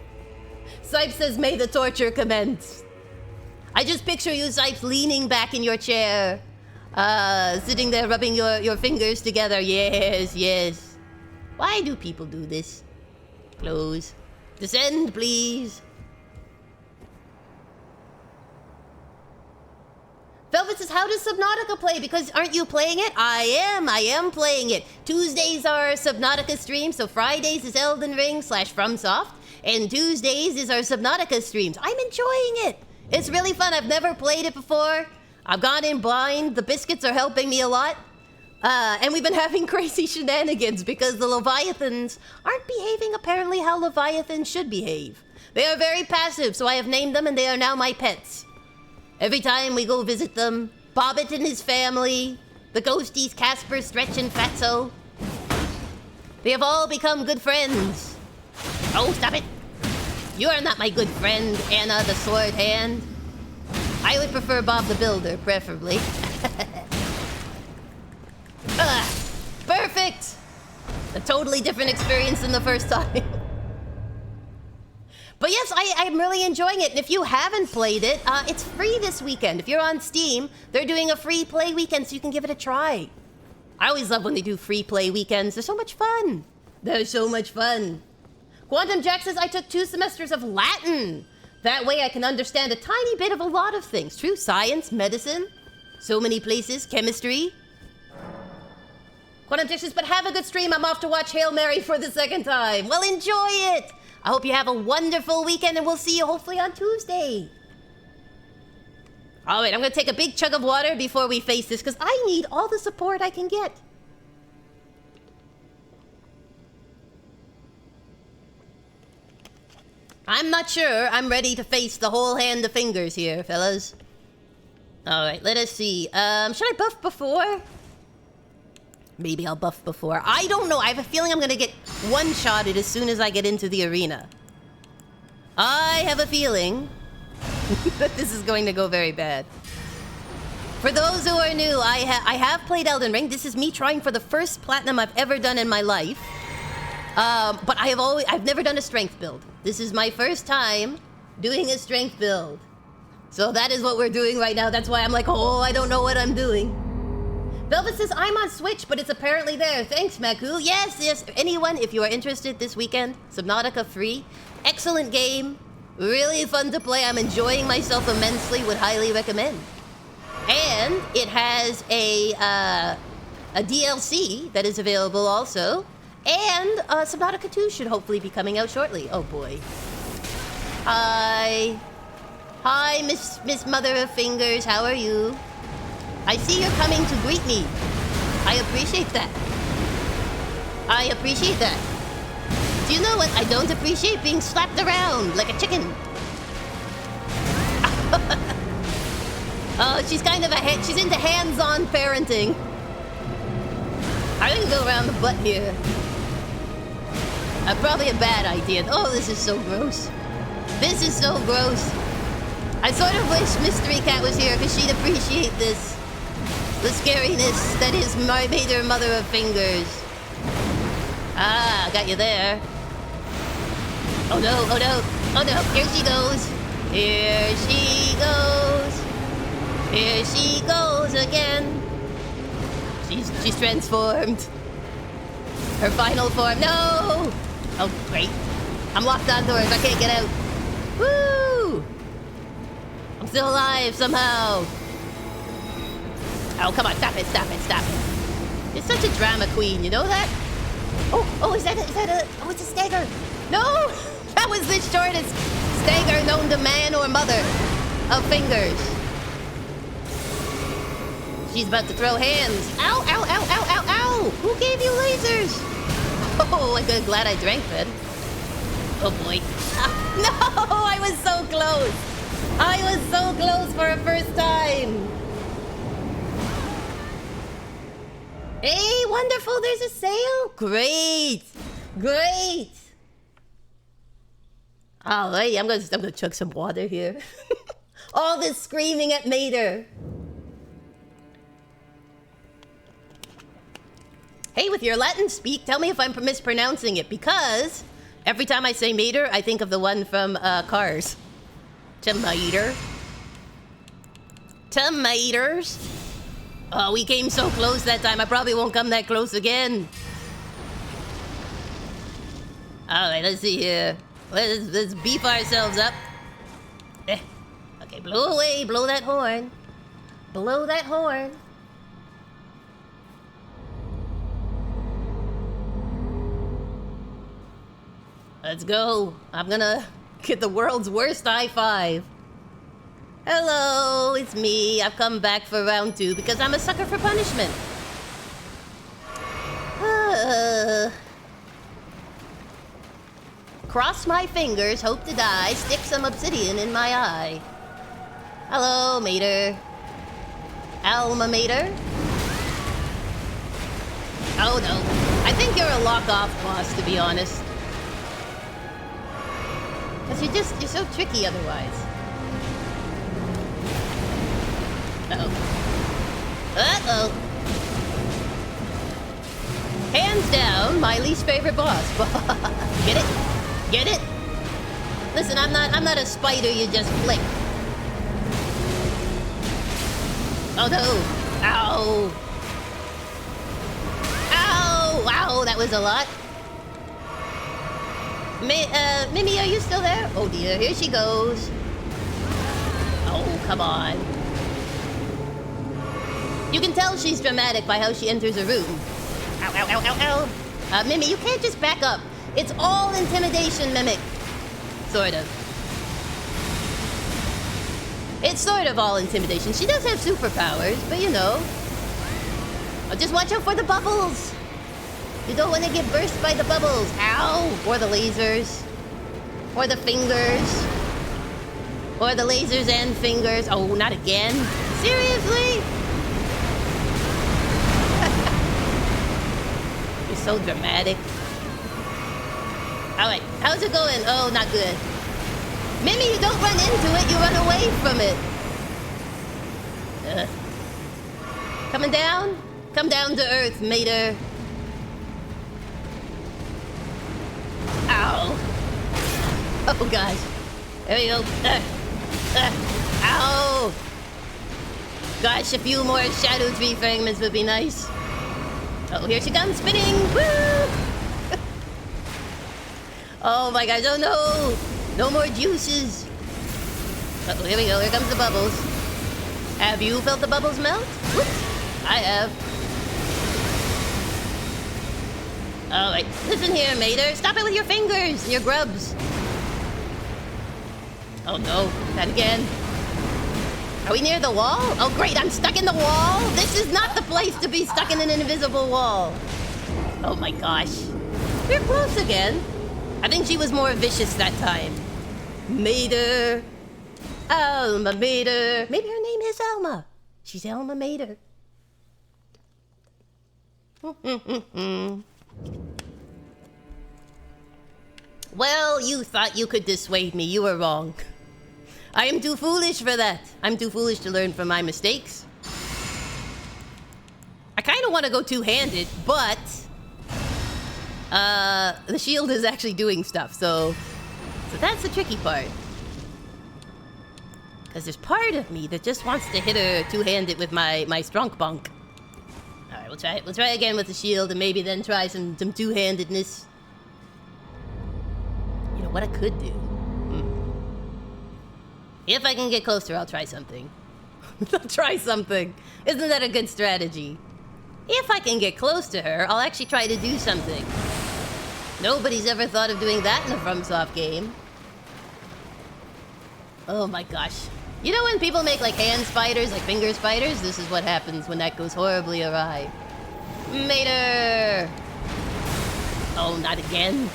Sipes says, may the torture commence. I just picture you, Sipes, leaning back in your chair. Sitting there rubbing your fingers together. Yes, yes. Why do people do this? Close. Descend, please. Velvet says, how does Subnautica play? Because aren't you playing it? I am playing it. Tuesdays are Subnautica streams, so Fridays is Elden Ring / FromSoft, and Tuesdays is our Subnautica streams. I'm enjoying it. It's really fun. I've never played it before. I've gone in blind. The biscuits are helping me a lot. And we've been having crazy shenanigans because the Leviathans aren't behaving apparently how Leviathans should behave. They are very passive, so I have named them and they are now my pets. Every time we go visit them, Bobbit and his family, the ghosties Casper, Stretch, and Fatso, they have all become good friends. Oh, stop it. You are not my good friend, Anna the Swordhand. I would prefer Bob the Builder, preferably. Perfect! A totally different experience than the first time. But yes, I'm really enjoying it. And if you haven't played it, it's free this weekend. If you're on Steam, they're doing a free play weekend, so you can give it a try. I always love when they do free play weekends. They're so much fun. They're so much fun. Quantum Jack says, I took 2 semesters of Latin. That way I can understand a tiny bit of a lot of things. True, science, medicine, so many places, chemistry. Quantum Jack says, but have a good stream. I'm off to watch Hail Mary for the 2nd time. Well, enjoy it. I hope you have a wonderful weekend, and we'll see you hopefully on Tuesday. All right, I'm going to take a big chug of water before we face this, because I need all the support I can get. I'm not sure I'm ready to face the whole hand of fingers here, fellas. All right, let us see. Should I buff before? Maybe I'll buff before. I don't know. I have a feeling I'm going to get one-shotted as soon as I get into the arena. I have a feeling that this is going to go very bad. For those who are new, I have played Elden Ring. This is me trying for the first platinum I've ever done in my life. But I've never done a strength build. This is my first time doing a strength build. So that is what we're doing right now. That's why I'm like, oh, I don't know what I'm doing. Velvet says, I'm on Switch, but it's apparently there. Thanks, Maku. Yes, yes. Anyone, if you are interested this weekend, Subnautica free. Excellent game. Really fun to play. I'm enjoying myself immensely. Would highly recommend. And it has a DLC that is available also. And Subnautica 2 should hopefully be coming out shortly. Oh, boy. Hi. Hi, Miss Mother of Fingers. How are you? I see you're coming to greet me. I appreciate that. I appreciate that. Do you know what? I don't appreciate being slapped around like a chicken. Oh, she's kind of she's into hands-on parenting. I'm gonna go around the butt here. Probably a bad idea. Oh, this is so gross. This is so gross. I sort of wish Mystery Cat was here because she'd appreciate this. The scariness that is my Mother of Fingers. Ah, got you there. Oh no, oh no, oh no, here she goes. Here she goes. Here she goes again. She's transformed. Her final form, no! Oh, great. I'm locked on doors, I can't get out. Woo! I'm still alive somehow. Oh, come on, stop it, stop it, stop it. You're such a drama queen, you know that? Oh, is that a, oh, it's a stagger. No, that was the shortest stagger known to man or mother of fingers. She's about to throw hands. Ow, ow, ow, ow, ow, ow. Who gave you lasers? Oh, I'm glad I drank then. Oh boy. No, I was so close. I was so close for a first time. Hey, wonderful, there's a sale. Great. Great! Alright, I'm gonna chug some water here. All this screaming at Mater. Hey, with your Latin speak, tell me if I'm mispronouncing it, because every time I say Mater, I think of the one from Cars. Tomater. Tomatoes. Oh, we came so close that time. I probably won't come that close again. Alright, let's see here. Let's beef ourselves up. Okay, blow away. Blow that horn. Blow that horn. Let's go. I'm gonna get the world's worst high five. Hello, it's me. I've come back for round 2 because I'm a sucker for punishment. Cross my fingers, hope to die, stick some obsidian in my eye. Hello, Mater. Alma Mater? Oh no. I think you're a lock-off boss, to be honest. Because you're so tricky otherwise. Uh-oh. Uh-oh. Hands down, my least favorite boss. Get it? Get it? Listen, I'm not a spider you just flick. Oh no. Ow. Ow! Wow, that was a lot. Mimi, are you still there? Oh dear, here she goes. Oh, come on. You can tell she's dramatic by how she enters a room. Ow, ow, ow, ow, ow. Mimi, you can't just back up. It's all intimidation, Mimic. Sort of. It's sort of all intimidation. She does have superpowers, but you know. Oh, just watch out for the bubbles. You don't want to get burst by the bubbles. Ow! Or the lasers. Or the fingers. Or the lasers and fingers. Oh, not again. Seriously? You're so dramatic. Alright, how's it going? Oh, not good. Mimi, you don't run into it, you run away from it. Coming down? Come down to earth, Mater. Ow. Oh, gosh. There we go. Ow. Gosh, a few more Shadow Tree fragments would be nice. Oh, here she comes, spinning. Woo! Oh my gosh, oh no! No more juices! Uh-oh, here we go, here comes the bubbles. Have you felt the bubbles melt? Whoops, I have. Alright, listen here, Mater. Stop it with your fingers and your grubs. Oh no, not again. Are we near the wall? Oh great, I'm stuck in the wall? This is not the place to be stuck in an invisible wall. Oh my gosh. We're close again. I think she was more vicious that time. Mater. Alma Mater. Maybe her name is Alma. She's Alma Mater. Well, you thought you could dissuade me. You were wrong. I am too foolish for that. I'm too foolish to learn from my mistakes. I kind of want to go two-handed, but... the shield is actually doing stuff, so that's the tricky part. Because there's part of me that just wants to hit her two-handed with my strong bonk. Alright, we'll try it. We'll try again with the shield and maybe then try some two-handedness. You know what I could do? If I can get closer, I'll try something. I'll try something. Isn't that a good strategy? If I can get close to her, I'll actually try to do something. Nobody's ever thought of doing that in a FromSoft game. Oh my gosh. You know when people make like hand spiders, like finger spiders? This is what happens when that goes horribly awry. Mater! Oh, not again.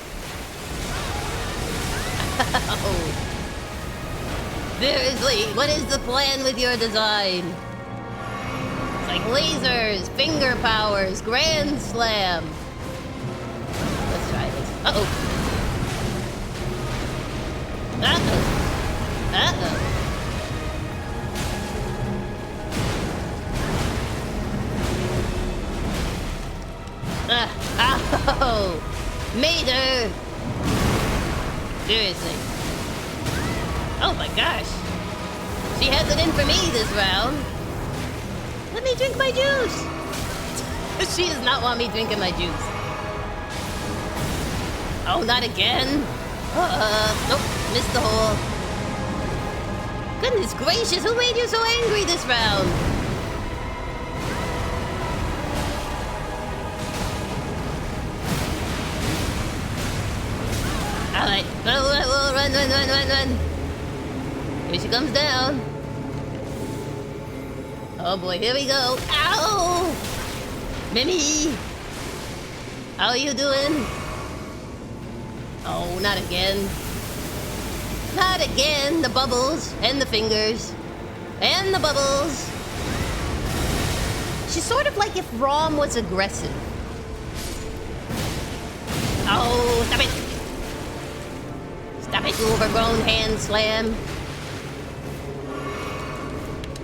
Oh. Seriously, what is the plan with your design? It's like lasers, finger powers, grand slam. Let's try this. Uh-oh. Uh-oh. Uh-oh. Ow! Mater! Seriously. Oh my gosh. She has it in for me this round. Let me drink my juice. She does not want me drinking my juice. Oh, not again. Nope, missed the hole. Goodness gracious, who made you so angry this round? Alright, run. Here she comes down. Oh boy, here we go. Ow! Mimi! How are you doing? Oh, not again. Not again. The bubbles and the fingers. And the bubbles. She's sort of like if Rom was aggressive. Oh, stop it. Stop it, you overgrown hand slam.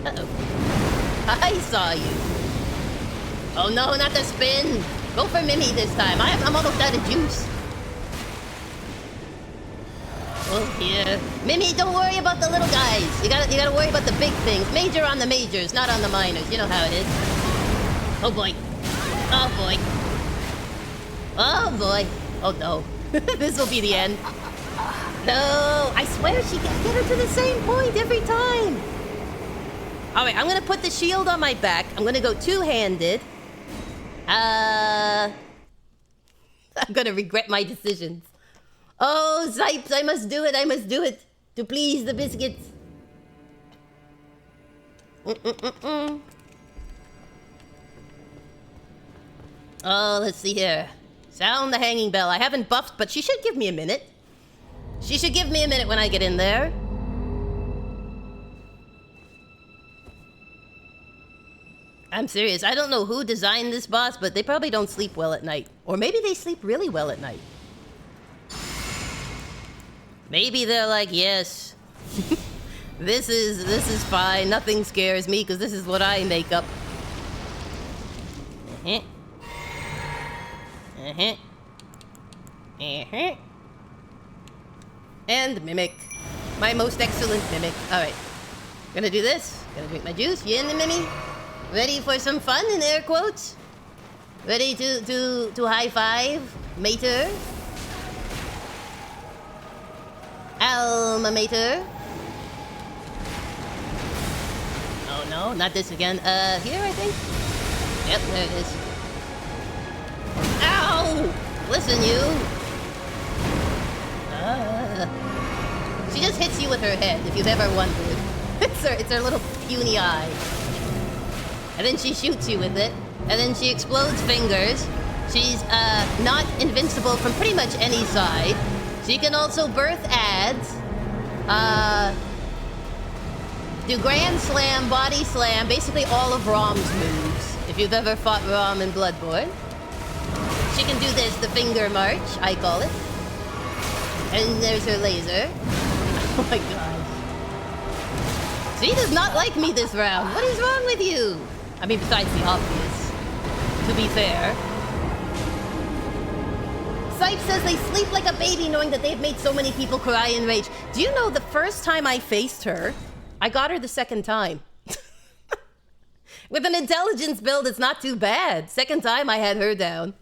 Uh-oh. I saw you. Oh no, not the spin. Go for Mimi this time. I'm almost out of juice. Oh here. Mimi, don't worry about the little guys. You gotta worry about the big things. Major on the majors, not on the minors. You know how it is. Oh boy. Oh boy. Oh boy. Oh no. This will be the end. No, I swear she can get her to the same point every time. All right, I'm gonna put the shield on my back. I'm gonna go two-handed. I'm gonna regret my decisions. Oh, Zipes, I must do it. I must do it to please the biscuits. Oh, let's see here. Sound the hanging bell. I haven't buffed, but she should give me a minute. She should give me a minute when I get in there. I'm serious. I don't know who designed this boss, but they probably don't sleep well at night. Or maybe they sleep really well at night. Maybe they're like, yes. This is fine. Nothing scares me because this is what I make up. And mimic. My most excellent mimic. Alright. Gonna do this. Gonna drink my juice. You in the Mimi? Ready for some fun in air quotes? Ready to high five? Mater? Alma Mater? Oh no, not this again. Here I think? Yep, there it is. Ow! Listen, you! She just hits you with her head, if you've ever wondered. It's her little puny eye. And then she shoots you with it. And then she explodes fingers. She's, not invincible from pretty much any side. She can also birth ads. Do Grand Slam, Body Slam, basically all of Rom's moves. If you've ever fought Rom in Bloodborne. She can do this, the finger march, I call it. And there's her laser. Oh my god. She does not like me this round. What is wrong with you? I mean, besides the obvious. To be fair. Sipe says they sleep like a baby knowing that they've made so many people cry in rage. Do you know the first time I faced her, I got her the second time. With an intelligence build, it's not too bad. Second time I had her down.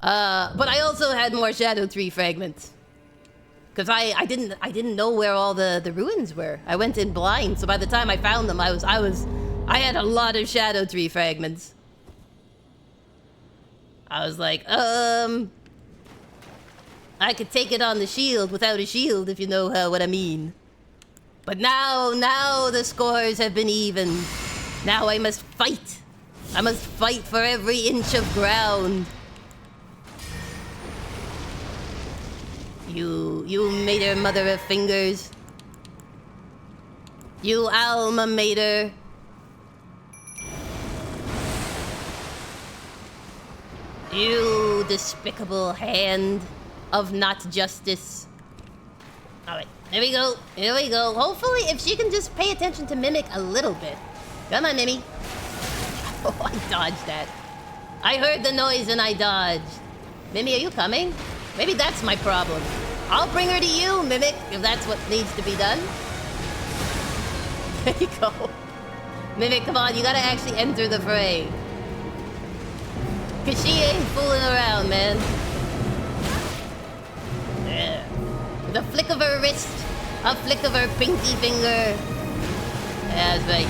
But I also had more Shadow Tree fragments. Because I didn't know where all the ruins were. I went in blind, so by the time I found them, I had a lot of Shadow Tree fragments. I was like, I could take it on the shield without a shield, if you know what I mean. But now the scores have been even. Now I must fight. I must fight for every inch of ground. You mater mother of fingers. You alma mater. You despicable hand. of not justice. Alright, here we go. Here we go. Hopefully, if she can just pay attention to Mimic a little bit. Come on, Mimi. Oh, I dodged that. I heard the noise and I dodged. Mimi, are you coming? Maybe that's my problem. I'll bring her to you, Mimic, if that's what needs to be done. There you go. Mimic, come on, you gotta actually enter the fray. Cause she ain't fooling around, man. Yeah. With a flick of her wrist, a flick of her pinky finger. Yeah, that's right.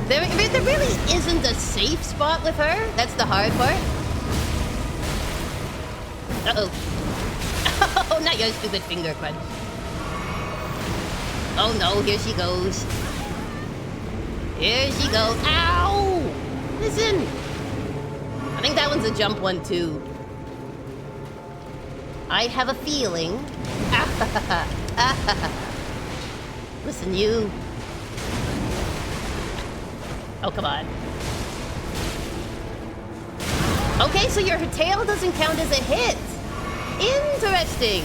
There really isn't a safe spot with her. That's the hard part. Uh-oh. Oh, not your stupid finger crunch. Oh no, here she goes. Here she goes. Ow! Listen. I think that one's a jump one too. I have a feeling. Listen, you. Oh, come on. Okay, so your tail doesn't count as a hit. Interesting.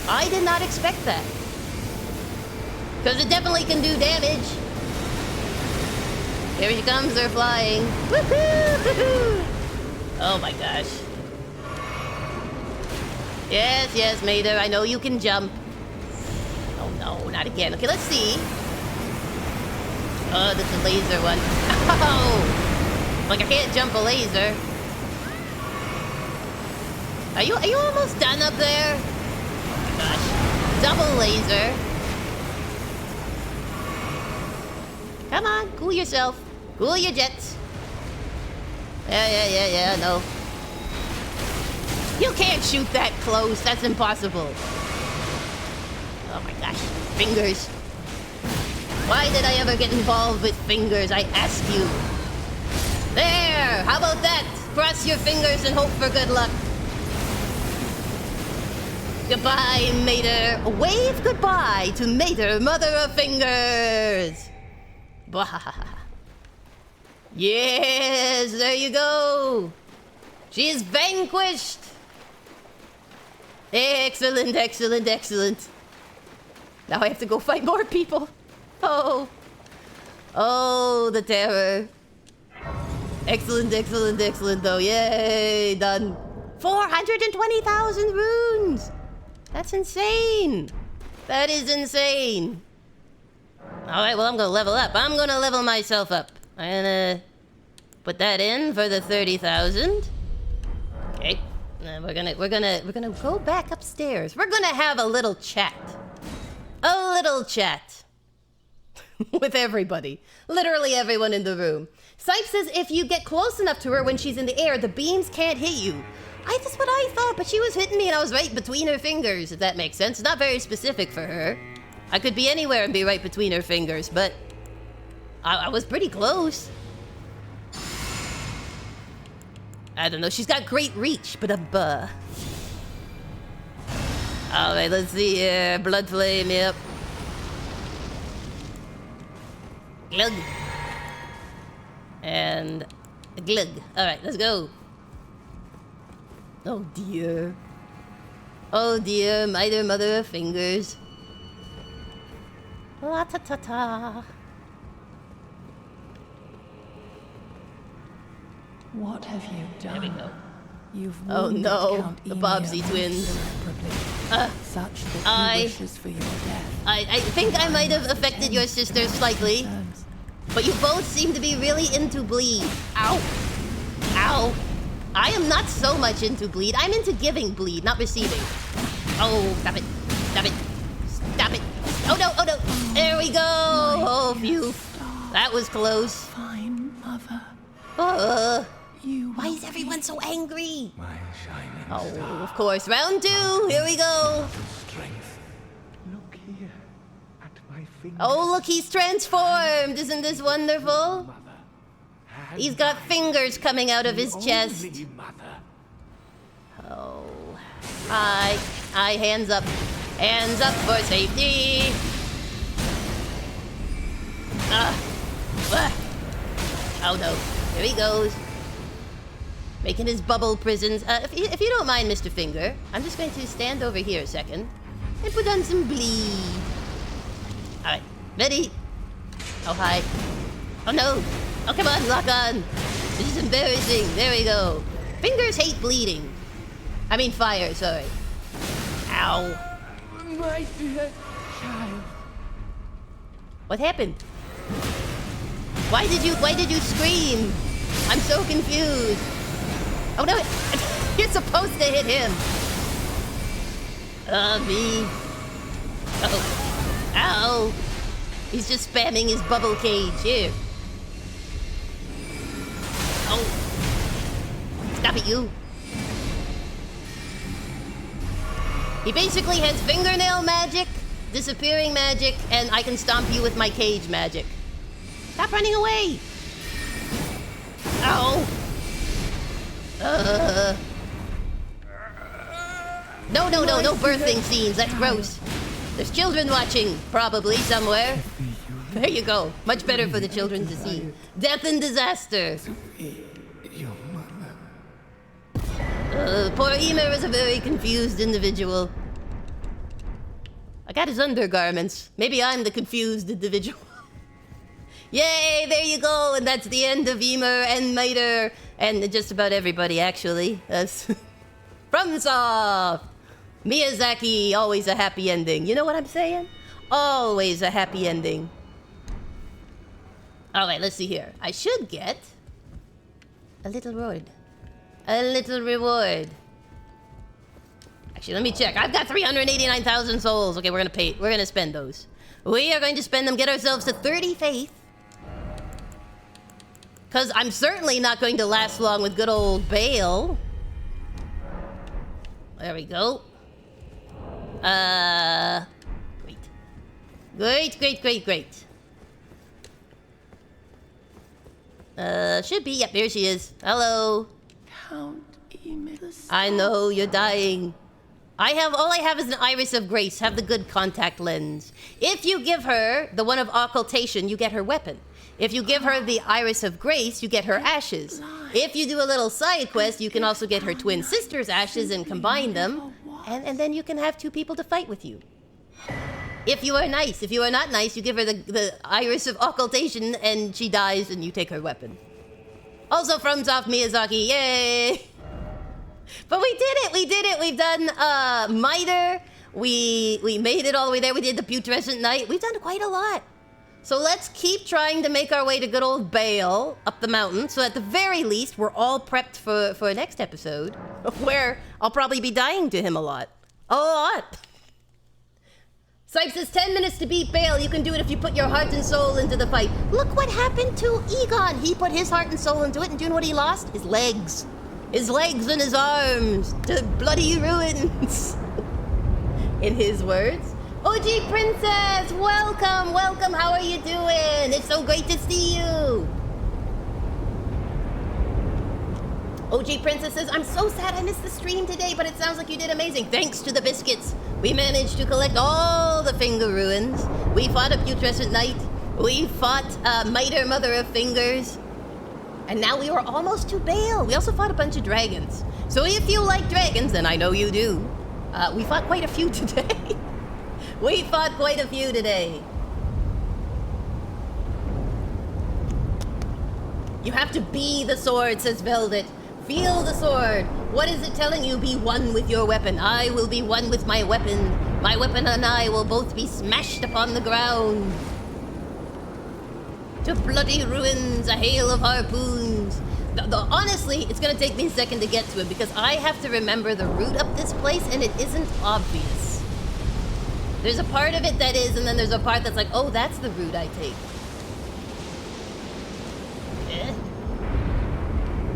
I did not expect that. Because it definitely can do damage. Here she comes, they're flying. Woohoo! Oh my gosh. Yes, yes, Mater, I know you can jump. Oh no, not again. Okay, let's see. Oh, that's a laser one. Oh! Like I can't jump a laser. Are you almost done up there? Oh my gosh. Double laser. Come on, cool yourself. Cool your jets. Yeah, no. You can't shoot that close. That's impossible. Oh my gosh. Fingers. Why did I ever get involved with fingers? I ask you. There! How about that? Cross your fingers and hope for good luck. Goodbye, Mater. Wave goodbye to Mater, Mother of Fingers. Yes, there you go. She is vanquished. Excellent, excellent, excellent. Now I have to go fight more people. Oh. Oh, the terror. Excellent, excellent, excellent, though. Yay, done. 420,000 runes. That's insane. That is insane. All right, well, I'm gonna level up. I'm gonna level myself up. I'm gonna put that in for the 30,000. Okay, and we're gonna go back upstairs. We're gonna have a little chat. A little chat with everybody. Literally everyone in the room. Sype says if you get close enough to her when she's in the air, the beams can't hit you. That's what I thought, but she was hitting me and I was right between her fingers, if that makes sense. Not very specific for her. I could be anywhere and be right between her fingers, but I was pretty close. I don't know, she's got great reach, but Alright, let's see here. Blood flame, yep. Glug. And glug. Alright, let's go. Oh dear. Oh dear, Mighty Mother of Fingers. La ta ta ta. What have you done? There we go. You've oh no, Count the Ymir Bobsy twins. Such that he wishes for your death. I think I might have affected your sister slightly. But you both seem to be really into bleed. Ow. Ow. I am not so much into bleed. I'm into giving bleed, not receiving. Oh, stop it. Stop it. Stop it. Oh no, oh no. There we go. Oh, phew. That was close. Fine mother. Why is everyone so angry? My shining Oh, of course. Round 2. Here we go. strength. Look here at my fingers. Oh, look, he's transformed. Isn't this wonderful? He's got fingers coming out of his chest. Oh. Hi. Hi, hands up. Hands up for safety. Oh no. Here he goes. Making his bubble prisons. If you don't mind, Mr. Finger, I'm just going to stand over here a second and put on some bleed. Alright, ready? Oh, hi. Oh, no. Oh, come on, lock on. This is embarrassing. There we go. Fingers hate bleeding. I mean fire, sorry. Ow. My dear child. What happened? Why did you scream? I'm so confused. Oh no, you're supposed to hit him. Me. Oh. Ow. He's just spamming his bubble cage. Here. Oh. Stop it, you. He basically has fingernail magic, disappearing magic, and I can stomp you with my cage magic. Stop running away! Ow! No birthing scenes, that's gross. There's children watching, probably, somewhere. There you go. Much better for the children to see. Death and disaster. Poor Ymir is a very confused individual. I got his undergarments. Maybe I'm the confused individual. Yay, there you go, and that's the end of Ymir and Miter, and just about everybody, actually. That's FromSoft! Miyazaki, always a happy ending. You know what I'm saying? Always a happy ending. Alright, let's see here. I should get a little reward. A little reward. Actually, let me check. I've got 389,000 souls. Okay, we're gonna spend those. We are going to spend them, get ourselves to 30 faith. Because I'm certainly not going to last long with good old Bayle. There we go. Great. Should be. Yep, here she is. Hello. Count Ymir. I know, you're dying. All I have is an iris of grace. Have the good contact lens. If you give her the one of occultation, you get her weapon. If you give her the iris of grace, you get her ashes. If you do a little side quest, you can also get her twin sister's ashes and combine them. And then you can have two people to fight with you. If you are nice. If you are not nice, you give her the iris of occultation and she dies and you take her weapon. Also FromSoft Miyazaki, yay! But we did it! We've done Miter. We made it all the way there. We did the Putrescent Night. We've done quite a lot. So let's keep trying to make our way to good old Bayle up the mountain. So at the very least, we're all prepped for next episode, where I'll probably be dying to him a lot. A lot! Sype says 10 minutes to beat Bayle. You can do it if you put your heart and soul into the fight. Look what happened to Egon. He put his heart and soul into it, and do you know what he lost? His legs. His legs and his arms to bloody ruins. In his words. OG Princess, welcome, how are you doing? It's so great to see you. OG Princess says, I'm so sad I missed the stream today, but it sounds like you did amazing. Thanks to the biscuits, we managed to collect all the finger ruins. We fought a Putrescent Knight. We fought Miter, Mother of Fingers. And now we are almost to Bayle. We also fought a bunch of dragons. So if you like dragons, then I know you do. We fought quite a few today. We fought quite a few today. You have to be the sword, says Velvet. Feel the sword. What is it telling you? Be one with your weapon. I will be one with my weapon. My weapon and I will both be smashed upon the ground. To bloody ruins, a hail of harpoons. Honestly, it's gonna take me a second to get to it because I have to remember the route up this place and it isn't obvious. There's a part of it that is, and then there's a part that's like, oh, that's the route I take.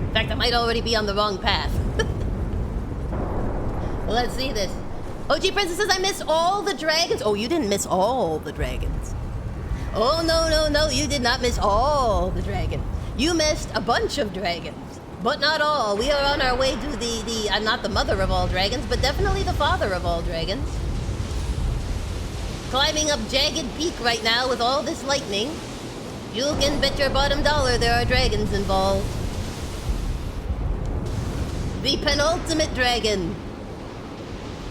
In fact, I might already be on the wrong path. Well, let's see this. OG Princess says, I missed all the dragons. Oh, you didn't miss all the dragons. Oh, no, you did not miss all the dragons. You missed a bunch of dragons, but not all. We are on our way to I'm not the mother of all dragons, but definitely the father of all dragons. Climbing up Jagged Peak right now with all this lightning. You can bet your bottom dollar there are dragons involved. The penultimate dragon.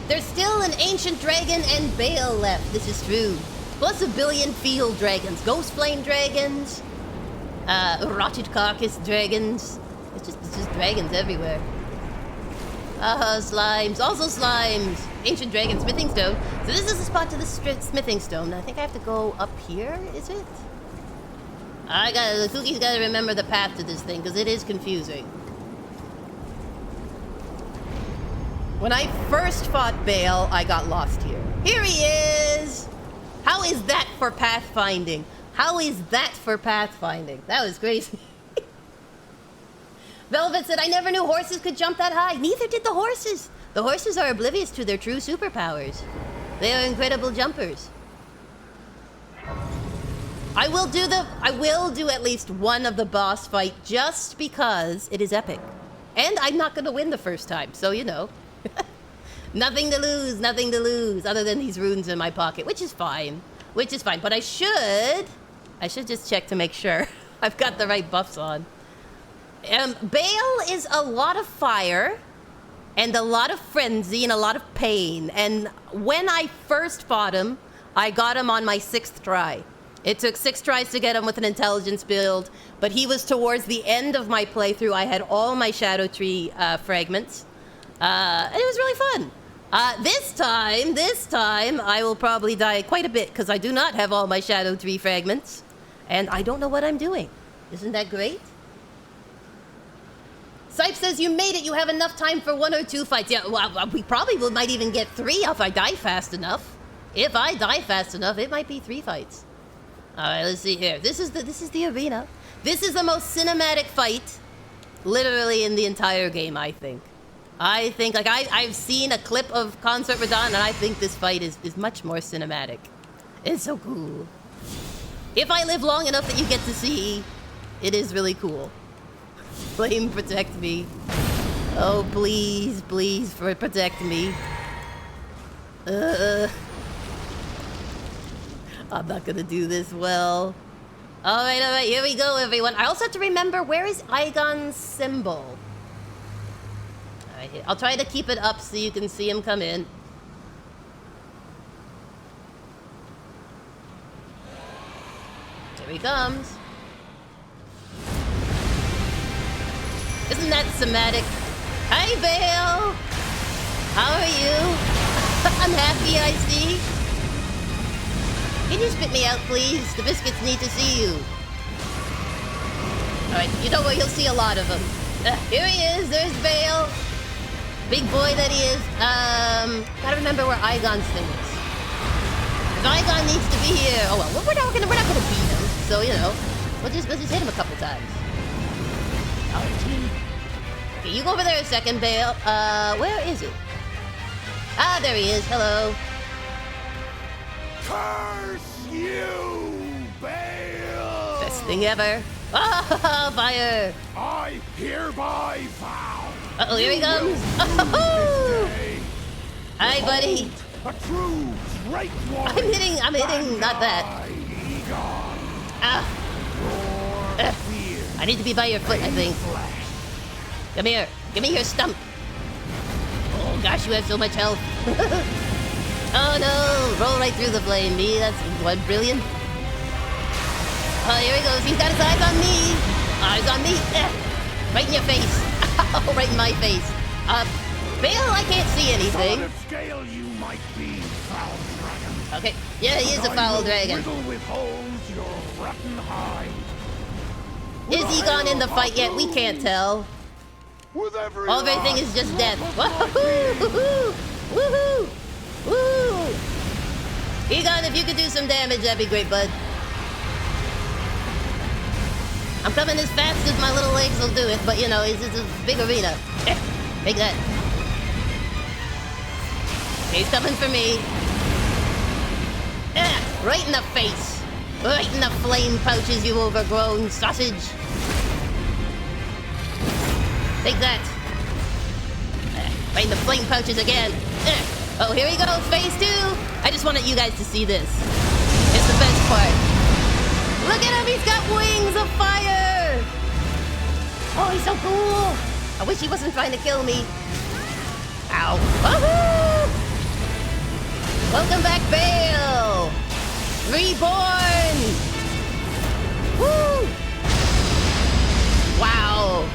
There's still an ancient dragon and Bayle left. This is true. Plus 1 billion field dragons, ghost flame dragons, rotted carcass dragons. It's just dragons everywhere. Slimes, also slimes. Ancient dragon, smithing stone. So this is the spot to the smithing stone. I think I have to go up here. Is it? Kooky's gotta remember the path to this thing because it is confusing. When I first fought Bayle, I got lost here. Here he is! How is that for pathfinding? How is that for pathfinding? That was crazy. Velvet said, I never knew horses could jump that high. Neither did the horses. The horses are oblivious to their true superpowers. They are incredible jumpers. I will do at least one of the boss fight just because it is epic. And I'm not going to win the first time, so you know. Nothing to lose, other than these runes in my pocket, which is fine. But I should just check to make sure I've got the right buffs on. Bayle is a lot of fire, and a lot of frenzy, and a lot of pain. And when I first fought him, I got him on my 6th try. It took 6 tries to get him with an intelligence build, but he was towards the end of my playthrough. I had all my Shadow Tree fragments. And it was really fun. This time, I will probably die quite a bit because I do not have all my Shadow Tree fragments. And I don't know what I'm doing. Isn't that great? Sipe says you made it. You have enough time for 1 or 2 fights. Yeah, well, we probably might even get 3 if I die fast enough. If I die fast enough, it might be 3 fights. All right, let's see here. This is the arena. This is the most cinematic fight, literally in the entire game, I think. Like, I've seen a clip of Concert Radon, and I think this fight is much more cinematic. It's so cool. If I live long enough that you get to see, it is really cool. Flame, protect me. Oh, please, protect me. I'm not gonna do this well. All right, here we go, everyone. I also have to remember, where is Aigon's symbol? All right, I'll try to keep it up so you can see him come in. Here he comes. Isn't that somatic? Hi, Bayle! How are you? I'm happy, I see. Can you spit me out, please? The biscuits need to see you. Alright, you know where you'll see a lot of them. Here he is, there's Bayle. Big boy that he is. Gotta remember where Aigon's thing is. If Aigon needs to be here. Oh well, we're not gonna beat him. So, you know, we'll just hit him a couple times. Okay, you go over there a second, Bayle. Where is it? Ah, there he is. Hello. Curse you, Bayle! Best thing ever. Oh, fire! I hereby vow. Uh-oh, here he comes. Oh, hi, buddy. A true great warrior. I'm hitting, not that. Ah. I need to be by your foot, I think. Come here. Give me your stump. Oh, gosh, you have so much health. Oh, no. Roll right through the flame. Me, that's what, brilliant. Oh, here he goes. He's got his eyes on me. Eyes on me. Right in your face. Oh, right in my face. Bayle, I can't see anything. On scale you might be, foul dragon. Okay. Yeah, he is a foul dragon. With holes your rotten hide. Is he gone in the fight yet? We can't tell. Everything is just death. Woohoo! Woohoo! Woohoo! Woo! Egon, if you could do some damage, that'd be great, bud. I'm coming as fast as my little legs will do it, but you know, it's a big arena. Take that. He's coming for me. Right in the face. Right in the flame pouches, you overgrown sausage. Take that. Right in the flame pouches again. Oh, here we go, phase 2. I just wanted you guys to see this. It's the best part. Look at him, he's got wings of fire. Oh, he's so cool. I wish he wasn't trying to kill me. Ow. Woohoo! Welcome back, Bayle! Reborn! Woo! Wow!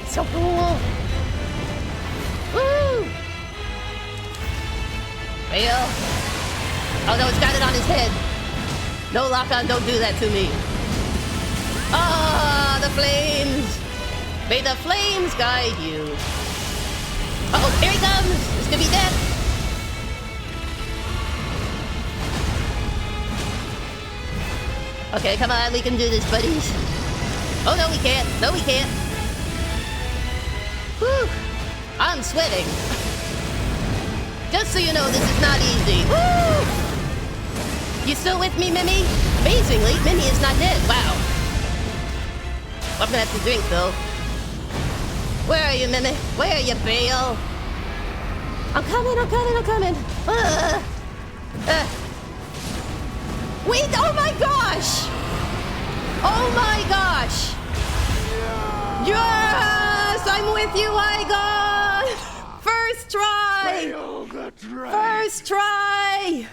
So cool! Woo! Bayle! Oh no, it's got it on his head. No, lock-on, don't do that to me. Ah, the flames! May the flames guide you. Uh-oh, here he comes! This could be death! Okay, come on, we can do this, buddies. Oh, no, we can't. No, we can't. Whew. I'm sweating. Just so you know, this is not easy. Woo! You still with me, Mimi? Amazingly, Mimi is not dead. Wow. I'm gonna have to drink, though. Where are you, Mimi? Where are you, Bayle? I'm coming, I'm coming, I'm coming. Wait, oh my gosh! Oh my gosh! Yes! I'm with you, I got! First try! Bayle the dragon. First try!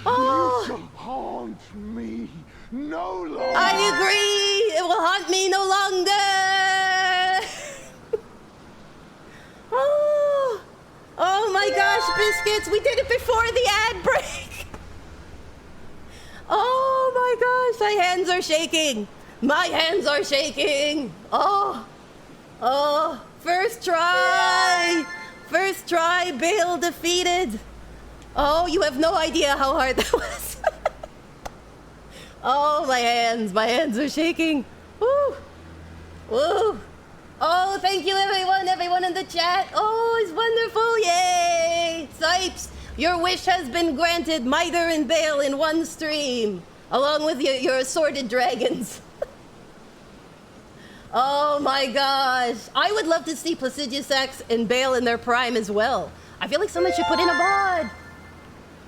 Oh! You shall haunt me no longer. I agree! It will haunt me no longer! Oh! Oh my gosh, biscuits! We did it before the ad break! Oh my gosh, my hands are shaking! My hands are shaking! Oh! Oh! First try! First try, Bayle defeated! Oh, you have no idea how hard that was. Oh, my hands are shaking. Woo! Woo! Oh, thank you everyone in the chat. Oh, it's wonderful, yay! Sipes, your wish has been granted, Mither and Bayle in one stream, along with your assorted dragons. Oh my gosh. I would love to see Placidusax and Bayle in their prime as well. I feel like someone should put in a mod.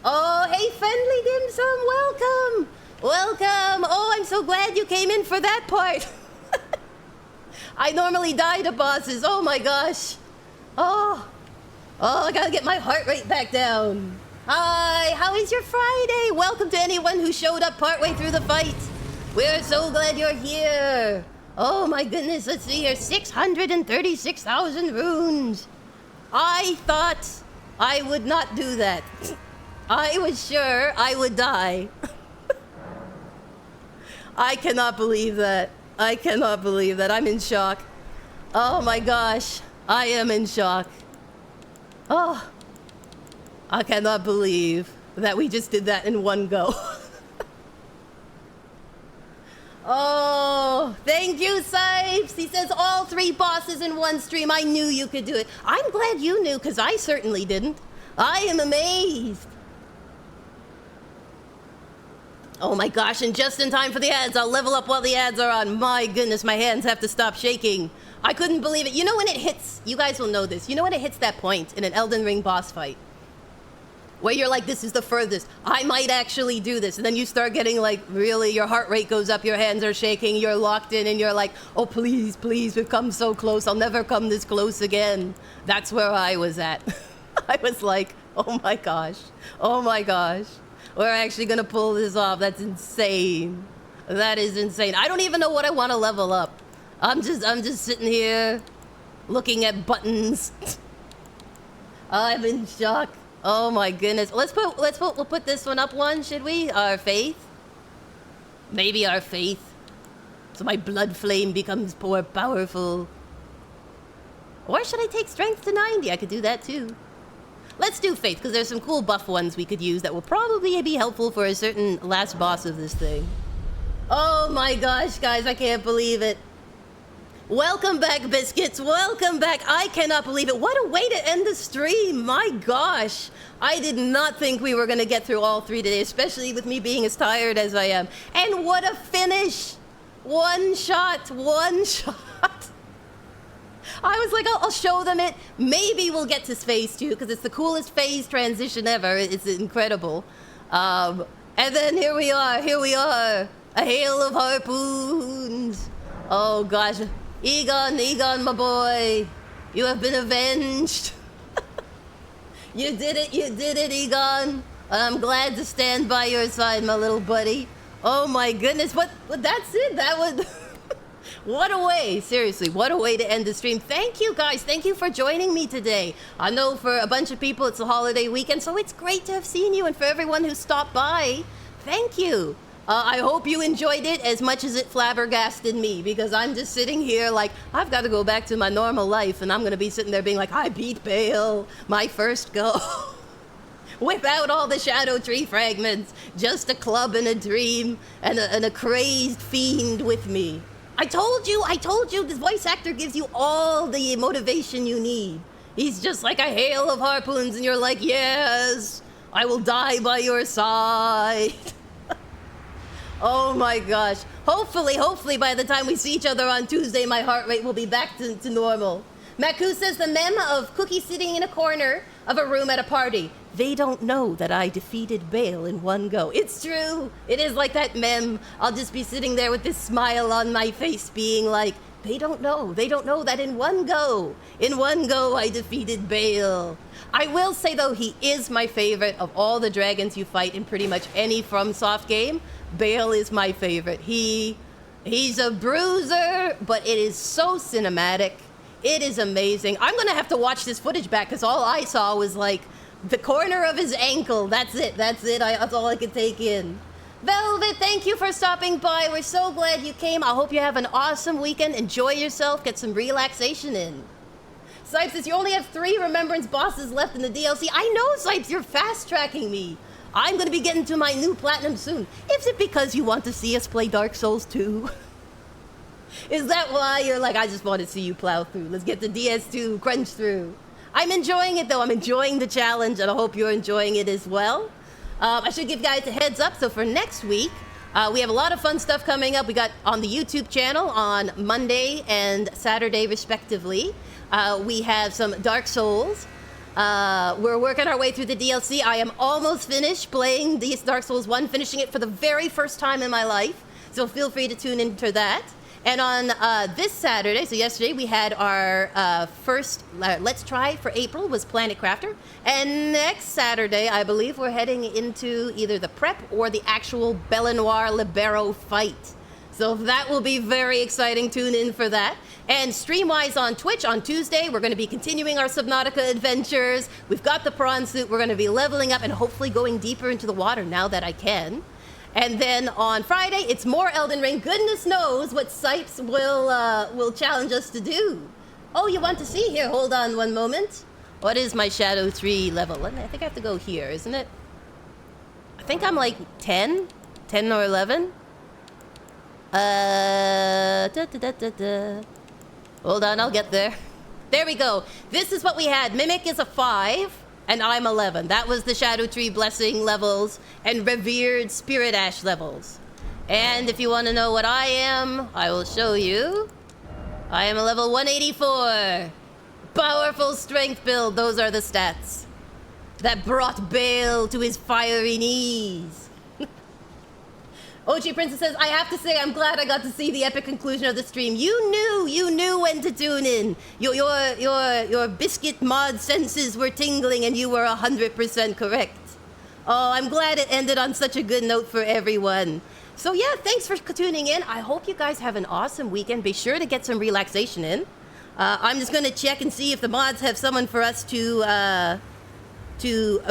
Oh, hey, Friendly Dim Sum, welcome! Welcome! Oh, I'm so glad you came in for that part. I normally die to bosses. Oh my gosh. Oh. Oh, I gotta get my heart rate back down. Hi, how is your Friday? Welcome to anyone who showed up partway through the fight. We're so glad you're here. Oh my goodness, let's see here. 636,000 runes. I thought I would not do that. I was sure I would die. I cannot believe that. I cannot believe that. I'm in shock. Oh my gosh. I am in shock. Oh. I cannot believe that we just did that in one go. Oh, thank you, Sipes. He says all 3 bosses in one stream. I knew you could do it. I'm glad you knew, because I certainly didn't. I am amazed. Oh my gosh, and just in time for the ads, I'll level up while the ads are on. My goodness, my hands have to stop shaking. I couldn't believe it. You know when it hits, you guys will know this. You know when it hits that point in an Elden Ring boss fight? Where you're like, this is the furthest. I might actually do this. And then you start getting like, really, your heart rate goes up, your hands are shaking, you're locked in, and you're like, oh, please, please, we've come so close. I'll never come this close again. That's where I was at. I was like, oh my gosh. Oh my gosh. We're actually gonna pull this off. That's insane. That is insane. I don't even know what I want to level up. I'm just sitting here looking at buttons. I'm in shock. Oh my goodness. We'll put this one up one, should we? Our faith? Maybe our faith. So my blood flame becomes more powerful. Or should I take strength to 90? I could do that too. Let's do faith, because there's some cool buff ones we could use that will probably be helpful for a certain last boss of this thing. Oh my gosh, guys, I can't believe it. Welcome back, biscuits. Welcome back. I cannot believe it. What a way to end the stream. My gosh. I did not think we were going to get through all 3 today, especially with me being as tired as I am. And what a finish. One shot. One shot. I was like, I'll show them it. Maybe we'll get to phase 2, because it's the coolest phase transition ever. It's incredible. And then here we are. A hail of harpoons. Oh gosh. Egon, my boy. You have been avenged. You did it, Egon. I'm glad to stand by your side, my little buddy. Oh my goodness, but that's it. That was... What a way, seriously, what a way to end the stream. Thank you guys, thank you for joining me today. I know for a bunch of people it's a holiday weekend, so it's great to have seen you, and for everyone who stopped by, thank you. I hope you enjoyed it as much as it flabbergasted me, because I'm just sitting here like, I've got to go back to my normal life, and I'm going to be sitting there being like, I beat Bayle, my first go. Without all the Shadow Tree fragments, just a club and a dream, and a crazed fiend with me. I told you, this voice actor gives you all the motivation you need. He's just like a hail of harpoons, and you're like, yes, I will die by your side. Oh my gosh. Hopefully by the time we see each other on Tuesday, my heart rate will be back to normal. Maku says the meme of Kooky sitting in a corner of a room at a party. They don't know that I defeated Bayle in one go. It's true. It is like that meme. I'll just be sitting there with this smile on my face being like, they don't know that in one go I defeated Bayle. I will say though, he is my favorite of all the dragons you fight in pretty much any FromSoft game. Bayle is my favorite. He's a bruiser, but it is so cinematic. It is amazing. I'm gonna have to watch this footage back because all I saw was like the corner of his ankle. That's it. That's all I could take in. Velvet, thank you for stopping by. We're so glad you came. I hope you have an awesome weekend. Enjoy yourself. Get some relaxation in. Sipes says you only have 3 Remembrance bosses left in the DLC. I know, Sipes, you're fast-tracking me. I'm going to be getting to my new Platinum soon. Is it because you want to see us play Dark Souls 2? Is that why you're like, I just want to see you plow through. Let's get the DS2 crunch through. I'm enjoying it, though. I'm enjoying the challenge, and I hope you're enjoying it as well. I should give guys a heads up. So for next week, we have a lot of fun stuff coming up. We got on the YouTube channel on Monday and Saturday, respectively. We have some Dark Souls. We're working our way through the DLC. I am almost finished playing this Dark Souls 1, finishing it for the very first time in my life. So feel free to tune into that. And on this Saturday, so yesterday, we had our first Let's Try for April was Planet Crafter. And next Saturday, I believe we're heading into either the prep or the actual Belenoir Libero fight. So that will be very exciting. Tune in for that. And stream-wise on Twitch on Tuesday, we're going to be continuing our Subnautica adventures. We've got the prawn suit. We're going to be leveling up and hopefully going deeper into the water now that I can. And then on Friday, it's more Elden Ring. Goodness knows what Sipes will challenge us to do. Oh, you want to see? Here, hold on one moment. What is my Shadow Tree level? I think I have to go here, isn't it? I think I'm like 10 or 11. Hold on, I'll get there. There we go. This is what we had. Mimic is a 5. And I'm 11. That was the Shadow Tree Blessing levels and Revered Spirit Ash levels. And if you want to know what I am, I will show you. I am a level 184. Powerful strength build. Those are the stats that brought Bayle to his fiery knees. OG Princess says, I have to say, I'm glad I got to see the epic conclusion of the stream. You knew when to tune in. Your biscuit mod senses were tingling and you were 100% correct. Oh, I'm glad it ended on such a good note for everyone. So yeah, thanks for tuning in. I hope you guys have an awesome weekend. Be sure to get some relaxation in. I'm just gonna check and see if the mods have someone for us to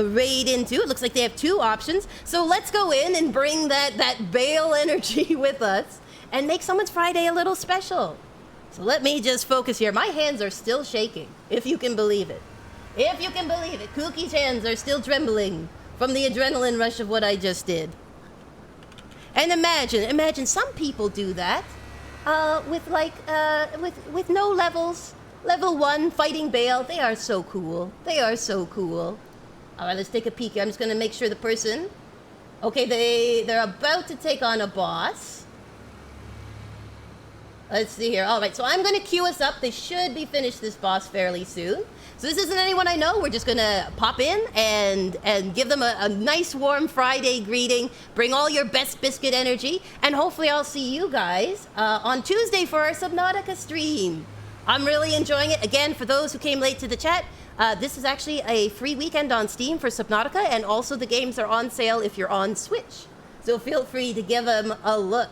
raid into. It looks like they have 2 options. So let's go in and bring that Bayle energy with us and make someone's Friday a little special. So let me just focus here. My hands are still shaking, if you can believe it. If you can believe it. Kooky's hands are still trembling from the adrenaline rush of what I just did. And imagine some people do that with no levels. Level 1, fighting Bayle. They are so cool. They are so cool. All right, let's take a peek here. I'm just going to make sure the person... Okay, they're about to take on a boss. Let's see here. All right, so I'm going to queue us up. They should be finished this boss fairly soon. So this isn't anyone I know. We're just going to pop in and give them a nice warm Friday greeting. Bring all your best biscuit energy. And hopefully I'll see you guys on Tuesday for our Subnautica stream. I'm really enjoying it. Again, for those who came late to the chat, this is actually a free weekend on Steam for Subnautica. And also the games are on sale if you're on Switch. So feel free to give them a look.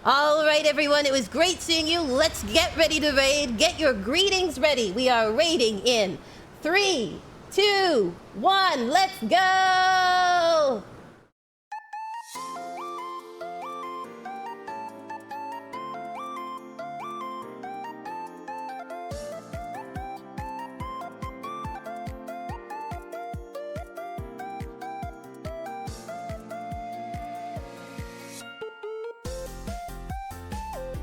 All right, everyone, it was great seeing you. Let's get ready to raid. Get your greetings ready. We are raiding in 3, 2, 1. Let's go!